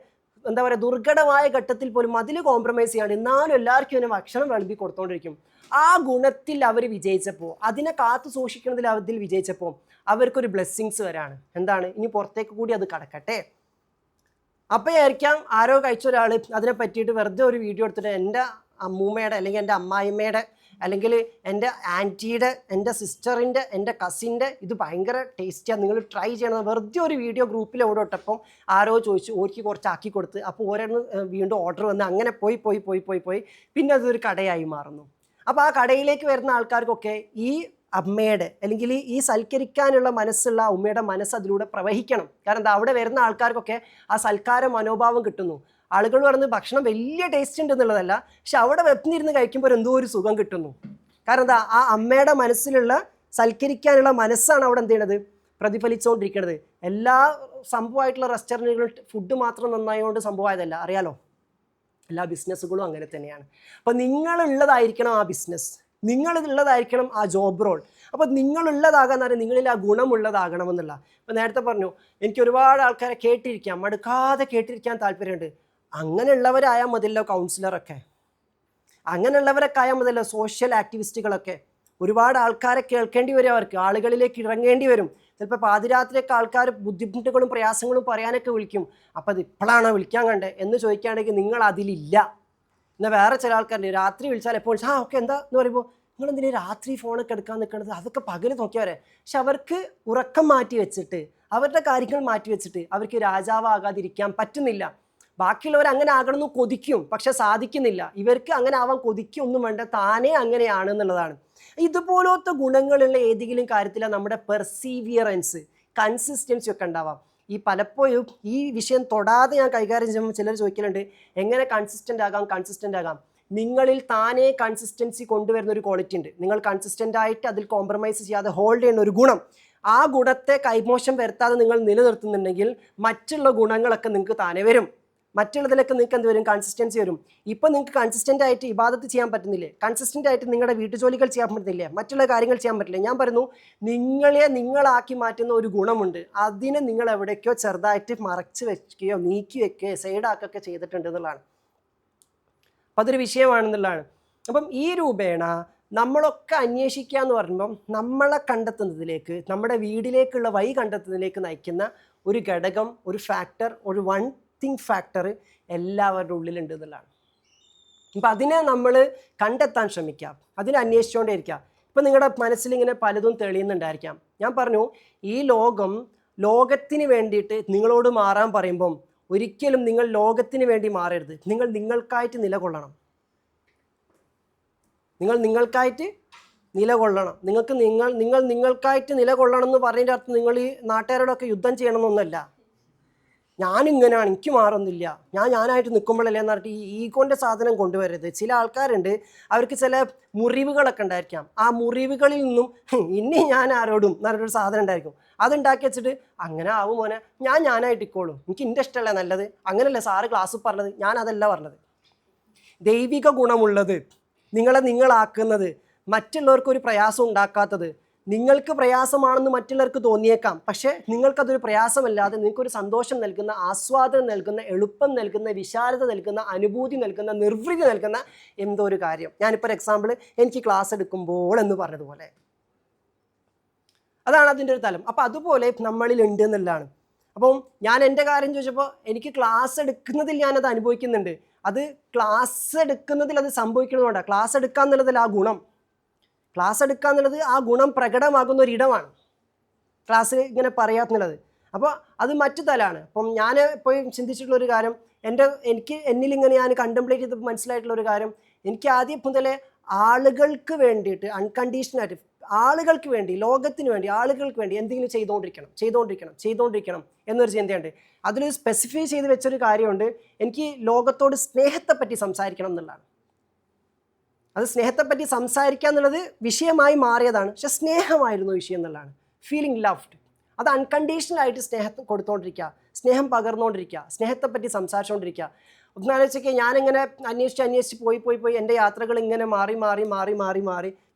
Speaker 5: എന്താ പറയുക, ദുർഘടമായ ഘട്ടത്തിൽ പോലും അതിൽ കോംപ്രമൈസ് ചെയ്യാണ്ട് എന്നാലും എല്ലാവർക്കും ഇതിനെ ഭക്ഷണം വിളമ്പി കൊടുത്തുകൊണ്ടിരിക്കും. ആ ഗുണത്തിൽ അവർ വിജയിച്ചപ്പോൾ, അതിനെ കാത്തു സൂക്ഷിക്കുന്നതിൽ അതിൽ വിജയിച്ചപ്പോൾ അവർക്കൊരു ബ്ലെസ്സിങ്സ് വരാണ്. എന്താണ്? ഇനി പുറത്തേക്ക് കൂടി അത് കടക്കട്ടെ. അപ്പോഴായിരിക്കാം ആരോ കഴിച്ച ഒരാൾ അതിനെ പറ്റിയിട്ട് വെറുതെ ഒരു വീഡിയോ എടുത്തിട്ട് എൻ്റെ അമ്മൂമ്മയുടെ അല്ലെങ്കിൽ എൻ്റെ അമ്മായിമ്മയുടെ അല്ലെങ്കിൽ എൻ്റെ ആൻറ്റിയുടെ, എൻ്റെ സിസ്റ്ററിൻ്റെ, എൻ്റെ കസിൻ്റെ ഇത് ഭയങ്കര ടേസ്റ്റിയാണ്, നിങ്ങൾ ട്രൈ ചെയ്യണം, വെറുതെ ഒരു വീഡിയോ ഗ്രൂപ്പിൽ ഓടിട്ടപ്പം ആരോ ചോദിച്ചു, ഓർക്ക് കുറച്ച് ആക്കി കൊടുത്ത്, അപ്പോൾ ഓരോന്ന് വീണ്ടും ഓർഡർ വന്ന് അങ്ങനെ പോയി പിന്നെ അതൊരു കടയായി മാറുന്നു. അപ്പോൾ ആ കടയിലേക്ക് വരുന്ന ആൾക്കാർക്കൊക്കെ ഈ അമ്മയുടെ അല്ലെങ്കിൽ ഈ സൽക്കരിക്കാനുള്ള മനസ്സുള്ള ഉമ്മയുടെ മനസ്സ് അതിലൂടെ പ്രവഹിക്കണം. കാരണം എന്താ? അവിടെ വരുന്ന ആൾക്കാർക്കൊക്കെ ആ സൽക്കാര മനോഭാവം കിട്ടുന്നു. ആളുകൾ പറഞ്ഞ് ഭക്ഷണം വലിയ ടേസ്റ്റ് ഉണ്ട് എന്നുള്ളതല്ല, പക്ഷെ അവിടെ വെപ്പിനിരുന്ന് കഴിക്കുമ്പോൾ എന്തോ ഒരു സുഖം കിട്ടുന്നു. കാരണം എന്താ? ആ അമ്മയുടെ മനസ്സിലുള്ള സൽക്കരിക്കാനുള്ള മനസ്സാണ് അവിടെ എന്ത് ചെയ്യണത്? പ്രതിഫലിച്ചുകൊണ്ടിരിക്കുന്നത്. എല്ലാ സംഭവമായിട്ടുള്ള റെസ്റ്റോറൻറ്റുകൾ ഫുഡ് മാത്രം നന്നായതുകൊണ്ട് സംഭവമായതല്ല, അറിയാലോ, എല്ലാ ബിസിനസ്സുകളും അങ്ങനെ തന്നെയാണ്. അപ്പോൾ നിങ്ങളുള്ളതായിരിക്കണം ആ ബിസിനസ്, നിങ്ങളുള്ളതായിരിക്കണം ആ ജോബ് റോൾ. അപ്പോൾ നിങ്ങളുള്ളതാകാന്ന് പറഞ്ഞാൽ നിങ്ങളിൽ ആ ഗുണമുള്ളതാകണമെന്നുള്ള. ഇപ്പോൾ നേരത്തെ പറഞ്ഞു, എനിക്ക് ഒരുപാട് ആൾക്കാരെ കേട്ടിരിക്കാം, മടുക്കാതെ കേട്ടിരിക്കാൻ താല്പര്യമുണ്ട്. അങ്ങനെയുള്ളവരായാൽ മതിയല്ലോ കൗൺസിലറൊക്കെ, അങ്ങനെയുള്ളവരൊക്കെ ആയാൽ മതിയല്ലോ സോഷ്യൽ ആക്ടിവിസ്റ്റുകളൊക്കെ. ഒരുപാട് ആൾക്കാരെ കേൾക്കേണ്ടി വരും, അവർക്ക് ആളുകളിലേക്ക് ഇറങ്ങേണ്ടി വരും. ചിലപ്പോൾ പാതിരാത്രിയൊക്കെ ആൾക്കാർ ബുദ്ധിമുട്ടുകളും പ്രയാസങ്ങളും പറയാനൊക്കെ വിളിക്കും. അപ്പോൾ അത് ഇപ്പോഴാണോ വിളിക്കാൻ കണ്ടേ എന്ന് ചോദിക്കുകയാണെങ്കിൽ നിങ്ങൾ അതിലില്ല. എന്നാൽ വേറെ ചില ആൾക്കാരുണ്ട് രാത്രി വിളിച്ചാൽ എപ്പോൾ വിളിച്ചാൽ ഓക്കെ എന്താ എന്ന് പറയുമ്പോൾ നിങ്ങളെന്തിനാ രാത്രി ഫോണൊക്കെ എടുക്കാൻ നിൽക്കുന്നത്, അതൊക്കെ പകൽ നോക്കിയവരെ. പക്ഷെ അവർക്ക് ഉറക്കം മാറ്റി വെച്ചിട്ട്, അവരുടെ കാര്യങ്ങൾ മാറ്റി വെച്ചിട്ട് അവർക്ക് രാജാവാകാതിരിക്കാൻ പറ്റുന്നില്ല. ബാക്കിയുള്ളവർ അങ്ങനെ ആകണമെന്ന് കൊതിക്കും, പക്ഷെ സാധിക്കുന്നില്ല. ഇവർക്ക് അങ്ങനെ ആവാൻ കൊതിക്കൊന്നും വേണ്ട, താനേ അങ്ങനെയാണ് എന്നുള്ളതാണ്. ഇതുപോലത്തെ ഗുണങ്ങളുള്ള ഏതെങ്കിലും കാര്യത്തിലാണ് നമ്മുടെ പെർസീവിയറൻസ്, കൺസിസ്റ്റൻസി ഒക്കെ ഉണ്ടാവാം. ഈ പലപ്പോഴും ഈ വിഷയം തൊടാതെ ഞാൻ കൈകാര്യം ചെയ്യുമ്പോൾ ചിലർ ചോദിക്കലുണ്ട്, എങ്ങനെ കൺസിസ്റ്റൻ്റ് ആകാം? നിങ്ങളിൽ താനേ കൺസിസ്റ്റൻസി കൊണ്ടുവരുന്ന ഒരു ക്വാളിറ്റി ഉണ്ട്. നിങ്ങൾ കൺസിസ്റ്റൻ്റ് ആയിട്ട് അതിൽ കോംപ്രമൈസ് ചെയ്യാതെ ഹോൾഡ് ചെയ്യുന്ന ഒരു ഗുണം, ആ ഗുണത്തെ കൈമോശം വരുത്താതെ നിങ്ങൾ നിലനിർത്തുന്നുണ്ടെങ്കിൽ മറ്റുള്ള ഗുണങ്ങളൊക്കെ നിങ്ങൾക്ക് താനേ വരും. മറ്റുള്ളതിലൊക്കെ നിങ്ങൾക്ക് എന്ത് വരും? കൺസിസ്റ്റൻസി വരും. ഇപ്പം നിങ്ങൾക്ക് കൺസിസ്റ്റൻ്റ് ആയിട്ട് ഇബാദത്ത് ചെയ്യാൻ പറ്റുന്നില്ലേ? കൺസിസ്റ്റൻ്റ് ആയിട്ട് നിങ്ങളുടെ വീട്ടുജോലികൾ ചെയ്യാൻ പറ്റുന്നില്ലേ? മറ്റുള്ള കാര്യങ്ങൾ ചെയ്യാൻ പറ്റില്ല. ഞാൻ പറയുന്നു, നിങ്ങളാക്കി മാറ്റുന്ന ഒരു ഗുണമുണ്ട്. അതിനെ നിങ്ങൾ എവിടേക്കോ ചെറുതായിട്ട് മറച്ച് വെക്കുകയോ നീക്കി വെക്കുകയോ സൈഡാക്കുകയൊക്കെ ചെയ്തിട്ടുണ്ട് എന്നുള്ളതാണ്. അപ്പം അതൊരു വിഷയമാണെന്നുള്ളതാണ്. അപ്പം ഈ രൂപേണ നമ്മളൊക്കെ അന്വേഷിക്കുക എന്ന് പറയുമ്പം നമ്മളെ കണ്ടെത്തുന്നതിലേക്ക്, നമ്മുടെ വീടിലേക്കുള്ള വഴി കണ്ടെത്തുന്നതിലേക്ക് നയിക്കുന്ന ഒരു ഘടകം, ഒരു ഫാക്ടർ, ഒരു വൺ തിങ് ഫാക്ടർ എല്ലാവരുടെ ഉള്ളിലുണ്ട് എന്നുള്ളതാണ്. അപ്പം അതിനെ നമ്മൾ കണ്ടെത്താൻ ശ്രമിക്കാം, അതിനെ അന്വേഷിച്ചുകൊണ്ടേ ഇരിക്കാം. ഇപ്പം നിങ്ങളുടെ മനസ്സിലിങ്ങനെ പലതും തെളിയുന്നുണ്ടായിരിക്കാം. ഞാൻ പറഞ്ഞു, ഈ ലോകത്തിന് വേണ്ടിയിട്ട് നിങ്ങളോട് മാറാൻ പറയുമ്പം ഒരിക്കലും നിങ്ങൾ ലോകത്തിന് വേണ്ടി മാറരുത്. നിങ്ങൾ നിങ്ങൾക്കായിട്ട് നിലകൊള്ളണം. നിങ്ങൾ നിങ്ങൾക്കായിട്ട് നിലകൊള്ളണം എന്ന് പറഞ്ഞതിൻ്റെ അർത്ഥം നിങ്ങൾ ഈ നാട്ടുകാരോടൊക്കെ യുദ്ധം ചെയ്യണമെന്നൊന്നല്ല. ഞാനിങ്ങനെയാണ്, എനിക്ക് മാറുന്നില്ല, ഞാനായിട്ട് നിൽക്കുമ്പോഴല്ലേ എന്ന് പറഞ്ഞിട്ട് ഈ ഈഗോൻ്റെ സാധനം കൊണ്ടുവരരുത്. ചില ആൾക്കാരുണ്ട്, അവർക്ക് ചില മുറിവുകളൊക്കെ ഉണ്ടായിരിക്കാം. ആ മുറിവുകളിൽ നിന്നും ഇനി ഞാൻ ആരോടും എന്ന് പറഞ്ഞിട്ടൊരു സാധനം ഉണ്ടായിരിക്കും. അതുണ്ടാക്കി വെച്ചിട്ട് അങ്ങനെ ആവും മോനെ, ഞാനായിട്ട് ഇക്കോളും, എനിക്ക് എൻ്റെ ഇഷ്ടമല്ലേ നല്ലത്, അങ്ങനെയല്ലേ സാറ് ക്ലാസ്സിൽ പറഞ്ഞത്, ഞാൻ അതല്ല പറഞ്ഞത്. ദൈവിക ഗുണമുള്ളത്, നിങ്ങളാക്കുന്നത്, മറ്റുള്ളവർക്കൊരു പ്രയാസം ഉണ്ടാക്കാത്തത്, നിങ്ങൾക്ക് പ്രയാസമാണെന്ന് മറ്റുള്ളവർക്ക് തോന്നിയേക്കാം, പക്ഷേ നിങ്ങൾക്കതൊരു പ്രയാസമല്ലാതെ നിങ്ങൾക്കൊരു സന്തോഷം നൽകുന്ന, ആസ്വാദനം നൽകുന്ന, എളുപ്പം നൽകുന്ന, വിശാലത നൽകുന്ന, അനുഭൂതി നൽകുന്ന, നിർവൃതി നൽകുന്ന എന്തോ ഒരു കാര്യം. ഞാനിപ്പോൾ ഒരു എക്സാമ്പിൾ, എനിക്ക് ക്ലാസ് എടുക്കുമ്പോൾ എന്ന് പറഞ്ഞതുപോലെ, അതാണ് അതിൻ്റെ ഒരു തലം. അപ്പോൾ അതുപോലെ നമ്മളിൽ ഉണ്ട് എന്നുള്ളതാണ്. അപ്പം ഞാൻ എൻ്റെ കാര്യം ചോദിച്ചപ്പോൾ എനിക്ക് ക്ലാസ് എടുക്കുന്നതിൽ ഞാനത് അനുഭവിക്കുന്നുണ്ട്. അത് ക്ലാസ് എടുക്കുന്നതിൽ അത് സംഭവിക്കുന്നതുകൊണ്ടാണ്. ക്ലാസ് എടുക്കുക എന്നുള്ളതിൽ ആ ഗുണം, ക്ലാസ് എടുക്കുക എന്നുള്ളത് ആ ഗുണം പ്രകടമാകുന്ന ഒരിടമാണ് ക്ലാസ് ഇങ്ങനെ പറയാന്നുള്ളത്. അപ്പോൾ അത് മറ്റു തലമാണ്. അപ്പം ഞാൻ പോയി ചിന്തിച്ചിട്ടുള്ളൊരു കാര്യം, എന്നിലിങ്ങനെ ഞാൻ കണ്ടംപ്ലേറ്റ് ചെയ്ത് മനസ്സിലായിട്ടുള്ളൊരു കാര്യം, എനിക്ക് ആദ്യം മുതലേ ആളുകൾക്ക് വേണ്ടിയിട്ട് അൺകണ്ടീഷണലായിട്ട് ആളുകൾക്ക് വേണ്ടി, ലോകത്തിന് വേണ്ടി, ആളുകൾക്ക് വേണ്ടി എന്തെങ്കിലും ചെയ്തുകൊണ്ടിരിക്കണം എന്നൊരു ചിന്തയുണ്ട്. അതിൽ സ്പെസിഫൈ ചെയ്ത് വെച്ചൊരു കാര്യമുണ്ട്, എനിക്ക് ലോകത്തോട് സ്നേഹത്തെപ്പറ്റി സംസാരിക്കണം എന്നുള്ളതാണ്. അത് സ്നേഹത്തെപ്പറ്റി സംസാരിക്കുക എന്നുള്ളത് വിഷയമായി മാറിയതാണ്, പക്ഷെ സ്നേഹമായിരുന്നു വിഷയം എന്നുള്ളതാണ്. ഫീലിംഗ് ലവ്ഡ്, അത് അൺകണ്ടീഷണലായിട്ട് സ്നേഹം കൊടുത്തുകൊണ്ടിരിക്കുക, സ്നേഹം പകർന്നുകൊണ്ടിരിക്കുക, സ്നേഹത്തെപ്പറ്റി സംസാരിച്ചുകൊണ്ടിരിക്കുക. ഒന്നാലോചിച്ചൊക്കെ ഞാനിങ്ങനെ അന്വേഷിച്ച് പോയി എൻ്റെ യാത്രകൾ ഇങ്ങനെ മാറി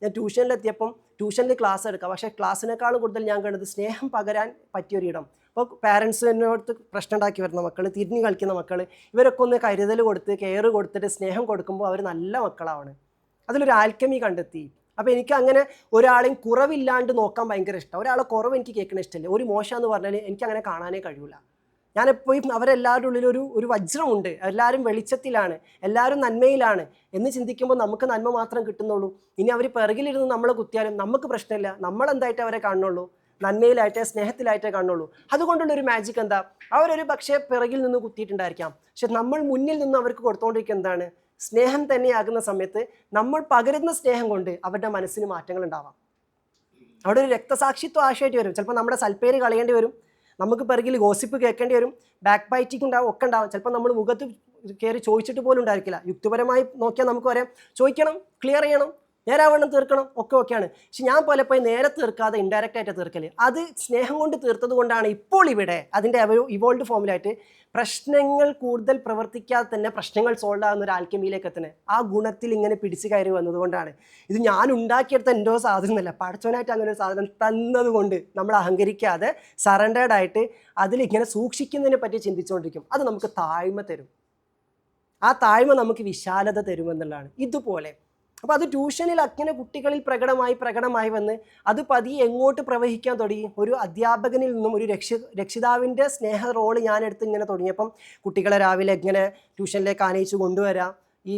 Speaker 5: ഞാൻ ട്യൂഷനിലെത്തിയപ്പം ട്യൂഷനിൽ ക്ലാസ് എടുക്കാം, പക്ഷേ ക്ലാസ്സിനേക്കാളും കൂടുതൽ ഞാൻ കണ്ടത് സ്നേഹം പകരാൻ പറ്റിയൊരിടം. അപ്പോൾ പാരൻസിനോട് പ്രശ്നം ഉണ്ടാക്കി വരുന്ന മക്കൾ, തിരിഞ്ഞ് കളിക്കുന്ന മക്കൾ, ഇവരൊക്കെ ഒന്ന് കരുതൽ കൊടുത്ത് കെയർ കൊടുത്തിട്ട് സ്നേഹം കൊടുക്കുമ്പോൾ അവർ നല്ല മക്കളാണ്. അതിലൊരു ആൽക്കമി കണ്ടെത്തി. അപ്പോൾ എനിക്ക് അങ്ങനെ ഒരാളെയും കുറവില്ലാണ്ട് നോക്കാൻ ഭയങ്കര ഇഷ്ടം. ഒരാളെ കുറവ് എനിക്ക് കേൾക്കണ ഇഷ്ടമില്ല. ഒരു മോശം എന്ന് പറഞ്ഞാൽ എനിക്കങ്ങനെ കാണാനേ കഴിയില്ല. ഞാനെപ്പോഴും അവരെല്ലാവരുടെ ഉള്ളിൽ ഒരു വജ്രമുണ്ട്, എല്ലാവരും വെളിച്ചത്തിലാണ്, എല്ലാവരും നന്മയിലാണ് എന്ന് ചിന്തിക്കുമ്പോൾ നമുക്ക് നന്മ മാത്രം കിട്ടുന്നുള്ളൂ. ഇനി അവർ പിറകിലിരുന്ന് നമ്മളെ കുത്തിയാലും നമുക്ക് പ്രശ്നമില്ല. നമ്മളെന്തായിട്ട് അവരെ കാണുന്നുള്ളൂ, നന്മയിലായിട്ടേ സ്നേഹത്തിലായിട്ടേ കാണുള്ളൂ. അതുകൊണ്ടുള്ളൊരു മാജിക് എന്താ, അവരൊരു പക്ഷേ പിറകിൽ നിന്ന് കുത്തിയിട്ടുണ്ടായിരിക്കാം, പക്ഷെ നമ്മൾ മുന്നിൽ നിന്ന് അവർക്ക് കൊടുത്തുകൊണ്ടിരിക്കുക എന്താണ്, സ്നേഹം തന്നെയാകുന്ന സമയത്ത് നമ്മൾ പകരുന്ന സ്നേഹം കൊണ്ട് അവരുടെ മനസ്സിന് മാറ്റങ്ങൾ ഉണ്ടാവാം. അവിടെ ഒരു രക്തസാക്ഷിത്വം ആശയമായിട്ട് വരും. ചിലപ്പോൾ നമ്മുടെ സൽപ്പേര് കളയേണ്ടി വരും, നമുക്ക് പിറകിൽ ഗോസിപ്പ് കേൾക്കേണ്ടി വരും, ബാക്ക് ബൈറ്റിംഗ് ഉണ്ടാവും, ഒക്കെ ഉണ്ടാവും. ചിലപ്പോൾ നമ്മൾ മുഖത്ത് കയറി ചോദിച്ചിട്ട് പോലും ഉണ്ടായിരിക്കില്ല. യുക്തിപരമായി നോക്കിയാൽ നമുക്ക് പറയാം, ചോദിക്കണം, ക്ലിയർ ചെയ്യണം, നേരാവണ്ണം തീർക്കണം, ഒക്കെയാണ്. പക്ഷെ ഞാൻ പലപ്പോഴും നേരെ തീർക്കാതെ ഇൻഡയറക്റ്റ് ആയിട്ട് തീർക്കല്, അത് സ്നേഹം കൊണ്ട് തീർത്തത് കൊണ്ടാണ് ഇപ്പോൾ ഇവിടെ അതിൻ്റെ ഇവോൾഡ് ഫോമിലായിട്ട് പ്രശ്നങ്ങൾ കൂടുതൽ പ്രവർത്തിക്കാതെ തന്നെ പ്രശ്നങ്ങൾ സോൾവ് ആകുന്ന ഒരു ആൽക്കമിയിലേക്ക് എത്തുന്നത്. ആ ഗുണത്തിൽ ഇങ്ങനെ പിടിച്ചു കയറി വന്നതുകൊണ്ടാണ്. ഇത് ഞാൻ ഉണ്ടാക്കിയെടുത്ത എൻ്റെ സാധനമല്ല, പടച്ചവനായിട്ട് അങ്ങനെ ഒരു സാധനം തന്നതുകൊണ്ട് നമ്മൾ അഹങ്കരിക്കാതെ സറണ്ടേർഡ് ആയിട്ട് അതിലിങ്ങനെ സൂക്ഷിക്കുന്നതിനെ പറ്റി ചിന്തിച്ചുകൊണ്ടിരിക്കും. അത് നമുക്ക് താഴ്മ തരും, ആ താഴ്മ നമുക്ക് വിശാലത തരുമെന്നുള്ളതാണ്. ഇതുപോലെ അപ്പോൾ അത് ട്യൂഷനിൽ അങ്ങനെ കുട്ടികളിൽ പ്രകടമായി വന്ന് അത് പതിയെ എങ്ങോട്ട് പ്രവഹിക്കാൻ തുടങ്ങി. ഒരു അധ്യാപകനിൽ നിന്നും ഒരു രക്ഷിതാവിൻ്റെ സ്നേഹ റോള് ഞാനെടുത്ത് ഇങ്ങനെ തുടങ്ങിയപ്പം കുട്ടികളെ രാവിലെ എങ്ങനെ ട്യൂഷനിലേക്ക് ആനയിച്ച് കൊണ്ടുവരാം. ഈ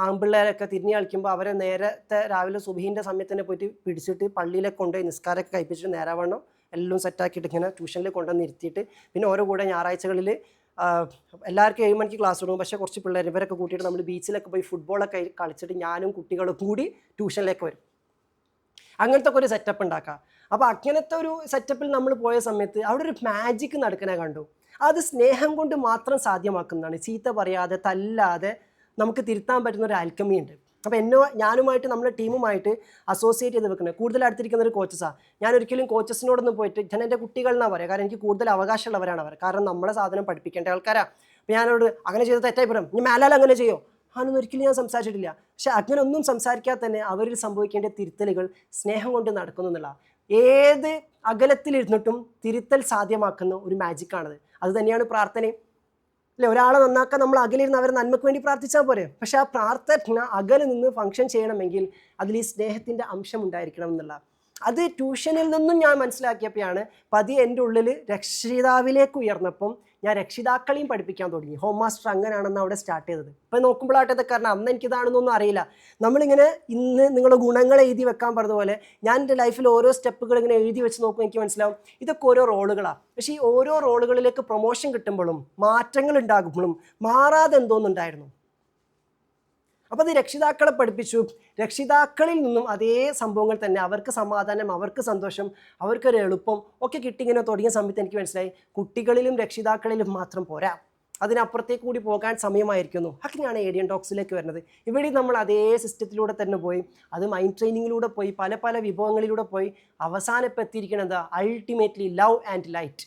Speaker 5: ആൺപിള്ളേരൊക്കെ തിരിഞ്ഞ് കളിക്കുമ്പോൾ അവരെ നേരത്തെ രാവിലെ സുബഹീൻ്റെ സമയത്ത് പോയിട്ട് പിടിച്ചിട്ട് പള്ളിയിലേക്ക് കൊണ്ടുപോയി നിസ്കാരമൊക്കെ കഴിപ്പിച്ചിട്ട് നേരാവണ്ണം എല്ലാം സെറ്റാക്കിയിട്ട് ഇങ്ങനെ ട്യൂഷനിൽ കൊണ്ടുവന്ന് ഇരുത്തിയിട്ട്, പിന്നെ ഓരോ കൂടെ ഞായറാഴ്ചകളിൽ എല്ലാവർക്കും 7 മണിക്ക് ക്ലാസ് തുടങ്ങും. പക്ഷേ കുറച്ച് പിള്ളേർ ഇവരൊക്കെ കൂട്ടിയിട്ട് നമ്മൾ ബീച്ചിലൊക്കെ പോയി ഫുട്ബോളൊക്കെ കളിച്ചിട്ട് ഞാനും കുട്ടികളും കൂടി ട്യൂഷനിലേക്ക് വരും. അങ്ങനത്തെ ഒരു സെറ്റപ്പ് ഉണ്ടാക്കുക. അപ്പോൾ അങ്ങനത്തെ ഒരു സെറ്റപ്പിൽ നമ്മൾ പോയ സമയത്ത് അവിടെ ഒരു മാജിക് നടക്കണേ കണ്ടു. അത് സ്നേഹം കൊണ്ട് മാത്രം സാധ്യമാക്കുന്നതാണ്. ചീത്ത പറയാതെ തല്ലാതെ നമുക്ക് തിരുത്താൻ പറ്റുന്ന ഒരു ആൽക്കമി ഉണ്ട്. അപ്പോൾ ഞാനുമായിട്ട് നമ്മുടെ ടീമുമായിട്ട് അസോസിയേറ്റ് ചെയ്ത് വെക്കുന്നത് കൂടുതൽ അടുത്തിരിക്കുന്ന ഒരു കോച്ചസാണ്. ഞാൻ ഒരിക്കലും കോച്ചസിനോടൊന്നും പോയിട്ട് ഞാൻ എൻ്റെ കുട്ടികളെന്നാണ് പറയുക, കാരണം എനിക്ക് കൂടുതൽ അവകാശമുള്ളവരാണ് അവർ, കാരണം നമ്മളെ സാധനം പഠിപ്പിക്കേണ്ട ആൾക്കാരാണ്. അപ്പോൾ ഞാനോട് അങ്ങനെ ചെയ്ത് തെറ്റായി പറയും, ഇനി മേലാൽ അങ്ങനെ ചെയ്യോ, ആണെന്ന് ഒരിക്കലും ഞാൻ സംസാരിച്ചിട്ടില്ല. പക്ഷെ അങ്ങനെ ഒന്നും സംസാരിക്കാതെ തന്നെ അവരിൽ സംഭവിക്കേണ്ട തിരുത്തലുകൾ സ്നേഹം കൊണ്ട് നടക്കുന്നു എന്നുള്ള, ഏത് അകലത്തിലിരുന്നിട്ടും തിരുത്തൽ സാധ്യമാക്കുന്ന ഒരു മാജിക്കാണത്. അത് തന്നെയാണ് പ്രാർത്ഥനയും. അല്ലെ, ഒരാളെ നന്നാക്കാൻ നമ്മൾ അകലിരുന്ന് അവരെ നന്മയ്ക്ക് വേണ്ടി പ്രാർത്ഥിച്ചാൽ പോരെ. പക്ഷെ ആ പ്രാർത്ഥന അകലെ നിന്ന് ഫങ്ഷൻ ചെയ്യണമെങ്കിൽ അതിൽ ഈ സ്നേഹത്തിൻ്റെ അംശം ഉണ്ടായിരിക്കണം എന്നുള്ള, അത് ട്യൂഷനിൽ നിന്നും ഞാൻ മനസ്സിലാക്കിയപ്പോഴാണ് പതിയെ എൻ്റെ ഉള്ളിൽ രക്ഷിതാവിലേക്ക് ഉയർന്നപ്പം ഞാൻ രക്ഷിതാക്കളെയും പഠിപ്പിക്കാൻ തുടങ്ങി. ഹോം മാസ്റ്റർ അങ്ങനെയാണെന്ന് അവിടെ സ്റ്റാർട്ട് ചെയ്തത്. ഇപ്പം നോക്കുമ്പോഴാട്ടത്, കാരണം അന്ന് എനിക്കിതാണെന്നൊന്നും അറിയില്ല. നമ്മളിങ്ങനെ ഇന്ന് നിങ്ങളുടെ ഗുണങ്ങൾ എഴുതി വെക്കാൻ പറഞ്ഞതുപോലെ ഞാൻ എൻ്റെ ലൈഫിൽ ഓരോ സ്റ്റെപ്പുകൾ ഇങ്ങനെ എഴുതി വെച്ച് നോക്കുമ്പോൾ എനിക്ക് മനസ്സിലാവും ഇതൊക്കെ ഓരോ റോളുകളാണ്. പക്ഷേ ഈ ഓരോ റോളുകളിലേക്ക് പ്രൊമോഷൻ കിട്ടുമ്പോഴും മാറ്റങ്ങൾ ഉണ്ടാകുമ്പോഴും മാറാതെ എന്തോന്നുണ്ടായിരുന്നു. അപ്പോൾ അത് രക്ഷിതാക്കളെ പഠിപ്പിച്ചു. രക്ഷിതാക്കളിൽ നിന്നും അതേ സംഭവങ്ങൾ തന്നെ, അവർക്ക് സമാധാനം, അവർക്ക് സന്തോഷം, അവർക്കൊരു എളുപ്പം ഒക്കെ കിട്ടി ഇങ്ങനെ തുടങ്ങിയ സമയത്ത് എനിക്ക് മനസ്സിലായി കുട്ടികളിലും രക്ഷിതാക്കളിലും മാത്രം പോരാ, അതിനപ്പുറത്തേക്ക് കൂടി പോകാൻ സമയമായിരിക്കുന്നു. അങ്ങനെയാണ് ഏഡിയൻ ടോക്സിലേക്ക് വരുന്നത്. ഇവിടെ നമ്മൾ അതേ സിസ്റ്റത്തിലൂടെ തന്നെ പോയി, അത് മൈൻഡ് ട്രെയിനിങ്ങിലൂടെ പോയി, പല വിഭവങ്ങളിലൂടെ പോയി അവസാനം ഇപ്പോൾ എത്തിയിരിക്കുന്നത് അൾട്ടിമേറ്റ്ലി ലവ് ആൻഡ് ലൈറ്റ്.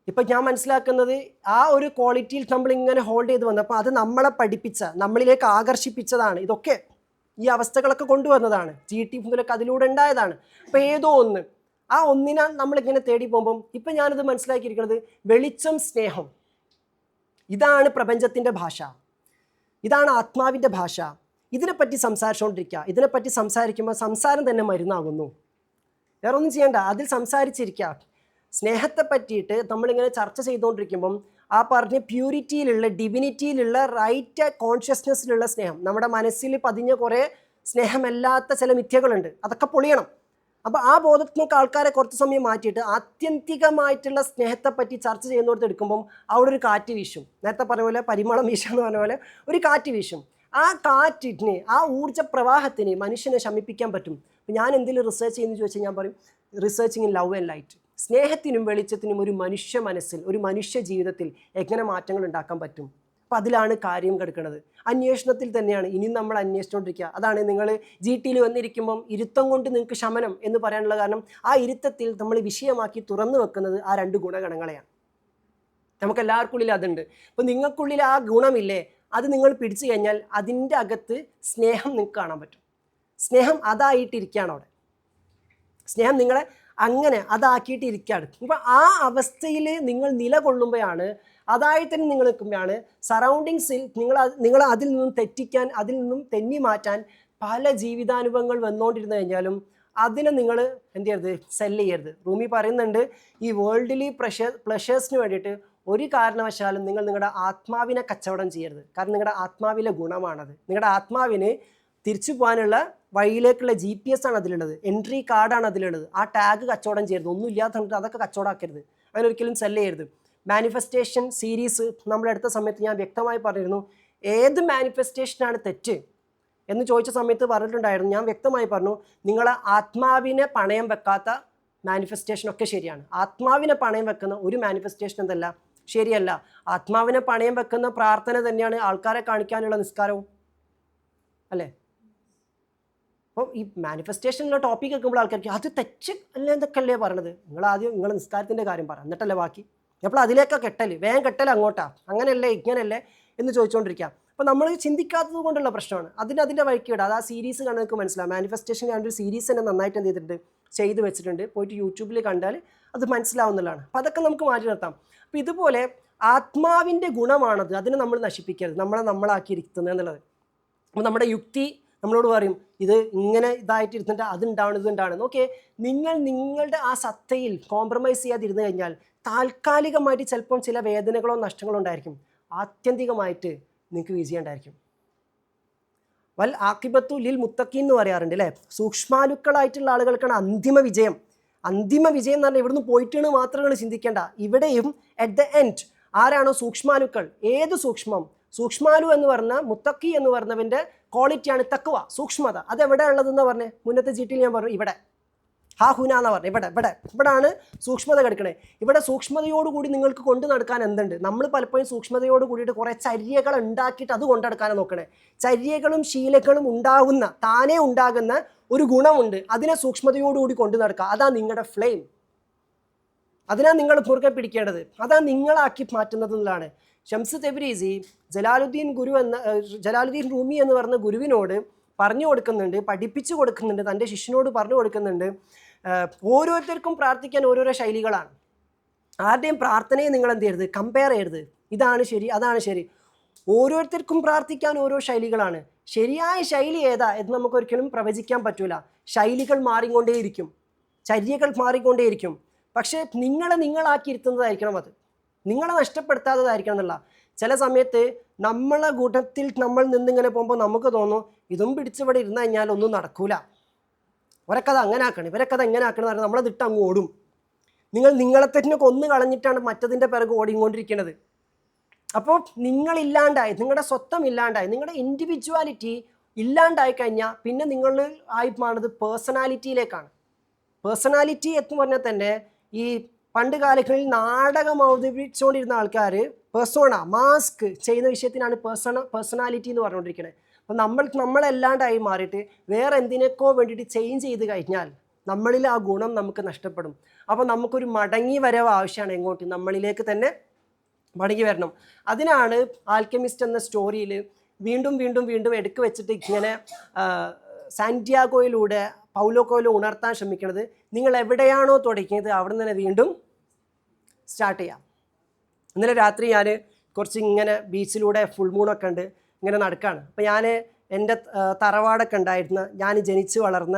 Speaker 5: ഇപ്പം ഞാൻ മനസ്സിലാക്കുന്നത് ആ ഒരു ക്വാളിറ്റിയിൽ നമ്മളിങ്ങനെ ഹോൾഡ് ചെയ്ത് വന്നപ്പോൾ അത് നമ്മളെ പഠിപ്പിച്ച, നമ്മളിലേക്ക് ആകർഷിപ്പിച്ചതാണ്. ഇതൊക്കെ ഈ അവസ്ഥകളൊക്കെ കൊണ്ടുവന്നതാണ്. GT മുതലൊക്കെ അതിലൂടെ ഉണ്ടായതാണ്. അപ്പോൾ ഏതോ ഒന്ന്, ആ ഒന്നിനാണ് നമ്മളിങ്ങനെ തേടി പോകുമ്പം ഇപ്പം ഞാനിത് മനസ്സിലാക്കിയിരിക്കുന്നത് വെളിച്ചം, സ്നേഹം, ഇതാണ് പ്രപഞ്ചത്തിൻ്റെ ഭാഷ, ഇതാണ് ആത്മാവിൻ്റെ ഭാഷ. ഇതിനെപ്പറ്റി സംസാരിച്ചുകൊണ്ടിരിക്കുക. ഇതിനെപ്പറ്റി സംസാരിക്കുമ്പോൾ സംസാരം തന്നെ മരുന്നാകുന്നു. വേറെ ഒന്നും ചെയ്യണ്ട, അതിൽ സംസാരിച്ചിരിക്കുക. സ്നേഹത്തെ പറ്റിയിട്ട് നമ്മളിങ്ങനെ ചർച്ച ചെയ്തുകൊണ്ടിരിക്കുമ്പം ആ പറഞ്ഞ പ്യൂരിറ്റിയിലുള്ള ഡിവിനിറ്റിയിലുള്ള റൈറ്റ് കോൺഷ്യസ്നെസ്സിലുള്ള സ്നേഹം, നമ്മുടെ മനസ്സിൽ പതിഞ്ഞ കുറേ സ്നേഹമല്ലാത്ത ചില മിഥ്യകളുണ്ട്, അതൊക്കെ പൊളിയണം. അപ്പോൾ ആ ബോധത്തിനൊക്കെ ആൾക്കാരെ കുറച്ച് സമയം മാറ്റിയിട്ട് ആത്യന്തികമായിട്ടുള്ള സ്നേഹത്തെപ്പറ്റി ചർച്ച ചെയ്യുന്നിടത്ത് എടുക്കുമ്പം അവിടെ ഒരു കാറ്റ് വീശും. നേരത്തെ പറഞ്ഞ പോലെ പരിമളം വീശുക എന്ന് പറഞ്ഞ പോലെ ഒരു കാറ്റ് വീശും. ആ കാറ്റിന്, ആ ഊർജ്ജ പ്രവാഹത്തിന് മനുഷ്യനെ ശമിപ്പിക്കാൻ പറ്റും. ഞാൻ എന്തെങ്കിലും റിസർച്ച് ചെയ്യുന്നു ചോദിച്ചാൽ ഞാൻ പറയും researching in love and light. സ്നേഹത്തിനും വെളിച്ചത്തിനും ഒരു മനുഷ്യ മനസ്സിൽ, ഒരു മനുഷ്യ ജീവിതത്തിൽ എങ്ങനെ മാറ്റങ്ങൾ ഉണ്ടാക്കാൻ പറ്റും. അപ്പോൾ അതിലാണ് കാര്യം കിടക്കുന്നത്. അന്വേഷണത്തിൽ തന്നെയാണ് ഇനിയും നമ്മൾ അന്വേഷിച്ചുകൊണ്ടിരിക്കുക. അതാണ് നിങ്ങൾ GT വന്നിരിക്കുമ്പം ഇരുത്തം കൊണ്ട് നിങ്ങൾക്ക് ശമനം എന്ന് പറയാനുള്ള കാരണം, ആ ഇരുത്തത്തിൽ നമ്മൾ വിഷയമാക്കി തുറന്നു വെക്കുന്നത് ആ 2 ഗുണഗണങ്ങളെയാണ്. നമുക്കെല്ലാവർക്കും ഉള്ളിൽ അതുണ്ട്. അപ്പോൾ നിങ്ങൾക്കുള്ളിൽ ആ ഗുണമില്ലേ, അത് നിങ്ങൾ പിടിച്ചു കഴിഞ്ഞാൽ അതിൻ്റെ അകത്ത് സ്നേഹം നിങ്ങൾക്ക് കാണാൻ പറ്റും. സ്നേഹം അതായിട്ടിരിക്കുകയാണ് അവിടെ. സ്നേഹം നിങ്ങളെ അങ്ങനെ അതാക്കിയിട്ട് ഇരിക്കുകയാണ്. ഇപ്പം ആ അവസ്ഥയിൽ നിങ്ങൾ നിലകൊള്ളുമ്പോഴാണ്, അതായി തന്നെ നിങ്ങൾ നിൽക്കുമ്പോഴാണ് സറൗണ്ടിങ്സിൽ നിങ്ങൾ അതിൽ നിന്നും തെറ്റിക്കാൻ, അതിൽ നിന്നും തെന്നി മാറ്റാൻ പല ജീവിതാനുഭവങ്ങൾ വന്നുകൊണ്ടിരുന്നു കഴിഞ്ഞാലും അതിനെ നിങ്ങൾ എന്ത് ചെയ്യരുത്, സെല്ല് ചെയ്യരുത്. റൂമി പറയുന്നുണ്ട്, ഈ വേൾഡിലി പ്ലഷേഴ്സിന് വേണ്ടിയിട്ട് ഒരു കാരണവശാലും നിങ്ങൾ നിങ്ങളുടെ ആത്മാവിനെ കച്ചവടം ചെയ്യരുത്. കാരണം നിങ്ങളുടെ ആത്മാവിലെ ഗുണമാണത്. നിങ്ങളുടെ ആത്മാവിന് തിരിച്ചു പോകാനുള്ള വഴിയിലേക്കുള്ള GPS ആണ് അതിലുള്ളത്, എൻട്രി കാർഡാണ് അതിലുള്ളത്. ആ ടാഗ് കച്ചവടം ചെയ്യരുത്. ഒന്നും ഇല്ലാത്ത അതൊക്കെ കച്ചവടമാക്കരുത്, അങ്ങനെ ഒരിക്കലും സെല്ല് ചെയ്യരുത്. മാനിഫെസ്റ്റേഷൻ സീരീസ് നമ്മളെടുത്ത സമയത്ത് ഞാൻ വ്യക്തമായി പറഞ്ഞിരുന്നു, ഏത് മാനിഫെസ്റ്റേഷനാണ് തെറ്റ് എന്ന് ചോദിച്ച സമയത്ത് പറഞ്ഞിട്ടുണ്ടായിരുന്നു. ഞാൻ വ്യക്തമായി പറഞ്ഞു, നിങ്ങളെ ആത്മാവിനെ പണയം വെക്കാത്ത മാനിഫെസ്റ്റേഷനൊക്കെ ശരിയാണ്. ആത്മാവിനെ പണയം വെക്കുന്ന ഒരു മാനിഫെസ്റ്റേഷൻ എന്തല്ല, ശരിയല്ല. ആത്മാവിനെ പണയം വെക്കുന്ന പ്രാർത്ഥന തന്നെയാണ് ആൾക്കാരെ കാണിക്കാനുള്ള നിസ്കാരവും, അല്ലേ? അപ്പോൾ ഈ മാനിഫെസ്റ്റേഷനിലുള്ള ടോപ്പിക് കേൾക്കുമ്പോൾ ആൾക്കാർക്ക് അത് തെറ്റ് അല്ലേ എന്തൊക്കെ അല്ലേ പറയണത്. നിങ്ങളാദ്യം നിങ്ങളുടെ നിസ്കാരത്തിൻ്റെ കാര്യം പറ, എന്നിട്ടല്ലേ ബാക്കി. അപ്പോൾ അതിലേക്കാ കെട്ടല്, വേഗം കെട്ടൽ അങ്ങോട്ടാ, അങ്ങനെയല്ലേ ഇങ്ങനെയല്ലേ എന്ന് ചോദിച്ചുകൊണ്ടിരിക്കാം. അപ്പോൾ നമ്മൾ ചിന്തിക്കാത്തത് കൊണ്ടുള്ള പ്രശ്നമാണ്. അതിൻ്റെ വഴിക്ക് വിടാം. അത് ആ സീരീസ് കണ്ട് നിങ്ങൾക്ക് മനസ്സിലാവും. മാനിഫെസ്റ്റേഷൻ കണ്ടൊരു സീരീസ് തന്നെ നന്നായിട്ട് എന്ത് ചെയ്തിട്ടുണ്ട്, ചെയ്ത് വെച്ചിട്ടുണ്ട്. പോയിട്ട് യൂട്യൂബിൽ കണ്ടാൽ അത് മനസ്സിലാവുന്നതാണ്. അപ്പോൾ അതൊക്കെ നമുക്ക് മാറ്റി നിർത്താം. അപ്പോൾ ഇതുപോലെ ആത്മാവിൻ്റെ ഗുണമാണത്, അതിനെ നമ്മൾ നശിപ്പിക്കരുത്, നമ്മളാക്കിയിരിക്കുന്നത് എന്നുള്ളത്. അപ്പോൾ നമ്മുടെ യുക്തി നമ്മളോട് പറയും ഇത് ഇങ്ങനെ ഇതായിട്ട് ഇരുന്നിട്ട് അതുണ്ടാവണം ഇതുണ്ടാവണം. ഓക്കെ, നിങ്ങളുടെ ആ സത്തയിൽ കോംപ്രമൈസ് ചെയ്യാതിരുന്നു കഴിഞ്ഞാൽ താൽക്കാലികമായിട്ട് ചിലപ്പം ചില വേദനകളോ നഷ്ടങ്ങളോ ഉണ്ടായിരിക്കും. ആത്യന്തികമായിട്ട് നിങ്ങൾക്ക് വിജയം ഉണ്ടായിരിക്കും. വൽ ആഖിബത്തു ലിൽ മുത്തഖീൻ എന്ന് പറയാറുണ്ട് അല്ലേ. സൂക്ഷ്മാലുക്കളായിട്ടുള്ള ആളുകൾക്കാണ് അന്തിമ വിജയം. അന്തിമ വിജയം എന്ന് പറഞ്ഞാൽ ഇവിടുന്ന് പോയിട്ടാണ് മാത്രമാണ് ചിന്തിക്കേണ്ട. ഇവിടെയും അറ്റ് ദ എൻഡ് ആരാണോ സൂക്ഷ്മാലുക്കൾ, ഏത് സൂക്ഷ്മാലു എന്ന് പറഞ്ഞ മുത്തക്കി എന്ന് പറഞ്ഞവൻ്റെ ക്വാളിറ്റിയാണ് തക്വ, സൂക്ഷ്മത. അതെവിടെ ഉള്ളതെന്ന് പറഞ്ഞേ, മുന്നത്തെ GT ഞാൻ പറഞ്ഞു, ഇവിടെ ഹുന എന്ന് പറഞ്ഞു, ഇവിടെയാണ് സൂക്ഷ്മത കിടക്കണേ. ഇവിടെ സൂക്ഷ്മതയോടുകൂടി നിങ്ങൾക്ക് കൊണ്ടു നടക്കാൻ എന്തുണ്ട്? നമ്മൾ പലപ്പോഴും സൂക്ഷ്മതയോട് കൂടിയിട്ട് കുറേ ചര്യകൾ ഉണ്ടാക്കിയിട്ട് അത് കൊണ്ടെടുക്കാനാണ് നോക്കണേ. ചര്യകളും ശീലങ്ങളും താനേ ഉണ്ടാകുന്ന ഒരു ഗുണമുണ്ട്, അതിനെ സൂക്ഷ്മതയോടുകൂടി കൊണ്ടു നടക്കുക. അതാ നിങ്ങളുടെ ഫ്ലെയിം, അതിനാണ് നിങ്ങൾ മുറുകെ പിടിക്കേണ്ടത്, അതാണ് നിങ്ങളാക്കി മാറ്റുന്നത് എന്നുള്ളതാണ്. ഷംസ് തെബ്രീസി ജലാലുദ്ദീൻ റൂമി എന്ന് പറഞ്ഞ ഗുരുവിനോട് പറഞ്ഞു കൊടുക്കുന്നുണ്ട്, പഠിപ്പിച്ചു കൊടുക്കുന്നുണ്ട്, തൻ്റെ ശിഷ്യനോട് പറഞ്ഞു കൊടുക്കുന്നുണ്ട്. ഓരോരുത്തർക്കും പ്രാർത്ഥിക്കാൻ ഓരോരോ ശൈലികളാണ്. ആരുടെയും പ്രാർത്ഥനയെ നിങ്ങൾ എന്ത് ചെയ്യരുത്, കമ്പയർ ചെയ്യരുത്. ഇതാണ് ശരി, അതാണ് ശരി. ഓരോരുത്തർക്കും പ്രാർത്ഥിക്കാൻ ഓരോ ശൈലികളാണ്. ശരിയായ ശൈലി ഏതാ എന്ന് നമുക്കൊരിക്കലും പ്രവചിക്കാൻ പറ്റൂല. ശൈലികൾ മാറിക്കൊണ്ടേയിരിക്കും, ചര്യകൾ മാറിക്കൊണ്ടേയിരിക്കും. പക്ഷേ നിങ്ങളാക്കിയിരുത്തുന്നതായിരിക്കണം, അത് നിങ്ങളെ നഷ്ടപ്പെടുത്താത്തതായിരിക്കണം എന്നുള്ള. ചില സമയത്ത് നമ്മളെ ഗുണത്തിൽ നമ്മൾ നിന്നിങ്ങനെ പോകുമ്പോൾ നമുക്ക് തോന്നും ഇതും പിടിച്ചിവിടെ ഇരുന്ന് കഴിഞ്ഞാൽ ഒന്നും നടക്കൂല, ഇവരൊക്കത് അങ്ങനെ ആക്കണം, ഇവരൊക്കത് എങ്ങനെ ആക്കണം എന്ന് പറഞ്ഞാൽ നമ്മളത് ഇട്ട് അങ്ങ് ഓടും. നിങ്ങളെ തന്നെ കൊന്നു കളഞ്ഞിട്ടാണ് മറ്റതിൻ്റെ പിറകെ ഓടിക്കൊണ്ടിരിക്കുന്നത്. അപ്പോൾ നിങ്ങളില്ലാണ്ടായി, നിങ്ങളുടെ സ്വത്വം ഇല്ലാണ്ടായി, നിങ്ങളുടെ ഇൻഡിവിജ്വാലിറ്റി ഇല്ലാണ്ടായി കഴിഞ്ഞാൽ പിന്നെ നിങ്ങൾ ആയി മാറുന്നത് പേഴ്സണാലിറ്റിയിലേക്കാണ്. പേഴ്സണാലിറ്റി എന്ന് പറഞ്ഞാൽ തന്നെ ഈ പണ്ട് കാലങ്ങളിൽ നാടകം അവതരിപ്പിച്ചുകൊണ്ടിരുന്ന ആൾക്കാർ മാസ്ക് ചെയ്യുന്ന വിഷയത്തിനാണ് പേഴ്സണാലിറ്റി എന്ന് പറഞ്ഞുകൊണ്ടിരിക്കുന്നത്. അപ്പം നമ്മളല്ലാണ്ടായി മാറിയിട്ട് വേറെ എന്തിനൊക്കെ വേണ്ടിയിട്ട് ചേഞ്ച് ചെയ്ത് കഴിഞ്ഞാൽ നമ്മളിൽ ആ ഗുണം നമുക്ക് നഷ്ടപ്പെടും. അപ്പോൾ നമുക്കൊരു മടങ്ങി വരവ് ആവശ്യമാണ്, എങ്ങോട്ട്, നമ്മളിലേക്ക് തന്നെ മടങ്ങി വരണം. അതിനാണ് ആൽക്കെമിസ്റ്റ് എന്ന സ്റ്റോറിയിൽ വീണ്ടും വീണ്ടും വീണ്ടും എടുക്ക് വെച്ചിട്ട് ഇങ്ങനെ സാന്റിയാഗോയിലൂടെ പൗലോ കോയിലോ ഉണർത്താൻ ശ്രമിക്കുന്നത്. നിങ്ങൾ എവിടെയാണോ തുടങ്ങിയത് അവിടെ നിന്ന് തന്നെ വീണ്ടും സ്റ്റാർട്ട് ചെയ്യാം. ഇന്നലെ രാത്രി ഞാൻ കുറച്ച് ഇങ്ങനെ ബീച്ചിലൂടെ ഫുൾ മൂണൊക്കെ ഉണ്ട് ഇങ്ങനെ നടക്കുകയാണ്. അപ്പോൾ ഞാൻ എൻ്റെ തറവാടൊക്കെ ഉണ്ടായിരുന്ന, ഞാൻ ജനിച്ച് വളർന്ന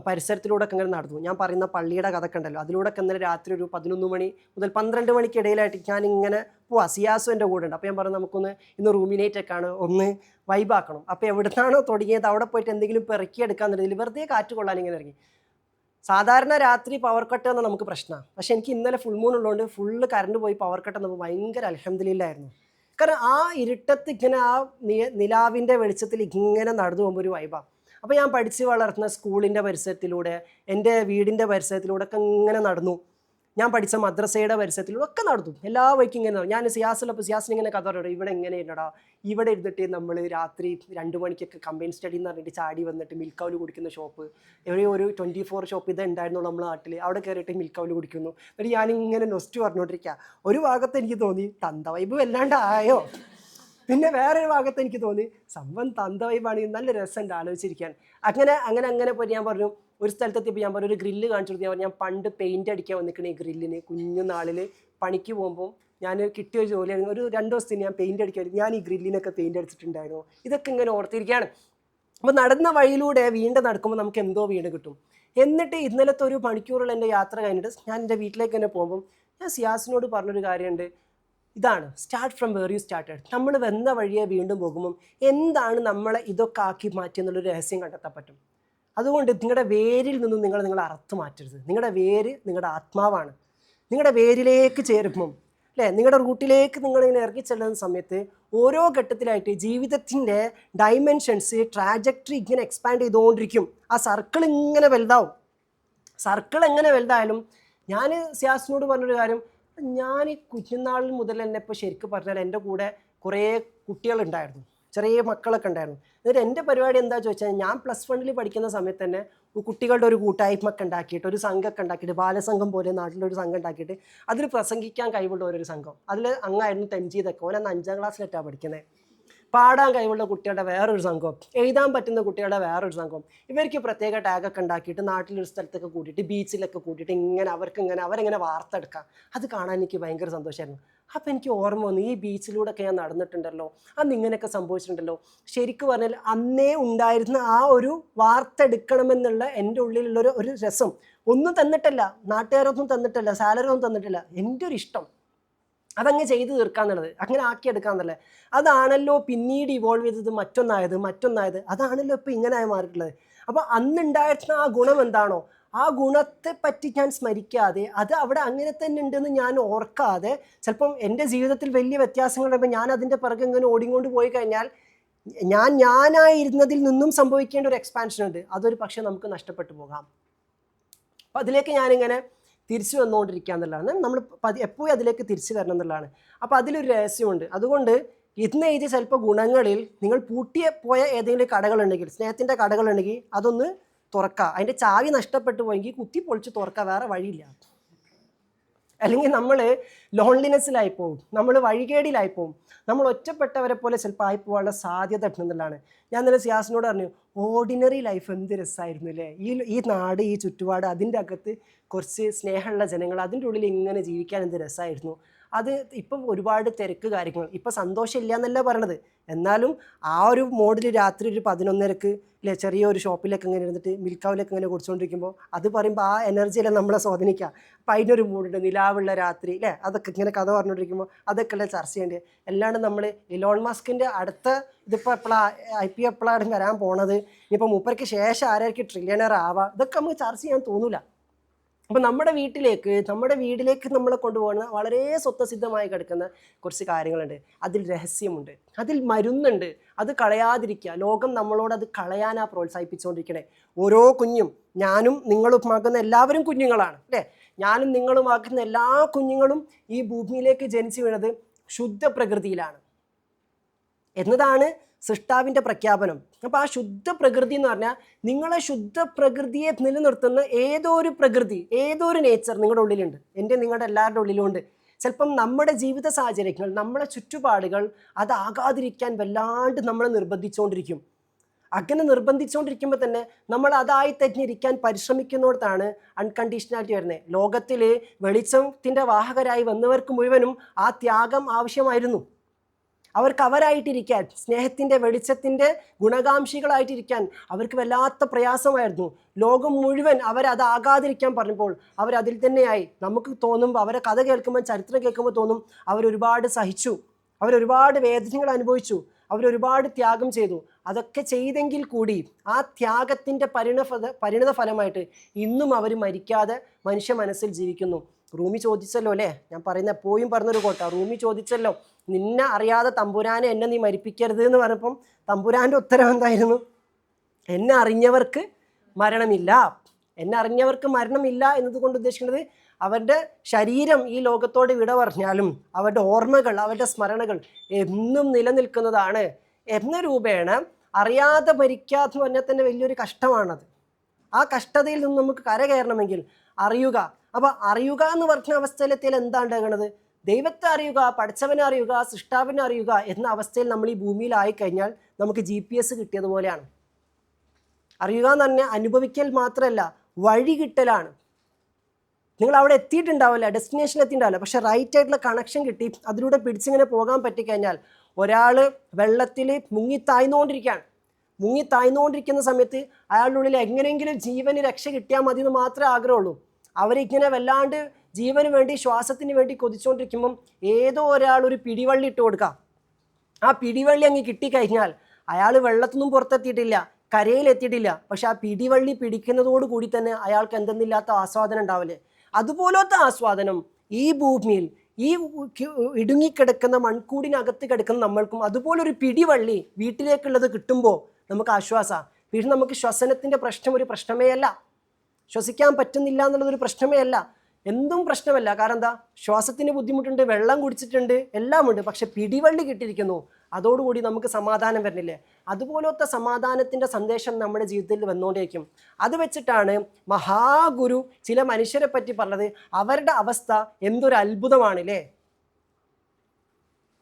Speaker 5: പരിസരത്തിലൂടെ ഒക്കെ ഇങ്ങനെ നടന്നു. ഞാൻ പറയുന്ന പള്ളിയുടെ കഥ ഒക്കെ ഉണ്ടല്ലോ, അതിലൂടെ ഒക്കെ ഇന്നലെ രാത്രി ഒരു 11 മണി മുതൽ 12 മണിക്കിടയിലായിട്ട് ഞാൻ ഇങ്ങനെ പോവാ. സിയാസും എൻ്റെ കൂടെ ഉണ്ട്. അപ്പോൾ ഞാൻ പറഞ്ഞു നമുക്കൊന്ന് ഇന്ന് റൂമിനേറ്റൊക്കെ ആണ്, ഒന്ന് വൈബാക്കണം. അപ്പോൾ എവിടുന്നാണോ തുടങ്ങിയത് അവിടെ പോയിട്ട് എന്തെങ്കിലും പെറുക്കിയെടുക്കാന്നുണ്ടെങ്കിൽ വെറുതെ കാറ്റ് കൊള്ളാൻ ഇങ്ങനെ ഇറങ്ങി. സാധാരണ രാത്രി പവർ കട്ട് എന്നാൽ നമുക്ക് പ്രശ്നമാണ്. പക്ഷേ എനിക്ക് ഇന്നലെ ഫുൾ മൂൺ ഉള്ളതുകൊണ്ട് ഫുള്ള് കറണ്ട് പോയി പവർ കട്ട് എന്നപ്പോൾ ഭയങ്കര അൽഹംദുലില്ലായിരുന്നു. കാരണം ആ ഇരുട്ടത്ത് ഇങ്ങനെ ആ നിലാവിൻ്റെ വെളിച്ചത്തിൽ ഇങ്ങനെ നടന്നു പോകുമ്പോൾ ഒരു വൈബാണ്. അപ്പോൾ ഞാൻ പഠിച്ച് വളർത്തുന്ന സ്കൂളിൻ്റെ പരിസരത്തിലൂടെ, എൻ്റെ വീടിൻ്റെ പരിസരത്തിലൂടെ ഒക്കെ ഇങ്ങനെ നടന്നു. ഞാൻ പഠിച്ച മദ്രസയുടെ പരിസരത്തിലൂടെ ഒക്കെ നടന്നു. എല്ലാ വഴിക്കും ഇങ്ങനെ നടന്നു. ഞാൻ സിയാസിലപ്പോൾ സിയാസിന് ഇങ്ങനെ കഥ പറയും, ഇവിടെ എങ്ങനെ ഇരുന്നടാ, ഇവിടെ ഇരുന്നിട്ട് നമ്മൾ രാത്രി 2 മണിക്കൊക്കെ കമ്പൈൻ സ്റ്റഡി എന്ന് പറഞ്ഞിട്ട് ചാടി വന്നിട്ട് മിൽക്കൗല് കുടിക്കുന്ന ഷോപ്പ്, ഒരു 24 ഷോപ്പ് ഇതേ ഉണ്ടായിരുന്നു നമ്മുടെ നാട്ടിൽ, അവിടെ കയറിയിട്ട് മിൽക്കൗല് കുടിക്കുന്നു. എന്നിട്ട് ഞാനിങ്ങനെ നൊസ്റ്റ് പറഞ്ഞുകൊണ്ടിരിക്കുക. ഒരു ഭാഗത്ത് എനിക്ക് തോന്നി തന്ത വൈബ് വല്ലാണ്ടായോ, പിന്നെ വേറൊരു ഭാഗത്ത് എനിക്ക് തോന്നി സംഭവം തന്ത വൈബാണ്, നല്ല രസമുണ്ട് ആലോചിച്ചിരിക്കാൻ. അങ്ങനെ പോയി ഞാൻ പറഞ്ഞു, ഒരു സ്ഥലത്തെത്തിയപ്പോൾ ഞാൻ പറഞ്ഞു ഒരു ഗ്രില്ല് കാണിച്ചു കൊടുത്തു. ഞാൻ പണ്ട് പെയിൻറ്റ് അടിക്കാൻ വന്നിരിക്കണേ ഈ ഗ്രില്ലിന് കുഞ്ഞു നാളിൽ പണിക്ക് പോകുമ്പോൾ ഞാൻ കിട്ടിയ ജോലിയാണ്. ഒരു 2 ദിവസത്തിന് ഞാൻ പെയിൻറ്റ് അടിക്കാൻ, ഞാൻ ഈ ഗ്രില്ലിനൊക്കെ പെയിൻറ്റ് അടിച്ചിട്ടുണ്ടായിരുന്നു. ഇതൊക്കെ ഇങ്ങനെ ഓർത്തിരിക്കുകയാണ്. അപ്പോൾ നടന്ന വഴിയിലൂടെ വീണ്ടും നടക്കുമ്പോൾ നമുക്ക് എന്തോ വീട് കിട്ടും. എന്നിട്ട് ഇന്നലത്തെ ഒരു മണിക്കൂറുള്ള എൻ്റെ യാത്ര കഴിഞ്ഞിട്ട് ഞാൻ എൻ്റെ വീട്ടിലേക്ക് തന്നെ പോകുമ്പം ഞാൻ സിയാസിനോട് പറഞ്ഞൊരു കാര്യമുണ്ട്. ഇതാണ് start from where you started. നമ്മൾ വന്ന വഴിയെ വീണ്ടും പോകുമ്പം എന്താണ് നമ്മളെ ഇതൊക്കെ ആക്കി മാറ്റിയെന്നുള്ളൊരു രഹസ്യം കണ്ടെത്താൻ പറ്റും. അതുകൊണ്ട് നിങ്ങളുടെ വേരിൽ നിന്നും നിങ്ങൾ അറുത്ത് മാറ്റരുത്. നിങ്ങളുടെ വേര് നിങ്ങളുടെ ആത്മാവാണ്. നിങ്ങളുടെ വേരിലേക്ക് ചേരുമ്പം അല്ലേ, നിങ്ങളുടെ റൂട്ടിലേക്ക് നിങ്ങളിങ്ങനെ ഇറങ്ങി ചെല്ലുന്ന സമയത്ത് ഓരോ ഘട്ടത്തിലായിട്ട് ജീവിതത്തിൻ്റെ ഡൈമെൻഷൻസ് ട്രാജക്ടറി ഇങ്ങനെ എക്സ്പാൻഡ് ചെയ്തുകൊണ്ടിരിക്കും. ആ സർക്കിൾ ഇങ്ങനെ വലുതാവും. സർക്കിൾ എങ്ങനെ വലുതായാലും ഞാൻ സിയാസിനോട് പറഞ്ഞൊരു കാര്യം, ഞാൻ ഈ കുഞ്ഞുനാളിൽ മുതൽ തന്നെ ഇപ്പോൾ ശരിക്കും പറഞ്ഞാൽ എൻ്റെ കൂടെ കുറേ കുട്ടികളുണ്ടായിരുന്നു, ചെറിയ മക്കളൊക്കെ ഉണ്ടായിരുന്നു. എന്നിട്ട് എൻ്റെ പരിപാടി എന്താ ചോദിച്ചാൽ, ഞാൻ +1 പഠിക്കുന്ന സമയത്ത് തന്നെ കുട്ടികളുടെ ഒരു കൂട്ടായ്മയൊക്കെ ഉണ്ടാക്കിയിട്ട്, ഒരു സംഘമൊക്കെ ഉണ്ടാക്കിയിട്ട്, ബാലസംഘം പോലെ നാട്ടിലൊരു സംഘം ഉണ്ടാക്കിയിട്ട് അതിൽ പ്രസംഗിക്കാൻ കഴിവുള്ള ഒരു സംഘം. അതിൽ അങ്ങായിരുന്നു തെംജീദൊക്കെ, ഓൻ അന്ന് 5ാം ക്ലാസ്സിലെറ്റാണ് പഠിക്കുന്നത്. പാടാൻ കഴിവുള്ള കുട്ടികളുടെ വേറൊരു സംഘം, എഴുതാൻ പറ്റുന്ന കുട്ടികളുടെ വേറൊരു സംഘം. ഇവർക്ക് പ്രത്യേക ടാഗൊക്കെ ഉണ്ടാക്കിയിട്ട് നാട്ടിലൊരു സ്ഥലത്തൊക്കെ കൂട്ടിയിട്ട് ബീച്ചിലൊക്കെ കൂട്ടിയിട്ട് ഇങ്ങനെ അവരെങ്ങനെ വാർത്തെടുക്കാം. അത് കാണാൻ എനിക്ക് ഭയങ്കര സന്തോഷമായിരുന്നു. അപ്പോൾ എനിക്ക് ഓർമ്മ വന്നു, ഈ ബീച്ചിലൂടെയൊക്കെ ഞാൻ നടന്നിട്ടുണ്ടല്ലോ, അന്ന് ഇങ്ങനെയൊക്കെ സംഭവിച്ചിട്ടുണ്ടല്ലോ. ശരിക്കും പറഞ്ഞാൽ അന്നേ ഉണ്ടായിരുന്ന ആ ഒരു വാർത്തെടുക്കണമെന്നുള്ള എൻ്റെ ഉള്ളിലുള്ളൊരു രസം ഒന്നും തന്നിട്ടല്ല, നാട്ടുകാരൊന്നും തന്നിട്ടില്ല, സാലറി ഒന്നും തന്നിട്ടില്ല, എൻ്റെ ഒരു ഇഷ്ടം അതങ്ങ് ചെയ്ത് തീർക്കാന്നുള്ളത്, അങ്ങനെ ആക്കിയെടുക്കാന്നുള്ളത്. അതാണല്ലോ പിന്നീട് ഇവോൾവ് ചെയ്തത് മറ്റൊന്നായത്. അതാണല്ലോ ഇപ്പോൾ ഇങ്ങനെ മാറിയിട്ടുള്ളത്. അപ്പോൾ അന്നുണ്ടായിരുന്ന ആ ഗുണം എന്താണോ, ആ ഗുണത്തെ പറ്റി ഞാൻ സ്മരിക്കാതെ, അത് അവിടെ അങ്ങനെ തന്നെ ഉണ്ടെന്ന് ഞാൻ ഓർക്കാതെ, ചിലപ്പം എൻ്റെ ജീവിതത്തിൽ വലിയ വ്യത്യാസങ്ങളുണ്ടാകുമ്പോൾ ഞാൻ അതിൻ്റെ പിറകെ ഇങ്ങനെ ഓടിക്കൊണ്ട് പോയി കഴിഞ്ഞാൽ ഞാനായിരുന്നതിൽ നിന്നും സംഭവിക്കേണ്ട ഒരു എക്സ്പാൻഷൻ ഉണ്ട്. അതൊരു പക്ഷേ നമുക്ക് നഷ്ടപ്പെട്ടു പോകാം. അപ്പോൾ അതിലേക്ക് ഞാനിങ്ങനെ തിരിച്ചു വന്നുകൊണ്ടിരിക്കുക എന്നുള്ളതാണ്. നമ്മൾ എപ്പോഴും അതിലേക്ക് തിരിച്ചു വരണം എന്നുള്ളതാണ്. അപ്പോൾ അതിലൊരു രഹസ്യമുണ്ട്. അതുകൊണ്ട് ഇന്ന് എഴുതിയ ചിലപ്പോൾ ഗുണങ്ങളിൽ നിങ്ങൾ പോയ ഏതെങ്കിലും കടകളുണ്ടെങ്കിൽ, സ്നേഹത്തിൻ്റെ കടകളുണ്ടെങ്കിൽ അതൊന്ന് തുറക്കുക. അതിൻ്റെ ചാവി നഷ്ടപ്പെട്ടു പോയെങ്കിൽ കുത്തി പൊളിച്ച് തുറക്കുക, വേറെ വഴിയില്ല. അല്ലെങ്കിൽ നമ്മൾ ലോൺലിനെസ്സിലായി പോകും, നമ്മൾ വഴികേടിലായി പോകും, നമ്മൾ ഒറ്റപ്പെട്ടവരെ പോലെ ചിലപ്പോൾ ആയി പോകാനുള്ള സാധ്യത ഉണ്ടെന്നുള്ളതാണ്. ഞാൻ ഇന്നലെ സിയാസിനോട് പറഞ്ഞു, ഓർഡിനറി ലൈഫ് എന്ത് രസമായിരുന്നു അല്ലേ, ഈ നാട്, ഈ ചുറ്റുപാട്, അതിൻ്റെ അകത്ത് കുറച്ച് സ്നേഹമുള്ള ജനങ്ങൾ, അതിൻ്റെ ഉള്ളിൽ ഇങ്ങനെ ജീവിക്കാൻ എന്ത് രസമായിരുന്നു. അത് ഇപ്പം ഒരുപാട് തിരക്ക് കാര്യങ്ങൾ, ഇപ്പം സന്തോഷമില്ല എന്നല്ല പറയണത്, എന്നാലും ആ ഒരു മോഡിൽ രാത്രി ഒരു 11:30 അല്ലേ ചെറിയൊരു ഷോപ്പിലൊക്കെ ഇങ്ങനെ ഇരുന്നിട്ട് മിൽക്കാവിലൊക്കെ ഇങ്ങനെ കുടിച്ചുകൊണ്ടിരിക്കുമ്പോൾ അത് പറയുമ്പോൾ ആ എനർജിയെല്ലാം നമ്മളെ സ്വാധീനിക്കുക. അപ്പം അതിനൊരു മൂടുണ്ട്, നിലാവുള്ള രാത്രി അല്ലേ, അതൊക്കെ ഇങ്ങനെ കഥ പറഞ്ഞുകൊണ്ടിരിക്കുമ്പോൾ അതൊക്കെ ഉള്ള ചർച്ച ചെയ്യേണ്ടത്. അല്ലാണ്ട് നമ്മൾ ഇലോൺ മസ്കിൻ്റെ അടുത്ത ഇതിപ്പോൾ എപ്പോഴാണ് വരാൻ പോണത്, ഇനിയിപ്പോൾ മൂപ്പർക്ക് ശേഷം ആരായിരിക്കും ട്രില്യണർ ആവുക, ഇതൊക്കെ നമുക്ക് ചർച്ച ചെയ്യാൻ തോന്നില്ല. അപ്പം നമ്മുടെ വീട്ടിലേക്ക് നമ്മളെ കൊണ്ടുപോകുന്ന വളരെ സ്വത്തസിദ്ധമായി കിടക്കുന്ന കുറച്ച് കാര്യങ്ങളുണ്ട്. അതിൽ രഹസ്യമുണ്ട്, അതിൽ മരുന്നുണ്ട്. അത് കളയാതിരിക്കുക. ലോകം നമ്മളോട് അത് കളയാനാ പ്രോത്സാഹിപ്പിച്ചുകൊണ്ടിരിക്കണേ. ഓരോ കുഞ്ഞും, ഞാനും നിങ്ങളുമാക്കുന്ന എല്ലാവരും കുഞ്ഞുങ്ങളാണ് അല്ലേ, ഞാനും നിങ്ങളുമാക്കുന്ന എല്ലാ കുഞ്ഞുങ്ങളും ഈ ഭൂമിയിലേക്ക് ജനിച്ചു വീണത് ശുദ്ധ പ്രകൃതിയിലാണ് എന്നതാണ് സൃഷ്ടാവിൻ്റെ പ്രഖ്യാപനം. അപ്പോൾ ആ ശുദ്ധ പ്രകൃതി എന്ന് പറഞ്ഞാൽ നിങ്ങളെ ശുദ്ധ പ്രകൃതിയെ നിലനിർത്തുന്ന ഏതോ ഒരു നേച്ചർ നിങ്ങളുടെ ഉള്ളിലുണ്ട്, നിങ്ങളുടെ എല്ലാവരുടെ ഉള്ളിലും ഉണ്ട്. ചിലപ്പം നമ്മുടെ ജീവിത സാഹചര്യങ്ങൾ, നമ്മുടെ ചുറ്റുപാടുകൾ അതാകാതിരിക്കാൻ വല്ലാണ്ട് നമ്മളെ നിർബന്ധിച്ചുകൊണ്ടിരിക്കും. അങ്ങനെ നിർബന്ധിച്ചുകൊണ്ടിരിക്കുമ്പോൾ തന്നെ നമ്മൾ അതായി തന്നെ ഇരിക്കാൻ പരിശ്രമിക്കുന്നിടത്താണ് അൺകണ്ടീഷണാലിറ്റി വരുന്നത്. ലോകത്തിൽ വെളിച്ചത്തിൻ്റെ വാഹകരായി വന്നവർക്ക് മുഴുവനും ആ ത്യാഗം ആവശ്യമായിരുന്നു. അവർക്ക് അവരായിട്ടിരിക്കാൻ, സ്നേഹത്തിൻ്റെ വെളിച്ചത്തിൻ്റെ ഗുണകാംക്ഷികളായിട്ടിരിക്കാൻ അവർക്ക് വല്ലാത്ത പ്രയാസമായിരുന്നു. ലോകം മുഴുവൻ അവരതാകാതിരിക്കാൻ പറഞ്ഞപ്പോൾ അവരതിൽ തന്നെയായി. നമുക്ക് തോന്നുമ്പോൾ, അവരെ കഥ കേൾക്കുമ്പോൾ, ചരിത്രം കേൾക്കുമ്പോൾ തോന്നും അവരൊരുപാട് സഹിച്ചു, അവരൊരുപാട് വേദനകൾ അനുഭവിച്ചു, അവരൊരുപാട് ത്യാഗം ചെയ്തു. അതൊക്കെ ചെയ്തെങ്കിൽ കൂടി ആ ത്യാഗത്തിൻ്റെ പരിണിത ഫലമായിട്ട് ഇന്നും അവർ മരിക്കാതെ മനുഷ്യ മനസ്സിൽ ജീവിക്കുന്നു. റൂമി ചോദിച്ചല്ലോ അല്ലേ, ഞാൻ പറയുന്ന എപ്പോഴും പറഞ്ഞൊരു കോട്ട, റൂമി ചോദിച്ചല്ലോ, നിന്നെ അറിയാതെ തമ്പുരാനെ എന്നെ നീ മരിപ്പിക്കരുത് എന്ന് പറഞ്ഞപ്പം തമ്പുരാൻ്റെ ഉത്തരം എന്തായിരുന്നു? എന്നെ അറിഞ്ഞവർക്ക് മരണമില്ല. എന്നെ അറിഞ്ഞവർക്ക് മരണമില്ല എന്നതുകൊണ്ട് ഉദ്ദേശിക്കുന്നത് അവരുടെ ശരീരം ഈ ലോകത്തോട് വിട പറഞ്ഞാലും അവരുടെ ഓർമ്മകൾ, അവരുടെ സ്മരണകൾ എന്നും നിലനിൽക്കുന്നതാണ് എന്ന രൂപേണ അറിയാതെ മരിക്കാതെ പറഞ്ഞാൽ തന്നെ വലിയൊരു കഷ്ടമാണത്. ആ കഷ്ടതയിൽ നിന്ന് നമുക്ക് കരകയറണമെങ്കിൽ അറിയുക. അപ്പോൾ അറിയുക എന്ന് പറഞ്ഞ അവസ്ഥയിലെത്തിയാൽ എന്താ ഉണ്ടാകണത്? ദൈവത്തെ അറിയുക, പഠിച്ചവനെ അറിയുക, സൃഷ്ടാവിനെ അറിയുക എന്ന അവസ്ഥയിൽ നമ്മൾ ഈ ഭൂമിയിലായി കഴിഞ്ഞാൽ നമുക്ക് GPS കിട്ടിയതുപോലെയാണ്. അറിയുക എന്ന് പറഞ്ഞാൽ അനുഭവിക്കൽ മാത്രമല്ല, വഴി കിട്ടലാണ്. നിങ്ങൾ അവിടെ എത്തിയിട്ടുണ്ടാവില്ല, ഡെസ്റ്റിനേഷനിൽ എത്തിയിട്ടുണ്ടാവില്ല, പക്ഷെ റൈറ്റ് ആയിട്ടുള്ള കണക്ഷൻ കിട്ടി അതിലൂടെ പിടിച്ചിങ്ങനെ പോകാൻ പറ്റിക്കഴിഞ്ഞാൽ, ഒരാൾ വെള്ളത്തിൽ മുങ്ങിത്തായ്ന്നുകൊണ്ടിരിക്കുന്ന സമയത്ത് അയാളുടെ ഉള്ളിൽ എങ്ങനെയെങ്കിലും ജീവന് രക്ഷ കിട്ടിയാൽ മതി എന്ന് മാത്രമേ ആഗ്രഹമുള്ളൂ. അവരിങ്ങനെ വല്ലാണ്ട് ജീവന് വേണ്ടി, ശ്വാസത്തിന് വേണ്ടി കൊതിച്ചുകൊണ്ടിരിക്കുമ്പം ഏതോ ഒരാൾ ഒരു പിടിവള്ളി ഇട്ട് കൊടുക്കാം. ആ പിടിവള്ളി അങ്ങ് കിട്ടിക്കഴിഞ്ഞാൽ അയാൾ വെള്ളത്തിനും പുറത്തെത്തിയിട്ടില്ല, കരയിലെത്തിയിട്ടില്ല, പക്ഷെ ആ പിടിവള്ളി പിടിക്കുന്നതോട് കൂടി തന്നെ അയാൾക്ക് എന്തെന്നില്ലാത്ത ആസ്വാദനം ഉണ്ടാവില്ലേ? അതുപോലത്തെ ആസ്വാദനം ഈ ഭൂമിയിൽ, ഈ ഇടുങ്ങിക്കിടക്കുന്ന മൺകൂടിനകത്ത് കിടക്കുന്ന നമ്മൾക്കും അതുപോലൊരു പിടിവള്ളി വീട്ടിലേക്കുള്ളത് കിട്ടുമ്പോൾ നമുക്ക് ആശ്വാസമാണ്. പിന്നെ നമുക്ക് ശ്വസനത്തിൻ്റെ പ്രശ്നം ഒരു പ്രശ്നമേ അല്ല, ശ്വസിക്കാൻ പറ്റുന്നില്ല എന്നുള്ളതൊരു പ്രശ്നമേ അല്ല, എന്തും പ്രശ്നമല്ല. കാരണം എന്താ? ശ്വാസത്തിന് ബുദ്ധിമുട്ടുണ്ട്, വെള്ളം കുടിച്ചിട്ടുണ്ട്, എല്ലാം ഉണ്ട്, പക്ഷെ പിടിവള്ളി കിട്ടിയിരിക്കുന്നു. അതോടുകൂടി നമുക്ക് സമാധാനം വരുന്നില്ലേ? അതുപോലത്തെ സമാധാനത്തിൻ്റെ സന്ദേശം നമ്മുടെ ജീവിതത്തിൽ വന്നുകൊണ്ടേയിരിക്കും. അത് വെച്ചിട്ടാണ് മഹാഗുരു ചില മനുഷ്യരെ പറ്റി പറഞ്ഞത്, അവരുടെ അവസ്ഥ എന്തൊരു അത്ഭുതമാണല്ലേ.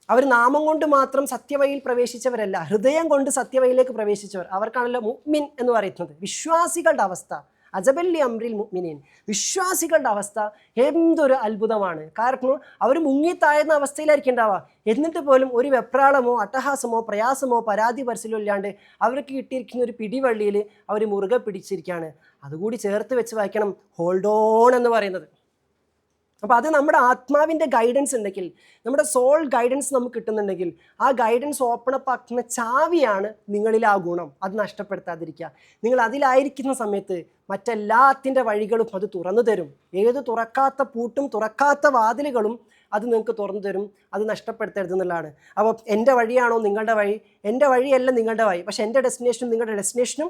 Speaker 5: അവർ നാമം കൊണ്ട് മാത്രം സത്യവഴിയിൽ പ്രവേശിച്ചവരല്ല, ഹൃദയം കൊണ്ട് സത്യവഴിയിലേക്ക് പ്രവേശിച്ചവർ. അവർക്കാണല്ലോ മുഅ്മിൻ എന്ന് പറയുന്നത്. വിശ്വാസികളുടെ അവസ്ഥ അജബല്ലി അംറിൽ മുഅ്മിനീൻ, വിശ്വാസികളുടെ അവസ്ഥ എന്തൊരു അത്ഭുതമാണ്. കാരണം അവർ മുങ്ങിത്താഴുന്ന അവസ്ഥയിലായിരിക്കും ഉണ്ടാവുക, എന്നിട്ട് പോലും ഒരു വെപ്രാളമോ അട്ടഹാസമോ പ്രയാസമോ പരാതി പരസ്യമോ ഇല്ലാണ്ട് അവർക്ക് കിട്ടിയിരിക്കുന്ന ഒരു പിടിവള്ളിയിൽ അവർ മുറുകെ പിടിച്ചിരിക്കുകയാണ്. അതുകൂടി ചേർത്ത് വെച്ച് വായിക്കണം ഹോൾഡ് ഓൺ എന്ന് പറയുന്നത്. അപ്പോൾ അത് നമ്മുടെ ആത്മാവിൻ്റെ ഗൈഡൻസ് ഉണ്ടെങ്കിൽ, നമ്മുടെ സോൾ ഗൈഡൻസ് നമുക്ക് കിട്ടുന്നുണ്ടെങ്കിൽ, ആ ഗൈഡൻസ് ഓപ്പണപ്പ് ആക്കുന്ന ചാവിയാണ് നിങ്ങളിൽ ആ ഗുണം. അത് നഷ്ടപ്പെടുത്താതിരിക്കുക. നിങ്ങൾ അതിലായിരിക്കുന്ന സമയത്ത് മറ്റെല്ലാത്തിൻ്റെ വഴികളും അത് തുറന്നു തരും. ഏത് തുറക്കാത്ത പൂട്ടും തുറക്കാത്ത വാതിലുകളും അത് നിങ്ങൾക്ക് തുറന്നു തരും. അത് നഷ്ടപ്പെടുത്തരുതെന്നുള്ളതാണ്. അപ്പോൾ എൻ്റെ വഴിയാണോ നിങ്ങളുടെ വഴി? എൻ്റെ വഴിയല്ല നിങ്ങളുടെ വഴി, പക്ഷെ എൻ്റെ ഡെസ്റ്റിനേഷനും നിങ്ങളുടെ ഡെസ്റ്റിനേഷനും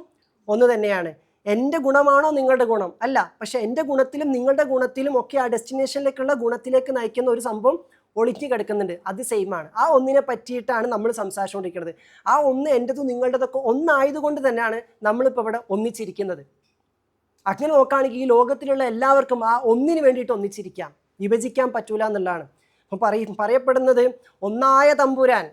Speaker 5: ഒന്ന് തന്നെയാണ്. എൻ്റെ ഗുണമാണോ നിങ്ങളുടെ ഗുണം? അല്ല, പക്ഷെ എൻ്റെ ഗുണത്തിലും നിങ്ങളുടെ ഗുണത്തിലും ഒക്കെ ആ ഡെസ്റ്റിനേഷനിലേക്കുള്ള ഗുണത്തിലേക്ക് നയിക്കുന്ന ഒരു സംഭവം ഒളിഞ്ഞു കിടക്കുന്നുണ്ട്. അത് സെയിമാണ്. ആ ഒന്നിനെ പറ്റിയിട്ടാണ് നമ്മൾ സംസാരിച്ചുകൊണ്ടിരിക്കുന്നത്. ആ ഒന്ന് എൻ്റെതും നിങ്ങളുടേതൊക്കെ ഒന്നായതുകൊണ്ട് തന്നെയാണ് നമ്മളിപ്പോൾ ഇവിടെ ഒന്നിച്ചിരിക്കുന്നത്. അങ്ങനെ നോക്കുകയാണെങ്കിൽ ഈ ലോകത്തിലുള്ള എല്ലാവർക്കും ആ ഒന്നിന് വേണ്ടിയിട്ട് ഒന്നിച്ചിരിക്കാം, വിഭജിക്കാൻ പറ്റൂല എന്നുള്ളതാണ്. അപ്പം പറയപ്പെടുന്നത് ഒന്നായ തമ്പുരാൻ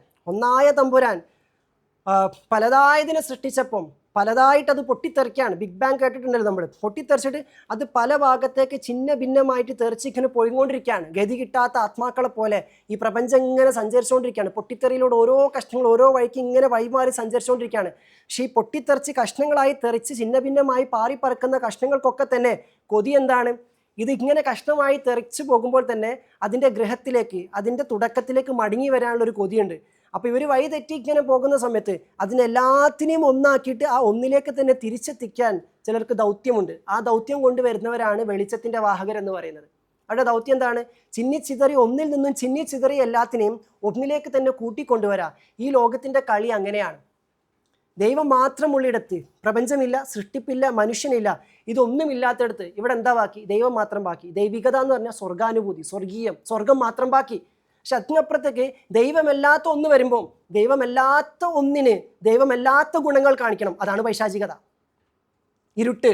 Speaker 5: പലതായതിനെ സൃഷ്ടിച്ചപ്പം പലതായിട്ട് അത് പൊട്ടിത്തെറിക്കുകയാണ്. ബിഗ് ബാങ് കേട്ടിട്ടുണ്ടല്ലോ നമ്മൾ. പൊട്ടിത്തെറിച്ചിട്ട് അത് പല ഭാഗത്തേക്ക് ചിന്ന ഭിന്നമായിട്ട് തെറിച്ചിങ്ങനെ പോയിക്കൊണ്ടിരിക്കുകയാണ്. ഗതി കിട്ടാത്ത ആത്മാക്കളെ പോലെ ഈ പ്രപഞ്ചം ഇങ്ങനെ സഞ്ചരിച്ചുകൊണ്ടിരിക്കുകയാണ്. പൊട്ടിത്തെറിയിലൂടെ ഓരോ കഷ്ണങ്ങൾ ഓരോ വഴിക്ക് ഇങ്ങനെ വഴിമാറി സഞ്ചരിച്ചുകൊണ്ടിരിക്കുകയാണ്. പക്ഷേ ഈ പൊട്ടിത്തെറിച്ച് കഷ്ണങ്ങളായി തെറിച്ച് ചിന്ന ഭിന്നമായി പാറി പറക്കുന്ന കഷ്ണങ്ങൾക്കൊക്കെ തന്നെ കൊതി എന്താണ്? ഇത് ഇങ്ങനെ കഷ്ണമായി തെറിച്ച് പോകുമ്പോൾ തന്നെ അതിൻ്റെ ഗ്രഹത്തിലേക്ക്, അതിൻ്റെ തുടക്കത്തിലേക്ക് മടങ്ങി വരാനുള്ളൊരു കൊതിയുണ്ട്. അപ്പോൾ ഇവർ വഴി തെറ്റി ഇങ്ങനെ പോകുന്ന സമയത്ത് അതിനെല്ലാത്തിനെയും ഒന്നാക്കിയിട്ട് ആ ഒന്നിലേക്ക് തന്നെ തിരിച്ചെത്തിക്കാൻ ചിലർക്ക് ദൗത്യമുണ്ട്. ആ ദൗത്യം കൊണ്ടുവരുന്നവരാണ് വെളിച്ചത്തിൻ്റെ വാഹകരെന്ന് പറയുന്നത്. അവരുടെ ദൗത്യം എന്താണ്? ചിന്നിച്ചിതറി ഒന്നിൽ നിന്നും ചിന്നിച്ചിതറി എല്ലാത്തിനെയും ഒന്നിലേക്ക് തന്നെ കൂട്ടിക്കൊണ്ടുവരാം. ഈ ലോകത്തിൻ്റെ കളി അങ്ങനെയാണ്. ദൈവം മാത്രമുള്ളിടത്ത് പ്രപഞ്ചമില്ല, സൃഷ്ടിപ്പില്ല, മനുഷ്യനില്ല, ഇതൊന്നുമില്ലാത്തടത്ത് ഇവിടെ എന്താ ബാക്കി? ദൈവം മാത്രം ബാക്കി. ദൈവികത എന്ന് പറഞ്ഞാൽ സ്വർഗാനുഭൂതി, സ്വർഗം മാത്രം ബാക്കി. പക്ഷെ അതിനപ്പുറത്തേക്ക് ദൈവമല്ലാത്ത ഒന്ന് വരുമ്പോൾ ദൈവമല്ലാത്ത ഒന്നിന് ദൈവമല്ലാത്ത ഗുണങ്ങൾ കാണിക്കണം. അതാണ് പൈശാചികത, ഇരുട്ട്.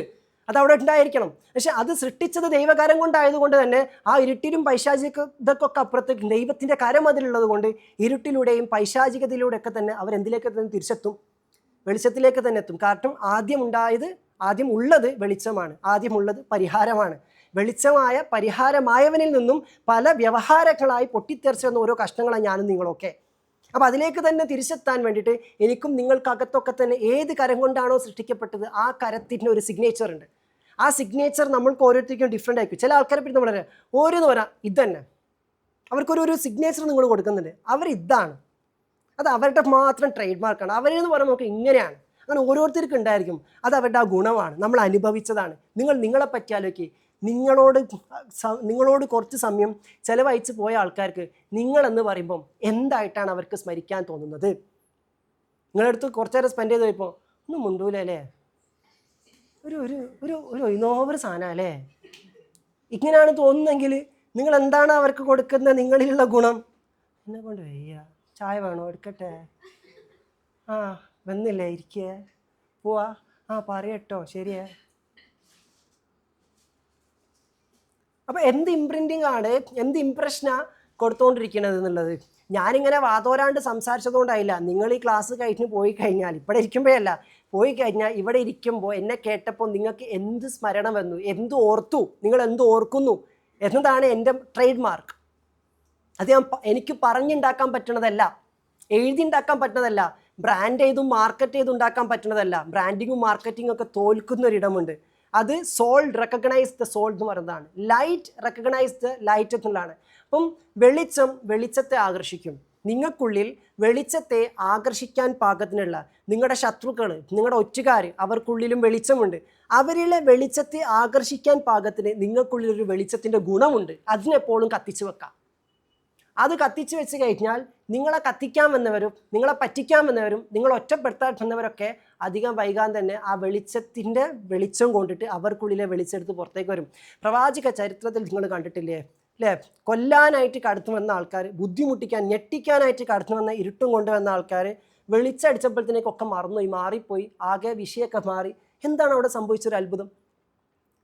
Speaker 5: അതവിടെ ഉണ്ടായിരിക്കണം. പക്ഷെ അത് സൃഷ്ടിച്ചത് ദൈവകാരം കൊണ്ടായതുകൊണ്ട് തന്നെ ആ ഇരുട്ടിലും പൈശാചികതക്കൊക്കെ അപ്പുറത്തേക്ക് ദൈവത്തിൻ്റെ കരം അതിലുള്ളത് കൊണ്ട് ഇരുട്ടിലൂടെയും പൈശാചികതയിലൂടെയൊക്കെ തന്നെ അവരെന്തിലേക്ക് തന്നെ തിരിച്ചെത്തും? വെളിച്ചത്തിലേക്ക് തന്നെ എത്തും. കാരണം ആദ്യം ഉള്ളത് വെളിച്ചമാണ്, ആദ്യമുള്ളത് പരിഹാരമാണ്. വെളിച്ചമായ പരിഹാരമായവനിൽ നിന്നും പല വ്യവഹാരങ്ങളായി പൊട്ടിത്തെറിച്ചു വന്ന ഓരോ കഷ്ണങ്ങളാണ് ഞാനും നിങ്ങളൊക്കെ. അപ്പോൾ അതിലേക്ക് തന്നെ തിരിച്ചെത്താൻ വേണ്ടിയിട്ട് എനിക്കും നിങ്ങൾക്കകത്തൊക്കെ തന്നെ ഏത് കരം കൊണ്ടാണോ സൃഷ്ടിക്കപ്പെട്ടത് ആ കരത്തിൻ്റെ ഒരു സിഗ്നേച്ചർ ഉണ്ട്. ആ സിഗ്നേച്ചർ നമ്മൾക്ക് ഓരോരുത്തർക്കും ഡിഫറെൻ്റ് ആയിരിക്കും. ചില ആൾക്കാരെ പറ്റി നമ്മൾ പറയാം ഓരോന്ന് പറയാം ഇത് തന്നെ, അവർക്കൊരു സിഗ്നേച്ചർ നിങ്ങൾ കൊടുക്കുന്നുണ്ട്, അവർ ഇതാണ്, അത് അവരുടെ മാത്രം ട്രേഡ് മാർക്കാണ്. അവരെന്ന് പറയുമ്പോൾ നമുക്ക് ഇങ്ങനെയാണ്. അങ്ങനെ ഓരോരുത്തർക്കും ഉണ്ടായിരിക്കും. അത് അവരുടെ ആ ഗുണമാണ്, നമ്മൾ അനുഭവിച്ചതാണ്. നിങ്ങളെ പറ്റിയാലൊക്കെ നിങ്ങളോട് കുറച്ച് സമയം ചിലവഴിച്ച് പോയ ആൾക്കാർക്ക് നിങ്ങളെന്ന് പറയുമ്പം എന്തായിട്ടാണ് അവർക്ക് സ്മരിക്കാൻ തോന്നുന്നത്? നിങ്ങളടുത്ത് കുറച്ച് നേരം സ്പെൻഡ് ചെയ്ത് പോയപ്പോൾ ഒന്നും മുണ്ടൂല അല്ലേ, ഒരു ഒരു ഒരു ഒരു ഒയിനോവർ സാധനം അല്ലേ, ഇങ്ങനെയാണ് തോന്നുന്നെങ്കിൽ നിങ്ങൾ എന്താണ് അവർക്ക് കൊടുക്കുന്നത്? നിങ്ങളിലുള്ള ഗുണം. എന്നെ കൊണ്ട് വയ്യ, ചായ വേണോ എടുക്കട്ടെ, ആ വന്നില്ലേ ഇരിക്കുക, പോവാ, ആ പറയട്ടോ, ശരിയാ. അപ്പോൾ എന്ത് ഇംപ്രിൻറ്റിങ് ആണ്, എന്ത് ഇംപ്രഷനാണ് കൊടുത്തുകൊണ്ടിരിക്കുന്നത് എന്നുള്ളത്. ഞാനിങ്ങനെ വാതോരാണ്ട് സംസാരിച്ചതുകൊണ്ടായില്ല. നിങ്ങൾ ഈ ക്ലാസ് കഴിഞ്ഞ് പോയി കഴിഞ്ഞാൽ, ഇവിടെ ഇരിക്കുമ്പോഴല്ല, പോയി കഴിഞ്ഞാൽ ഇവിടെ ഇരിക്കുമ്പോൾ എന്നെ കേട്ടപ്പോൾ നിങ്ങൾക്ക് എന്ത് സ്മരണ വന്നു, എന്ത് ഓർത്തു, നിങ്ങൾ എന്ത് ഓർക്കുന്നു എന്നതാണ് എൻ്റെ ട്രേഡ് മാർക്ക്. അത് എനിക്ക് പറഞ്ഞുണ്ടാക്കാൻ പറ്റുന്നതല്ല, എഴുതി ഉണ്ടാക്കാൻ പറ്റുന്നതല്ല, ബ്രാൻഡ് ചെയ്തും മാർക്കറ്റ് ചെയ്തും ഉണ്ടാക്കാൻ പറ്റുന്നതല്ല. ബ്രാൻഡിങ്ങും മാർക്കറ്റിങ്ങും ഒക്കെ തോൽക്കുന്നൊരിടമുണ്ട്. അത് സോൾഡ് റെക്കഗ്നൈസ് ദ സോൾഡ് എന്ന് പറയുന്നതാണ്. ലൈറ്റ് റെക്കഗ്നൈസ് ദ ലൈറ്റ് എന്നുള്ളതാണ്. അപ്പം വെളിച്ചത്തെ ആകർഷിക്കും. നിങ്ങൾക്കുള്ളിൽ വെളിച്ചത്തെ ആകർഷിക്കാൻ പാകത്തിനുള്ള നിങ്ങളുടെ ശത്രുക്കൾ, നിങ്ങളുടെ ഒറ്റുകാർ, അവർക്കുള്ളിലും വെളിച്ചമുണ്ട്. അവരിലെ വെളിച്ചത്തെ ആകർഷിക്കാൻ പാകത്തിന് നിങ്ങൾക്കുള്ളിലൊരു വെളിച്ചത്തിൻ്റെ ഗുണമുണ്ട്. അതിനെപ്പോഴും കത്തിച്ചു വെക്കാം. അത് കത്തിച്ചു വെച്ച് കഴിഞ്ഞാൽ നിങ്ങളെ കത്തിക്കാൻ വന്നവരും നിങ്ങളെ പറ്റിക്കാൻ വന്നവരും നിങ്ങൾ ഒറ്റപ്പെടുത്താൻ വന്നവരൊക്കെ അധികം വൈകാൻ തന്നെ ആ വെളിച്ചത്തിൻ്റെ വെളിച്ചം കൊണ്ടിട്ട് അവർക്കുള്ളിലെ വെളിച്ചെടുത്ത് പുറത്തേക്ക് വരും. പ്രവാചക ചരിത്രത്തിൽ നിങ്ങൾ കണ്ടിട്ടില്ലേ അല്ലേ, കൊല്ലാനായിട്ട് കടന്നു വന്ന ആൾക്കാർ, ബുദ്ധിമുട്ടിക്കാൻ ഞെട്ടിക്കാനായിട്ട് കടന്നു വന്ന ഇരുട്ടും കൊണ്ടുവന്ന ആൾക്കാർ വെളിച്ചടിച്ചപ്പോഴത്തേക്കൊക്കെ മറന്നുപോയി, മാറിപ്പോയി, ആകെ വിഷയമൊക്കെ മാറി. എന്താണ് അവിടെ സംഭവിച്ചൊരു അത്ഭുതം?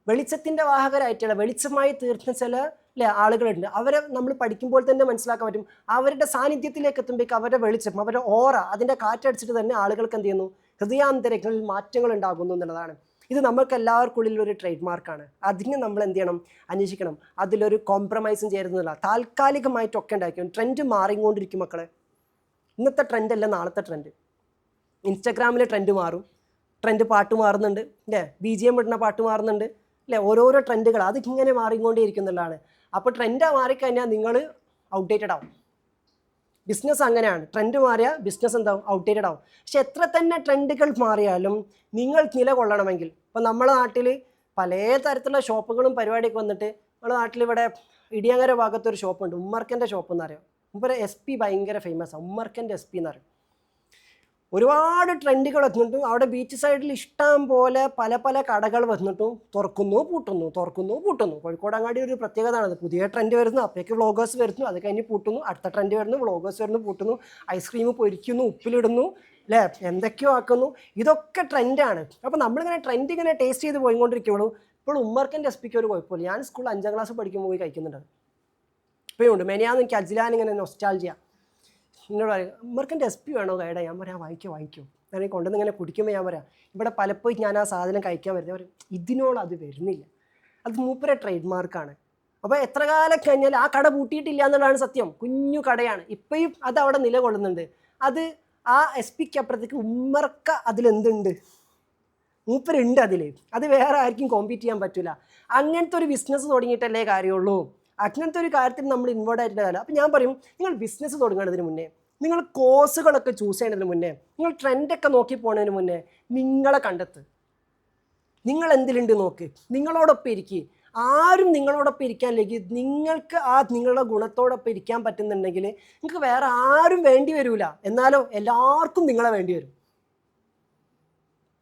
Speaker 5: വെളിച്ചത്തിൻ്റെ വാഹകരായിട്ടുള്ള വെളിച്ചമായി തീർന്ന ചില ആളുകളുണ്ട്. അവരെ നമ്മൾ പഠിക്കുമ്പോൾ തന്നെ മനസ്സിലാക്കാൻ പറ്റും. അവരുടെ സാന്നിധ്യത്തിലേക്ക് എത്തുമ്പോഴേക്ക് അവരുടെ വെളിച്ചം, അവരുടെ ഓറ, അതിൻ്റെ കാറ്റടിച്ചിട്ട് തന്നെ ആളുകൾക്ക് എന്ത് ചെയ്യുന്നു, ഹൃദയാന്തരങ്ങളിൽ മാറ്റങ്ങൾ ഉണ്ടാകുന്നു എന്നുള്ളതാണ്. ഇത് നമുക്ക് എല്ലാവർക്കുള്ളിൽ ഒരു ട്രേഡ് മാർക്കാണ്. അതിന് നമ്മൾ എന്ത് ചെയ്യണം, അന്വേഷിക്കണം. അതിലൊരു കോംപ്രമൈസും ചേരുന്നില്ല. താൽക്കാലികമായിട്ടൊക്കെ ഉണ്ടായിരിക്കും. ട്രെൻഡ് മാറിക്കൊണ്ടിരിക്കും മക്കളെ. ഇന്നത്തെ ട്രെൻഡല്ല നാളത്തെ ട്രെൻഡ്. ഇൻസ്റ്റാഗ്രാമിലെ ട്രെൻഡ് മാറും, ട്രെൻഡ് പാട്ട് മാറുന്നുണ്ട് അല്ലേ, BGM ഇടുന്ന പാട്ട് മാറുന്നുണ്ട് അല്ലേ, ഓരോരോ ട്രെൻഡുകൾ അതിങ്ങനെ മാറിക്കൊണ്ടേയിരിക്കുന്നുള്ളതാണ്. അപ്പോൾ ട്രെൻഡ് മാറിക്കഴിഞ്ഞാൽ നിങ്ങൾ ഔട്ട്ഡേറ്റഡ് ആവും. ബിസിനസ് അങ്ങനെയാണ്, ട്രെൻഡ് മാറിയാൽ ബിസിനസ് എന്താവും, ഔട്ട്ഡേറ്റഡ് ആവും. പക്ഷെ എത്ര തന്നെ ട്രെൻഡുകൾ മാറിയാലും നിങ്ങൾ നിലകൊള്ളണമെങ്കിൽ, ഇപ്പോൾ നമ്മുടെ നാട്ടിൽ പല തരത്തിലുള്ള ഷോപ്പുകളും പരിപാടിയൊക്കെ വന്നിട്ട്, നമ്മുടെ നാട്ടിലിവിടെ ഇടിയങ്ങര ഭാഗത്തൊരു ഷോപ്പുണ്ട്, ഉമ്മർക്കൻ്റെ ഷോപ്പ് എന്നറിയാം. മുമ്പ് SP ഭയങ്കര ഫേമസാണ്, ഉമ്മർക്കൻ്റെ SP എന്നറിയാം. ഒരുപാട് ട്രെൻഡുകൾ വന്നിട്ടും അവിടെ ബീച്ച് സൈഡിൽ ഇഷ്ടം പോലെ പല പല കടകൾ വന്നിട്ടും തുറക്കുന്നു പൂട്ടുന്നു. കോഴിക്കോട് അങ്ങാടി ഒരു പ്രത്യേകതയാണത്. പുതിയ ട്രെൻഡ് വരുന്നു, അപ്പോഴേക്ക് വ്ളോഗേഴ്സ് വരുന്നു, അത് കഴിഞ്ഞ് പൂട്ടുന്നു, അടുത്ത ട്രെൻഡ് വരുന്നു, വ്ളോഗേഴ്സ് വരുന്നു, പൂട്ടുന്നു, ഐസ്ക്രീം പൊരിക്കുന്നു, ഉപ്പിലിടുന്നു അല്ലേ, എന്തൊക്കെയോ ആക്കുന്നു. ഇതൊക്കെ ട്രെൻഡാണ്. അപ്പോൾ നമ്മളിങ്ങനെ ട്രെൻഡ് ഇങ്ങനെ ടേസ്റ്റ് ചെയ്ത് പോയിക്കൊണ്ടിരിക്കുള്ളൂ. ഇപ്പോൾ ഉമ്മർക്കൻ്റെ SPക്ക് ഒരു കുഴപ്പമില്ല. ഞാൻ സ്കൂളിൽ 5ാം ക്ലാസ് പഠിക്കുമ്പോൾ പോയി കഴിക്കുന്നുണ്ട്. ഇപ്പോഴും ഉണ്ട്. മെനിയാന്ന് എനിക്ക് അജ്ലാൻ ഇങ്ങനെ നൊസ്റ്റാൾജിയ എന്നോട് പറയും, ഉമ്മർക്കൻ്റെ SP വേണോ ഗൈഡ? ഞാൻ പറയാം വാങ്ങിക്കോ. ഞാൻ കൊണ്ടുവന്ന് ഇങ്ങനെ കുടിക്കുമ്പോൾ ഞാൻ പറയാം, ഇവിടെ പലപ്പോഴും ഞാൻ ആ സാധനം കഴിക്കാൻ വരുന്നത് പറയും, ഇതിനോട് അത് വരുന്നില്ല. അത് മൂപ്പരെ ട്രേഡ് മാർക്കാണ്. അപ്പോൾ എത്ര കാലം കഴിഞ്ഞാൽ ആ കട പൂട്ടിയിട്ടില്ല എന്നുള്ളതാണ് സത്യം. കുഞ്ഞു കടയാണ്, ഇപ്പോഴും അത് അവിടെ നിലകൊള്ളുന്നുണ്ട്. അത് ആ SPക്ക് അപ്പുറത്തേക്ക് ഉമ്മർക്ക അതിലെന്തുണ്ട്, മൂപ്പരുണ്ട് അതിൽ. അത് വേറെ ആർക്കും കോമ്പീറ്റ് ചെയ്യാൻ പറ്റില്ല. അങ്ങനത്തെ ഒരു ബിസിനസ് തുടങ്ങിയിട്ടല്ലേ കാര്യമുള്ളൂ. അങ്ങനത്തെ ഒരു കാര്യത്തിൽ നമ്മൾ ഇൻവോൾവ് ആയിട്ടുള്ള കാലം. അപ്പോൾ ഞാൻ പറയും, നിങ്ങൾ ബിസിനസ് തുടങ്ങുന്നതിന് മുന്നേ, നിങ്ങൾ കോഴ്സുകളൊക്കെ ചൂസ് ചെയ്യുന്നതിന് മുന്നേ, നിങ്ങൾ ട്രെൻഡൊക്കെ നോക്കി പോകുന്നതിന് മുന്നേ നിങ്ങളെ കണ്ടെത്ത്. നിങ്ങൾ എന്തിലുണ്ട് നോക്ക്, നിങ്ങളോടൊപ്പം ഇരിക്കുക. ആരും നിങ്ങളോടൊപ്പം ഇരിക്കാനില്ലെങ്കിൽ നിങ്ങൾക്ക് ആ നിങ്ങളുടെ ഗുണത്തോടൊപ്പം ഇരിക്കാൻ പറ്റുന്നുണ്ടെങ്കിൽ നിങ്ങൾക്ക് വേറെ ആരും വേണ്ടി വരില്ല. എന്നാലോ എല്ലാവർക്കും നിങ്ങളെ വേണ്ടി വരും.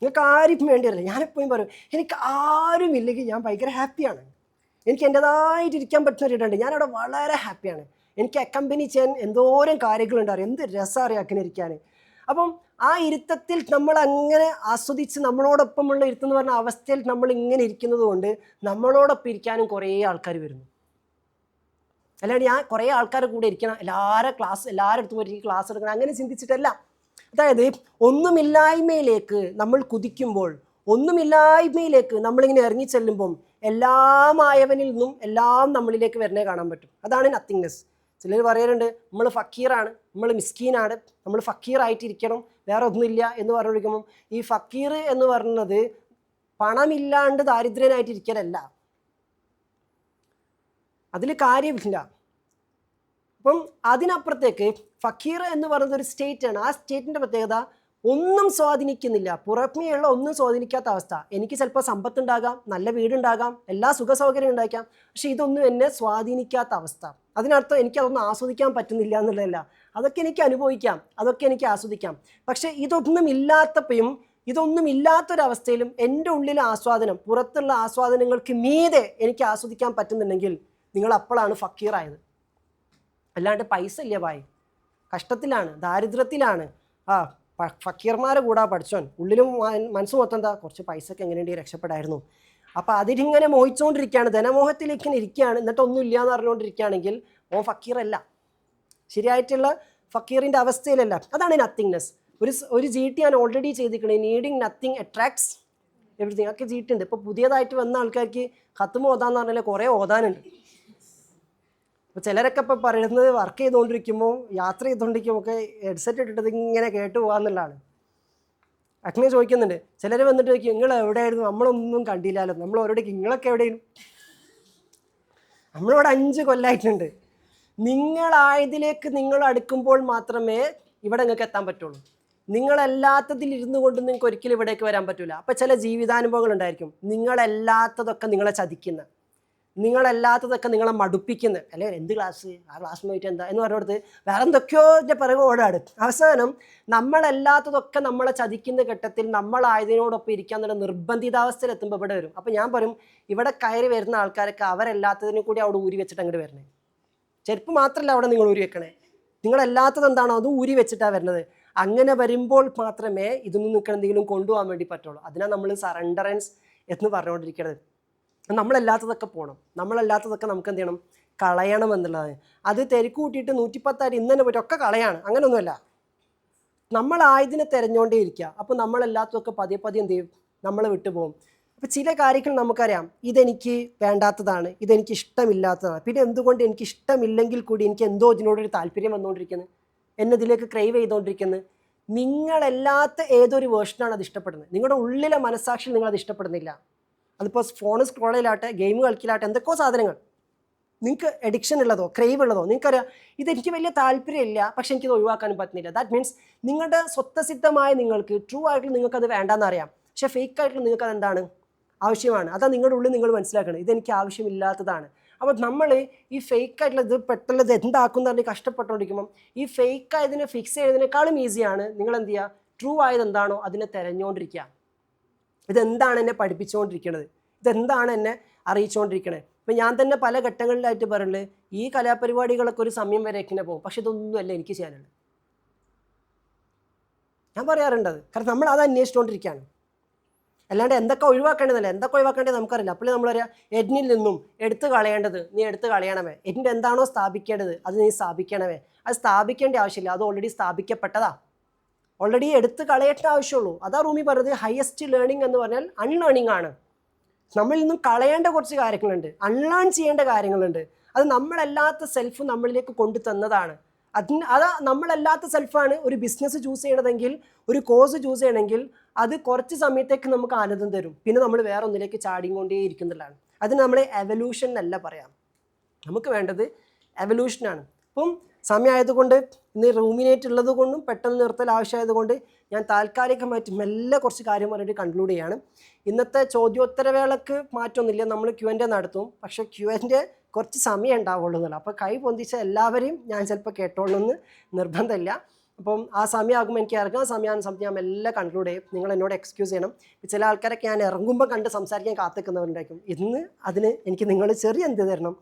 Speaker 5: നിങ്ങൾക്ക് ആരും വേണ്ടി വരില്ല. ഞാനെപ്പോഴും പറയും, എനിക്ക് ആരും ഇല്ലെങ്കിൽ ഞാൻ ഭയങ്കര ഹാപ്പിയാണ്. എനിക്ക് എൻ്റെതായിട്ട് ഇരിക്കാൻ പറ്റുന്നവരുണ്ട്, ഞാനവിടെ വളരെ ഹാപ്പിയാണ്. എനിക്ക് അക്കമ്പനി ചെയ്യാൻ എന്തോരം കാര്യങ്ങളുണ്ടാകും, എന്ത് രസമാണ് അങ്ങനെ ഇരിക്കാൻ. അപ്പം ആ ഇരുത്തത്തിൽ നമ്മൾ അങ്ങനെ ആസ്വദിച്ച് നമ്മളോടൊപ്പമുള്ള ഇരുത്തം എന്ന് പറഞ്ഞ അവസ്ഥയിൽ നമ്മൾ ഇങ്ങനെ ഇരിക്കുന്നത് കൊണ്ട് നമ്മളോടൊപ്പം ഇരിക്കാനും കുറേ ആൾക്കാർ വരുന്നു. അല്ലാണ്ട് ഞാൻ കുറേ ആൾക്കാരുടെ കൂടെ ഇരിക്കണം, എല്ലാവരുടെ അടുത്ത് പോയി ക്ലാസ് എടുക്കണം, അങ്ങനെ ചിന്തിച്ചിട്ടല്ല. അതായത് ഒന്നുമില്ലായ്മയിലേക്ക് നമ്മൾ കുതിക്കുമ്പോൾ, ഒന്നുമില്ലായ്മയിലേക്ക് നമ്മളിങ്ങനെ ഇറങ്ങിച്ചെല്ലുമ്പം എല്ലാമായവനിൽ നിന്നും എല്ലാം നമ്മളിലേക്ക് വരുന്നേ കാണാൻ പറ്റും. അതാണ് നത്തിങ്നെസ്. ചിലർ പറയാറുണ്ട് നമ്മൾ ഫക്കീറാണ്, നമ്മൾ മിസ്കീനാണ്, നമ്മൾ ഫക്കീറായിട്ടിരിക്കണം, വേറെ ഒന്നുമില്ല എന്ന് പറഞ്ഞിരിക്കുമ്പം ഈ ഫക്കീർ എന്ന് പറയുന്നത് പണമില്ലാണ്ട് ദാരിദ്ര്യനായിട്ടിരിക്കലല്ല, അതിൽ കാര്യമില്ല. അപ്പം അതിനപ്പുറത്തേക്ക് ഫക്കീർ എന്ന് പറയുന്നത് ഒരു സ്റ്റേറ്റാണ്. ആ സ്റ്റേറ്റിൻ്റെ പ്രത്യേകത ഒന്നും സ്വാധീനിക്കുന്നില്ല, പുറമേയുള്ള ഒന്നും സ്വാധീനിക്കാത്ത അവസ്ഥ. എനിക്ക് ചിലപ്പോൾ സമ്പത്തുണ്ടാകാം, നല്ല വീടുണ്ടാകാം, എല്ലാ സുഖ സൗകര്യം ഉണ്ടാക്കാം, പക്ഷെ ഇതൊന്നും എന്നെ സ്വാധീനിക്കാത്ത അവസ്ഥ. അതിനർത്ഥം എനിക്കതൊന്നും ആസ്വദിക്കാൻ പറ്റുന്നില്ല എന്നുള്ളതല്ല, അതൊക്കെ എനിക്ക് അനുഭവിക്കാം, അതൊക്കെ എനിക്ക് ആസ്വദിക്കാം. പക്ഷെ ഇതൊന്നും ഇല്ലാത്തപ്പോഴും ഇതൊന്നും ഇല്ലാത്തൊരവസ്ഥയിലും എൻ്റെ ഉള്ളിലെ ആസ്വാദനം പുറത്തുള്ള ആസ്വാദനങ്ങൾക്ക് മീതെ എനിക്ക് ആസ്വദിക്കാൻ പറ്റുന്നുണ്ടെങ്കിൽ നിങ്ങൾ അപ്പോഴാണ് ഫക്കീറായത്. അല്ലാണ്ട് പൈസ ഇല്ല ഭായ്, കഷ്ടത്തിലാണ്, ദാരിദ്ര്യത്തിലാണ്. ഫക്കീർമാരെ കൂടാ പഠിച്ചോൻ, ഉള്ളിലും മനസ്സ് മൊത്തം എന്താ, കുറച്ച് പൈസക്ക് എങ്ങനെയുണ്ട് രക്ഷപ്പെടായിരുന്നു. അപ്പോൾ അതിലിങ്ങനെ മോഹിച്ചുകൊണ്ടിരിക്കുകയാണ്, ധനമോഹത്തിലേക്ക് ഇങ്ങനെ ഇരിക്കുകയാണ്, എന്നിട്ട് ഒന്നും ഇല്ല എന്ന് പറഞ്ഞുകൊണ്ടിരിക്കുകയാണെങ്കിൽ ഓൻ ഫക്കീറല്ല, ശരിയായിട്ടുള്ള ഫക്കീറിൻ്റെ അവസ്ഥയിലല്ല. അതാണ് നത്തിങ്നെസ്. ഒരു GT ഞാൻ ഓൾറെഡി ചെയ്തിരിക്കണേ, നീഡിങ് നത്തിങ് അട്രാക്ട്സ് എവറിത്തിങ്. ഒക്കെ GT ഉണ്ട്. ഇപ്പോൾ പുതിയതായിട്ട് വന്ന ആൾക്കാർക്ക് ഖത്തുമ ഓതാന്ന് പറഞ്ഞാൽ കുറേ ഓതാനുണ്ട്. അപ്പോൾ ചിലരൊക്കെ ഇപ്പോൾ പറയുന്നത് വർക്ക് ചെയ്തുകൊണ്ടിരിക്കുമ്പോൾ യാത്ര ചെയ്തുകൊണ്ടിരിക്കുമ്പോൾ ഒക്കെ ഹെഡ്സെറ്റ് ഇട്ടിട്ട് ഇങ്ങനെ കേട്ട് പോകാമെന്നുള്ളതാണ്. അങ്ങനെ ചോദിക്കുന്നുണ്ട്. ചിലർ വന്നിട്ട് ചോദിക്കും നിങ്ങൾ എവിടെയായിരുന്നു, നമ്മളൊന്നും കണ്ടില്ലല്ലോ, നമ്മൾ ഓരോടേക്ക് നിങ്ങളൊക്കെ എവിടെയും, നമ്മളിവിടെ 5 കൊല്ലമായിട്ടുണ്ട്. നിങ്ങളായതിലേക്ക് നിങ്ങൾ അടുക്കുമ്പോൾ മാത്രമേ ഇവിടെ നിങ്ങൾക്ക് എത്താൻ പറ്റുള്ളൂ. നിങ്ങളല്ലാത്തതിൽ ഇരുന്നു കൊണ്ട് നിങ്ങൾക്ക് ഒരിക്കലും ഇവിടേക്ക് വരാൻ പറ്റില്ല. അപ്പോൾ ചില ജീവിതാനുഭവങ്ങൾ ഉണ്ടായിരിക്കും, നിങ്ങളല്ലാത്തതൊക്കെ നിങ്ങളെ ചതിക്കുന്ന, നിങ്ങളല്ലാത്തതൊക്കെ നിങ്ങളെ മടുപ്പിക്കുന്നത്. അല്ലേ എന്ത് ക്ലാസ്, ആ ക്ലാസ് പോയിട്ട് എന്താ എന്ന് പറഞ്ഞുകൊടുത്ത് വേറെ എന്തൊക്കെയോ പിറകെ ഓടാട്. അവസാനം നമ്മളല്ലാത്തതൊക്കെ നമ്മളെ ചതിക്കുന്ന ഘട്ടത്തിൽ നമ്മളായതിനോടൊപ്പം ഇരിക്കാൻ തന്നെ നിർബന്ധിതാവസ്ഥയിൽ എത്തുമ്പോൾ ഇവിടെ വരും. അപ്പോൾ ഞാൻ പറയും, ഇവിടെ കയറി വരുന്ന ആൾക്കാരൊക്കെ അവരല്ലാത്തതിനെ കൂടി അവിടെ ഊരി വെച്ചിട്ട് അങ്ങോട്ട് വരണേ. ചെരുപ്പ് മാത്രമല്ല അവിടെ നിങ്ങൾ ഊരി വെക്കണേ, നിങ്ങളല്ലാത്തത് എന്താണോ അത് ഊരി വെച്ചിട്ടാണ് വരുന്നത്. അങ്ങനെ വരുമ്പോൾ മാത്രമേ ഇതൊന്നും നിങ്ങൾക്ക് എന്തെങ്കിലും കൊണ്ടുപോകാൻ വേണ്ടി പറ്റുള്ളൂ. അതിനാണ് നമ്മൾ സറണ്ടറൻസ് എന്ന് പറഞ്ഞുകൊണ്ടിരിക്കുന്നത്. നമ്മളല്ലാത്തതൊക്കെ പോകണം, നമ്മളല്ലാത്തതൊക്കെ നമുക്ക് എന്ത് ചെയ്യണം, കളയണം എന്നുള്ളതാണ്. അത് തിരക്ക് കൂട്ടിയിട്ട് 110 ഇന്ന് തന്നെ പോയിട്ട് ഒക്കെ കളയാണ്, അങ്ങനെയൊന്നുമല്ല. നമ്മളായതിനെ തിരഞ്ഞുകൊണ്ടേ ഇരിക്കുക. അപ്പോൾ നമ്മളല്ലാത്തതൊക്കെ പതിയെ പതിയെ എന്ത് ചെയ്യും, നമ്മളെ വിട്ടുപോകും. അപ്പോൾ ചില കാര്യങ്ങൾ നമുക്കറിയാം, ഇതെനിക്ക് വേണ്ടാത്തതാണ്, ഇതെനിക്ക് ഇഷ്ടമില്ലാത്തതാണ്. പിന്നെ എന്തുകൊണ്ട് എനിക്ക് ഇഷ്ടമില്ലെങ്കിൽ കൂടി എനിക്ക് എന്തോ ഇതിനോടൊരു താല്പര്യം വന്നുകൊണ്ടിരിക്കുന്നത്, എന്നെ ഇതിലേക്ക് ക്രൈവ് ചെയ്തുകൊണ്ടിരിക്കുന്നത്. നിങ്ങളല്ലാത്ത ഏതൊരു വേർഷനാണ് അത് ഇഷ്ടപ്പെടുന്നത്. നിങ്ങളുടെ ഉള്ളിലെ മനസ്സാക്ഷിയിൽ നിങ്ങളത് ഇഷ്ടപ്പെടുന്നില്ല. അതിപ്പോൾ ഫോൺ സ്ക്രോൾ ചെയ്യലാട്ടെ, ഗെയിം കളിക്കലാട്ടെ, എന്തൊക്കെയോ സാധനങ്ങൾ നിങ്ങൾക്ക് എഡിക്ഷൻ ഉള്ളതോ ക്രൈവ് ഉള്ളതോ നിങ്ങൾക്കറിയാം, ഇതെനിക്ക് വലിയ താല്പര്യമില്ല, പക്ഷെ എനിക്കിത് ഒഴിവാക്കാനും പറ്റുന്നില്ല. ദാറ്റ് മീൻസ് നിങ്ങളുടെ സ്വത്തസിദ്ധമായ നിങ്ങൾക്ക് ട്രൂ ആയിട്ട് നിങ്ങൾക്കത് വേണ്ടാന്ന് അറിയാം, പക്ഷേ ഫേക്ക് ആയിട്ട് നിങ്ങൾക്കത് എന്താണ് ആവശ്യമാണ്. അതാ നിങ്ങളുടെ ഉള്ളിൽ നിങ്ങൾ മനസ്സിലാക്കണം, ഇതെനിക്ക് ആവശ്യമില്ലാത്തതാണ്. അപ്പോൾ നമ്മൾ ഈ ഫേക്ക് ആയിട്ടുള്ള ഇത് പെട്ടെന്ന് ഇത് എന്താക്കും പറഞ്ഞ് കഷ്ടപ്പെട്ടുകൊണ്ടിരിക്കുമ്പം ഈ ഫേക്ക് ആയതിനെ ഫിക്സ് ചെയ്തതിനേക്കാളും ഈസിയാണ് നിങ്ങൾ എന്ത് ചെയ്യുക, ട്രൂ ആയത് എന്താണോ അതിനെ തിരഞ്ഞുകൊണ്ടിരിക്കുക. ഇതെന്താണ് എന്നെ പഠിപ്പിച്ചുകൊണ്ടിരിക്കുന്നത്, ഇതെന്താണ് എന്നെ അറിയിച്ചുകൊണ്ടിരിക്കണേ. ഇപ്പം ഞാൻ തന്നെ പല ഘട്ടങ്ങളിലായിട്ട് പറയുന്നത്, ഈ കലാപരിപാടികളൊക്കെ ഒരു സമയം വരേക്കിനെ പോകും, പക്ഷെ ഇതൊന്നുമല്ല എനിക്ക് ചെയ്യാനുള്ളത്. ഞാൻ പറയാറുണ്ടത്, കാരണം നമ്മൾ അത് അന്വേഷിച്ചുകൊണ്ടിരിക്കുകയാണ്. അല്ലാണ്ട് എന്തൊക്കെ ഒഴിവാക്കേണ്ടതല്ല, എന്തൊക്കെ ഒഴിവാക്കേണ്ടത് നമുക്കറിയില്ല. അപ്പോൾ നമ്മൾ പറയാം, എന്നിൽ നിന്നും എടുത്തു കളയേണ്ടത് നീ എടുത്തു കളയണമേ, എന്നിൽ എന്താണോ സ്ഥാപിക്കേണ്ടത് അത് നീ സ്ഥാപിക്കണമേ. അത് സ്ഥാപിക്കേണ്ട ആവശ്യമില്ല, അത് ഓൾറെഡി സ്ഥാപിക്കപ്പെട്ടതാ, ഓൾറെഡി എടുത്ത് കളയേണ്ട ആവശ്യമുള്ളൂ. അതാ റൂമി പറഞ്ഞത് ഹയസ്റ്റ് ലേണിംഗ് എന്ന് പറഞ്ഞാൽ അൺലേണിംഗ് ആണ്. നമ്മളിൽ നിന്നും കളയേണ്ട കുറച്ച് കാര്യങ്ങളുണ്ട്, അൺലേൺ ചെയ്യേണ്ട കാര്യങ്ങളുണ്ട്. അത് നമ്മളല്ലാത്ത സെൽഫ് നമ്മളിലേക്ക് കൊണ്ടു തന്നതാണ്. അത് നമ്മളല്ലാത്ത സെൽഫാണ് ഒരു ബിസിനസ് ചൂസ് ചെയ്യണതെങ്കിൽ, ഒരു കോഴ്സ് ചൂസ് ചെയ്യണമെങ്കിൽ അത് കുറച്ച് സമയത്തേക്ക് നമുക്ക് ആനന്ദം തരും, പിന്നെ നമ്മൾ വേറെ ഒന്നിലേക്ക് ചാടിക്കൊണ്ടേ ഇരിക്കുന്നുള്ളതാണ്. അതിന് നമ്മൾ എവല്യൂഷൻ എന്നല്ല പറയാം, നമുക്ക് വേണ്ടത് എവല്യൂഷനാണ്. അപ്പം സമയമായതുകൊണ്ട് ഇന്ന് റൂമിനേറ്റ് ഉള്ളത് കൊണ്ടും പെട്ടെന്ന് നിർത്തൽ ആവശ്യമായതുകൊണ്ട് ഞാൻ താൽക്കാലികമായിട്ട് മെല്ലെ കുറച്ച് കാര്യം പറഞ്ഞിട്ട് കൺക്ലൂഡ് ചെയ്യാണ്. ഇന്നത്തെ ചോദ്യോത്തരവേളക്ക് മാറ്റമൊന്നുമില്ല, നമ്മൾ Q&A നടത്തും, പക്ഷേ Q&A കുറച്ച് സമയം ഉണ്ടാവുള്ളൂ എന്നല്ല. അപ്പോൾ കൈ പൊന്തിച്ച എല്ലാവരെയും ഞാൻ ചിലപ്പോൾ കേട്ടോളൂന്ന് നിർബന്ധമില്ല. അപ്പം ആ സമയമാകുമ്പോൾ എനിക്ക് ഇറങ്ങാൻ സമയമാണ് ഞാൻ എല്ലാം കൺക്ലൂഡ് ചെയ്യും. നിങ്ങൾ എന്നോട് എക്സ്ക്യൂസ് ചെയ്യണം. ചില ആൾക്കാരൊക്കെ ഞാൻ ഇറങ്ങുമ്പോൾ കണ്ട് സംസാരിക്കാൻ കാത്തിക്കുന്നവരുണ്ടായിരിക്കും. ഇന്ന് അതിന് എനിക്ക് നിങ്ങൾ ചെറിയ എന്ത് തരണം,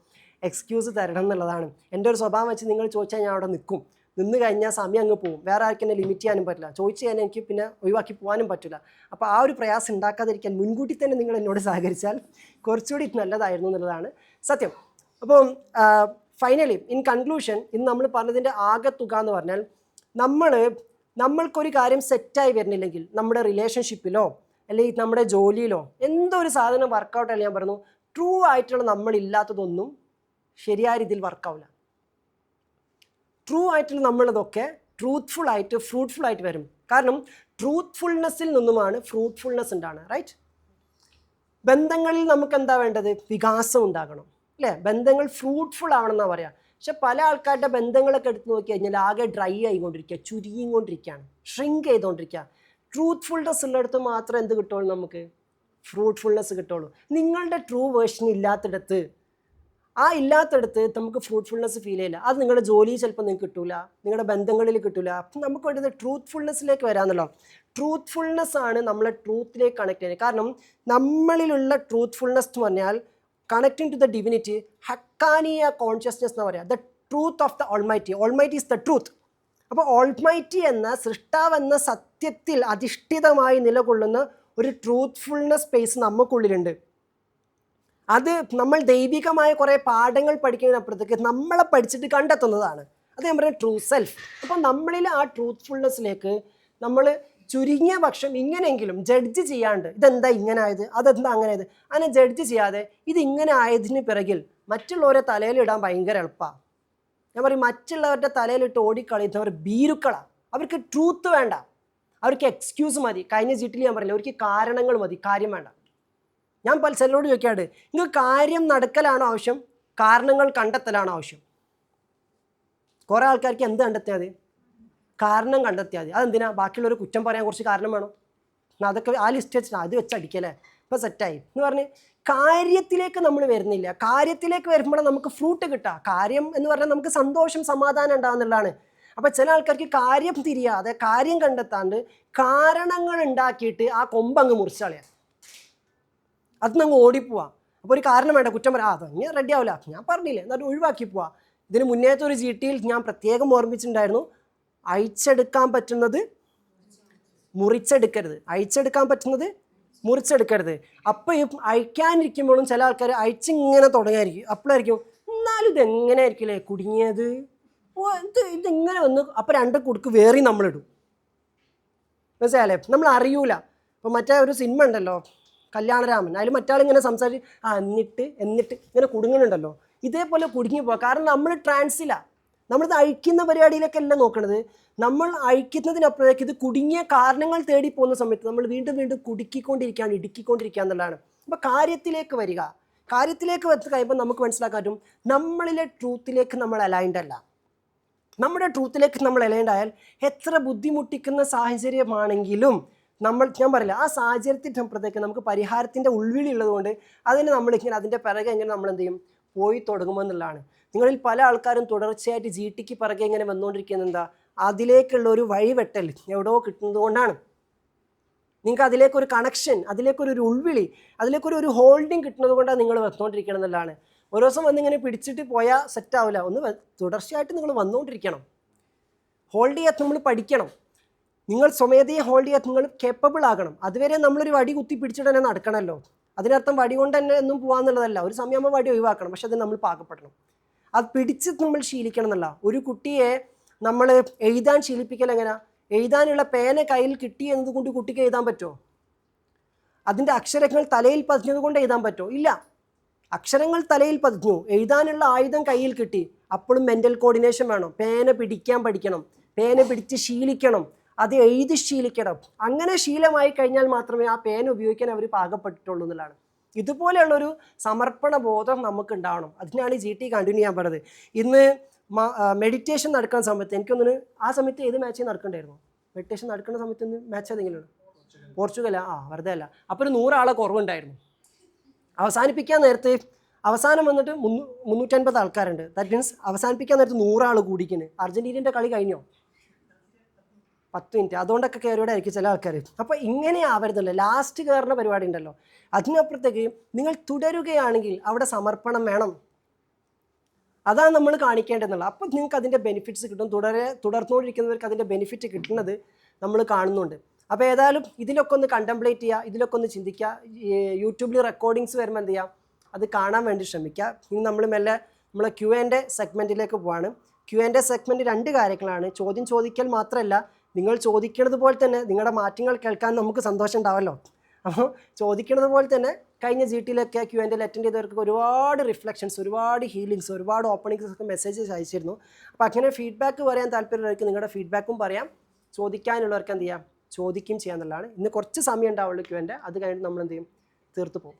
Speaker 5: എക്സ്ക്യൂസ് തരണം എന്നുള്ളതാണ്. എൻ്റെ ഒരു സ്വഭാവം വെച്ച് നിങ്ങൾ ചോദിച്ചാൽ ഞാൻ അവിടെ നിൽക്കും, നിന്ന് കഴിഞ്ഞാൽ സമയം അങ്ങ് പോകും, വേറെ ആർക്കും എന്നെ ലിമിറ്റ് ചെയ്യാനും പറ്റില്ല, ചോദിച്ചു കഴിഞ്ഞാൽ എനിക്ക് പിന്നെ ഒഴിവാക്കി പോകാനും പറ്റില്ല. അപ്പോൾ ആ ഒരു പ്രയാസം ഉണ്ടാക്കാതിരിക്കാൻ മുൻകൂട്ടി തന്നെ നിങ്ങൾ എന്നോട് സഹകരിച്ചാൽ കുറച്ചുകൂടി നല്ലതായിരുന്നു എന്നുള്ളതാണ് സത്യം. അപ്പം ഫൈനലി ഇൻ കൺക്ലൂഷൻ ഇന്ന് നമ്മൾ പറഞ്ഞതിൻ്റെ ആകെ തുക എന്ന് പറഞ്ഞാൽ, നമ്മൾക്കൊരു കാര്യം സെറ്റായി വരുന്നില്ലെങ്കിൽ നമ്മുടെ റിലേഷൻഷിപ്പിലോ അല്ലെങ്കിൽ നമ്മുടെ ജോലിയിലോ എന്തോ ഒരു സാധനം വർക്കൗട്ടല്ല, ഞാൻ പറഞ്ഞു ട്രൂ ആയിട്ടുള്ള നമ്മളില്ലാത്തതൊന്നും ശരിയായ രീതിയിൽ വർക്കാവില്ല. ട്രൂ ആയിട്ടുള്ള നമ്മളതൊക്കെ ട്രൂത്ത്ഫുൾ ആയിട്ട് ഫ്രൂട്ട്ഫുൾ ആയിട്ട് വരും. കാരണം ട്രൂത്ത്ഫുൾനെസ്സിൽ നിന്നുമാണ് ഫ്രൂട്ട്ഫുൾനെസ് ഉണ്ടാകുന്നത്. റൈറ്റ്? ബന്ധങ്ങളിൽ നമുക്ക് എന്താ വേണ്ടത്? വികാസം ഉണ്ടാകണം അല്ലേ? ബന്ധങ്ങൾ ഫ്രൂട്ട്ഫുൾ ആവണം എന്നാണ് പറയുക. പക്ഷെ പല ആൾക്കാരുടെ ബന്ധങ്ങളൊക്കെ എടുത്ത് നോക്കി കഴിഞ്ഞാൽ ആകെ ഡ്രൈ ആയിക്കൊണ്ടിരിക്കുക, ചുരുങ്ങിക്കൊണ്ടിരിക്കുകയാണ്, ഷ്രിങ്ക് ചെയ്തുകൊണ്ടിരിക്കുക. ട്രൂത്ത്ഫുൾനെസ് ഉള്ളിടത്ത് മാത്രം എന്ത് കിട്ടുള്ളൂ? നമുക്ക് ഫ്രൂട്ട്ഫുൾനെസ് കിട്ടുള്ളൂ. നിങ്ങളുടെ ട്രൂ വേർഷൻ ഇല്ലാത്തിടത്ത്, നമുക്ക് ഫ്രൂട്ട്ഫുൾനെസ് ഫീൽ ചെയ്യില്ല. അത് നിങ്ങളുടെ ജോലി ചിലപ്പോൾ നിങ്ങൾക്ക് കിട്ടില്ല, നിങ്ങളുടെ ബന്ധങ്ങളിൽ കിട്ടില്ല. അപ്പം നമുക്ക് വേണ്ടത് ട്രൂത്ത്ഫുൾനെസ്സിലേക്ക് വരാമെന്നല്ലോ. ട്രൂത്ത്ഫുൾനെസ് ആണ് നമ്മളെ ട്രൂത്തിലേക്ക് കണക്ട് ചെയ്യുന്നത്. കാരണം നമ്മളിലുള്ള ട്രൂത്ത്ഫുൾനെസ് എന്ന് പറഞ്ഞാൽ കണക്റ്റിംഗ് ടു ദ ഡിവിനിറ്റി, ഹക്കാനിയ കോൺഷ്യസ്നെസ് എന്ന് പറയുക. The truth of the almighty. Almighty is the truth. അപ്പോൾ ഓൾമൈറ്റി എന്ന സൃഷ്ടാവ് എന്ന സത്യത്തിൽ അധിഷ്ഠിതമായി നിലകൊള്ളുന്ന ഒരു ട്രൂത്ത്ഫുൾനെസ് സ്പേസ് നമുക്കുള്ളിലുണ്ട്. അത് നമ്മൾ ദൈവികമായ കുറേ പാഠങ്ങൾ പഠിക്കുന്നതിനപ്പുറത്തേക്ക് നമ്മളെ പഠിച്ചിട്ട് കണ്ടെത്തുന്നതാണ്. അത് ഞാൻ പറയുന്നത് ട്രൂ സെൽഫ്. അപ്പോൾ നമ്മളിൽ ആ ട്രൂത്ത്ഫുൾനെസ്സിലേക്ക് നമ്മൾ ചുരുങ്ങിയ പക്ഷം ഇങ്ങനെയെങ്കിലും ജഡ്ജ് ചെയ്യാണ്ട് ഇതെന്താ ഇങ്ങനെ ആയത്, അതെന്താ അങ്ങനെ ആയത്, അങ്ങനെ ജഡ്ജ് ചെയ്യാതെ ഇതിങ്ങനെ ആയതിന് പിറകിൽ മറ്റുള്ളവരെ തലയിലിടാൻ ഭയങ്കര എളുപ്പമാണ്. ഞാൻ പറയും, മറ്റുള്ളവരുടെ തലയിലിട്ട് ഓടിക്കളയുന്നവർ ഭീരുക്കളാണ്. അവർക്ക് ട്രൂത്ത് വേണ്ട, അവർക്ക് എക്സ്ക്യൂസ് മതി. കഴിഞ്ഞ ചീട്ടിൽ ഞാൻ പറയില്ല, അവർക്ക് കാരണങ്ങൾ മതി, കാര്യം വേണ്ട. ഞാൻ ചിലരോട് ചോദിക്കാണ്ട്, നിങ്ങൾക്ക് കാര്യം നടക്കലാണോ ആവശ്യം, കാരണങ്ങൾ കണ്ടെത്തലാണോ ആവശ്യം? കുറേ ആൾക്കാർക്ക് എന്ത് കണ്ടെത്തിയാൽ മതി? കാരണം കണ്ടെത്തിയാൽ മതി. അതെന്തിനാ? ബാക്കിയുള്ളവർ കുറ്റം പറയാൻ കുറച്ച് കാരണം വേണം. അതൊക്കെ ആ ലിസ്റ്റ് വെച്ചിട്ട് അത് വെച്ച് അടിക്കല്ലേ, ഇപ്പോൾ സെറ്റായി എന്ന് പറഞ്ഞ് കാര്യത്തിലേക്ക് നമ്മൾ വരുന്നില്ല. കാര്യത്തിലേക്ക് വരുമ്പോൾ നമുക്ക് ഫ്രൂട്ട് കിട്ടുക. കാര്യം എന്ന് പറഞ്ഞാൽ നമുക്ക് സന്തോഷം, സമാധാനം ഉണ്ടാകുന്നുള്ളതാണ്. അപ്പോൾ ചില ആൾക്കാർക്ക് കാര്യം തിരിയാതെ, കാര്യം കണ്ടെത്താണ്ട് കാരണങ്ങൾ ഉണ്ടാക്കിയിട്ട് ആ കൊമ്പങ്ങ് മുറിച്ചളയാം, അത് അങ്ങ് ഓടിപ്പോവാം. അപ്പോൾ ഒരു കാരണം വേണ്ട, കുറ്റം പറയാം, അതങ്ങനെ റെഡി ആവില്ല, ഞാൻ പറഞ്ഞില്ലേ, എന്നിട്ട് ഒഴിവാക്കി പോവാം. ഇതിന് മുന്നേത്തെ ഒരു GTയിൽ ഞാൻ പ്രത്യേകം ഓർമ്മിച്ചിട്ടുണ്ടായിരുന്നു, അയച്ചെടുക്കാൻ പറ്റുന്നത് മുറിച്ചെടുക്കരുത്, അയച്ചെടുക്കാൻ പറ്റുന്നത് മുറിച്ചെടുക്കരുത്. അപ്പോൾ ഈ അയക്കാനിരിക്കുമ്പോഴും ചില ആൾക്കാർ അയച്ചിങ്ങനെ തുടങ്ങിയായിരിക്കും. അപ്പോഴായിരിക്കും എന്നാലും ഇതെങ്ങനെയായിരിക്കില്ലേ കുടുങ്ങിയത്, ഇതെങ്ങനെ വന്ന്, അപ്പോൾ 2 കുടുക്ക് വേറി നമ്മളിടും. മനസ്സിലായല്ലേ? നമ്മൾ അറിയൂല. അപ്പോൾ മറ്റേ ഒരു സിനിമ ഉണ്ടല്ലോ, കല്യാണരാമൻ, അതിൽ മറ്റാളിങ്ങനെ സംസാരിച്ച് എന്നിട്ട് ഇങ്ങനെ കുടുങ്ങുന്നുണ്ടല്ലോ. ഇതേപോലെ കുടുങ്ങി പോവാം. കാരണം നമ്മൾ ട്രാൻസിലാണ്, നമ്മളിത് അഴിക്കുന്ന പരിപാടിയിലേക്കല്ല നോക്കണത്. നമ്മൾ അഴിക്കുന്നതിനപ്പുറത്തേക്ക് ഇത് കുടുങ്ങിയ കാരണങ്ങൾ തേടി പോകുന്ന സമയത്ത് നമ്മൾ വീണ്ടും ഇടുക്കിക്കൊണ്ടിരിക്കുക എന്നുള്ളതാണ്. അപ്പോൾ കാര്യത്തിലേക്ക് വരിക. കാര്യത്തിലേക്ക് വന്ന് കഴിയുമ്പോൾ നമുക്ക് മനസ്സിലാക്കാൻ പറ്റും, നമ്മളിലെ ട്രൂത്തിലേക്ക് നമ്മൾ അലൈൻഡ് അല്ല. നമ്മുടെ ട്രൂത്തിലേക്ക് നമ്മൾ അലൈൻഡ് ആയാൽ എത്ര ബുദ്ധിമുട്ടിക്കുന്ന സാഹചര്യമാണെങ്കിലും ഞാൻ പറയില്ല, ആ സാഹചര്യത്തിൻ്റെ അപ്പുറത്തേക്ക് നമുക്ക് പരിഹാരത്തിൻ്റെ ഉൾവിളി ഉള്ളതുകൊണ്ട് നമ്മളിങ്ങനെ അതിൻ്റെ പിറകെ എങ്ങനെ നമ്മൾ എന്ത് ചെയ്യും, പോയി തുടങ്ങുമെന്നുള്ളതാണ്. നിങ്ങളിൽ പല ആൾക്കാരും തുടർച്ചയായിട്ട് GTക്ക് പിറകെ ഇങ്ങനെ വന്നുകൊണ്ടിരിക്കുന്നത് എന്താ, അതിലേക്കുള്ള ഒരു വഴിവെട്ടൽ എവിടെയോ കിട്ടുന്നത് കൊണ്ടാണ്. നിങ്ങൾക്ക് അതിലേക്കൊരു കണക്ഷൻ, അതിലേക്കൊരു ഉൾവിളി, അതിലേക്കൊരു ഹോൾഡിങ് കിട്ടുന്നത് കൊണ്ടാണ് നിങ്ങൾ വന്നുകൊണ്ടിരിക്കണം എന്നുള്ളതാണ്. ഓരോ ദിവസം വന്നിങ്ങനെ പിടിച്ചിട്ട് പോയാൽ സെറ്റാവില്ല. തുടർച്ചയായിട്ട് നിങ്ങൾ വന്നുകൊണ്ടിരിക്കണം. ഹോൾഡ് ചെയ്യാൻ നമ്മൾ പഠിക്കണം. നിങ്ങൾ സ്വമേധയെ ഹോൾഡ് ചെയ്യാൻ നിങ്ങൾ കേപ്പബിൾ ആകണം. അതുവരെ നമ്മളൊരു വടി കുത്തി പിടിച്ചിട്ട് തന്നെ നടക്കണമല്ലോ. അതിനർത്ഥം വടി കൊണ്ട് തന്നെ ഒന്നും പോകാമെന്നുള്ളതല്ല. ഒരു സമയമാകുമ്പോൾ വടി ഒഴിവാക്കണം, പക്ഷെ അത് നമ്മൾ പാകപ്പെടണം. അത് പിടിച്ച് നമ്മൾ ശീലിക്കണം എന്നല്ല. ഒരു കുട്ടിയെ നമ്മൾ എഴുതാൻ ശീലിപ്പിക്കൽ എങ്ങനെയാ? എഴുതാനുള്ള പേന കയ്യിൽ കിട്ടി എന്നതുകൊണ്ട് കുട്ടിക്ക് എഴുതാൻ പറ്റുമോ? അതിൻ്റെ അക്ഷരങ്ങൾ തലയിൽ പതിഞ്ഞത് കൊണ്ട് എഴുതാൻ പറ്റുമോ? ഇല്ല. അക്ഷരങ്ങൾ തലയിൽ പതിഞ്ഞു, എഴുതാനുള്ള ആയുധം കയ്യിൽ കിട്ടി. അപ്പോഴും മെൻ്റൽ കോർഡിനേഷൻ വേണം. പേന പിടിക്കാൻ പഠിക്കണം, പേന പിടിച്ച് ശീലിക്കണം, അത് എഴുതി ശീലിക്കണം. അങ്ങനെ ശീലമായി കഴിഞ്ഞാൽ മാത്രമേ ആ പേന ഉപയോഗിക്കാൻ അവർ പാകപ്പെട്ടിട്ടുള്ളൂ എന്നുള്ളതാണ്. ഇതുപോലെയുള്ളൊരു സമർപ്പണ ബോധം നമുക്ക് ഉണ്ടാവണം. അതിനാണ് GT കണ്ടിന്യൂ ചെയ്യാൻ പറഞ്ഞത്. ഇന്ന് മെഡിറ്റേഷൻ നടക്കുന്ന സമയത്ത് എനിക്കൊന്നിന് ആ സമയത്ത് ഏത് മാച്ച് നടക്കണ്ടായിരുന്നു? മെഡിറ്റേഷൻ നടക്കുന്ന സമയത്ത് ഒന്ന് മാച്ച് ഏതെങ്കിലും പോർച്ചുഗലാ? വെറുതെ അല്ല. അപ്പോൾ ഒരു 100 ആളെ കുറവുണ്ടായിരുന്നു. അവസാനിപ്പിക്കാൻ നേരത്ത് അവസാനം വന്നിട്ട് 350 ആൾക്കാരുണ്ട്. ദാറ്റ് മീൻസ് അവസാനിപ്പിക്കാൻ നേരത്ത് 100 ആൾ കൂടിക്കുന്നു. അർജൻറ്റീനൻ്റെ കളി കഴിഞ്ഞോ? 10 മിനിറ്റ്. അതുകൊണ്ടൊക്കെ കയറിയോടായിരിക്കും ചില ആൾക്കാർ. അപ്പോൾ ഇങ്ങനെ ആവരുതല്ലോ. ലാസ്റ്റ് കയറുന്ന പരിപാടി ഉണ്ടല്ലോ, അതിനപ്പുറത്തേക്ക് നിങ്ങൾ തുടരുകയാണെങ്കിൽ അവിടെ സമർപ്പണം വേണം. അതാണ് നമ്മൾ കാണിക്കേണ്ടതെന്നുള്ളത്. അപ്പോൾ നിങ്ങൾക്ക് അതിൻ്റെ ബെനിഫിറ്റ്സ് കിട്ടും. തുടർന്നുകൊണ്ടിരിക്കുന്നവർക്ക് അതിൻ്റെ ബെനിഫിറ്റ് കിട്ടുന്നത് നമ്മൾ കാണുന്നുണ്ട്. അപ്പോൾ ഏതായാലും ഇതിലൊക്കെ ഒന്ന് കണ്ടംപ്ലേറ്റ് ചെയ്യുക, ഇതിലൊക്കെ ഒന്ന് ചിന്തിക്കുക. യൂട്യൂബിൽ റെക്കോർഡിങ്സ് വരുമ്പോൾ എന്ത് ചെയ്യുക, അത് കാണാൻ വേണ്ടി ശ്രമിക്കുക. ഇനി നമ്മൾ മെല്ലെ നമ്മളെ Q&A സെഗ്മെൻറ്റിലേക്ക് പോവാണ്. Q&A സെഗ്മെൻറ്റ് 2 കാര്യങ്ങളാണ്. ചോദ്യം ചോദിക്കൽ മാത്രമല്ല, നിങ്ങൾ ചോദിക്കുന്നത് പോലെ തന്നെ നിങ്ങളുടെ മാറ്റങ്ങൾ കേൾക്കാൻ നമുക്ക് സന്തോഷം ഉണ്ടാവല്ലോ. അപ്പോൾ ചോദിക്കുന്നത് പോലെ തന്നെ കഴിഞ്ഞ GT-യിലൊക്കെ Q&A അറ്റൻഡ് ചെയ്തവർക്ക് ഒരുപാട് റിഫ്ലക്ഷൻസ്, ഒരുപാട് ഹീലിങ്സ്, ഒരുപാട് ഓപ്പണിങ്സ് ഒക്കെ മെസ്സേജസ് അയച്ചിരുന്നു. അപ്പോൾ അങ്ങനെ ഫീഡ്ബാക്ക് പറയാൻ താല്പര്യമുള്ളവർക്ക് നിങ്ങളുടെ ഫീഡ്ബാക്കും പറയാം, ചോദിക്കാനുള്ളവർക്ക് എന്ത് ചെയ്യാം, ചോദിക്കുകയും ചെയ്യാന്നുള്ളതാണ്. ഇന്ന് കുറച്ച് സമയം ഉണ്ടാവുള്ളൂ Q&A, അത് കഴിഞ്ഞിട്ട് നമ്മൾ എന്ത് ചെയ്യും, തീർത്ത് പോകും.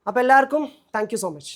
Speaker 5: അപ്പോൾ എല്ലാവർക്കും താങ്ക് യു സോ മച്ച്.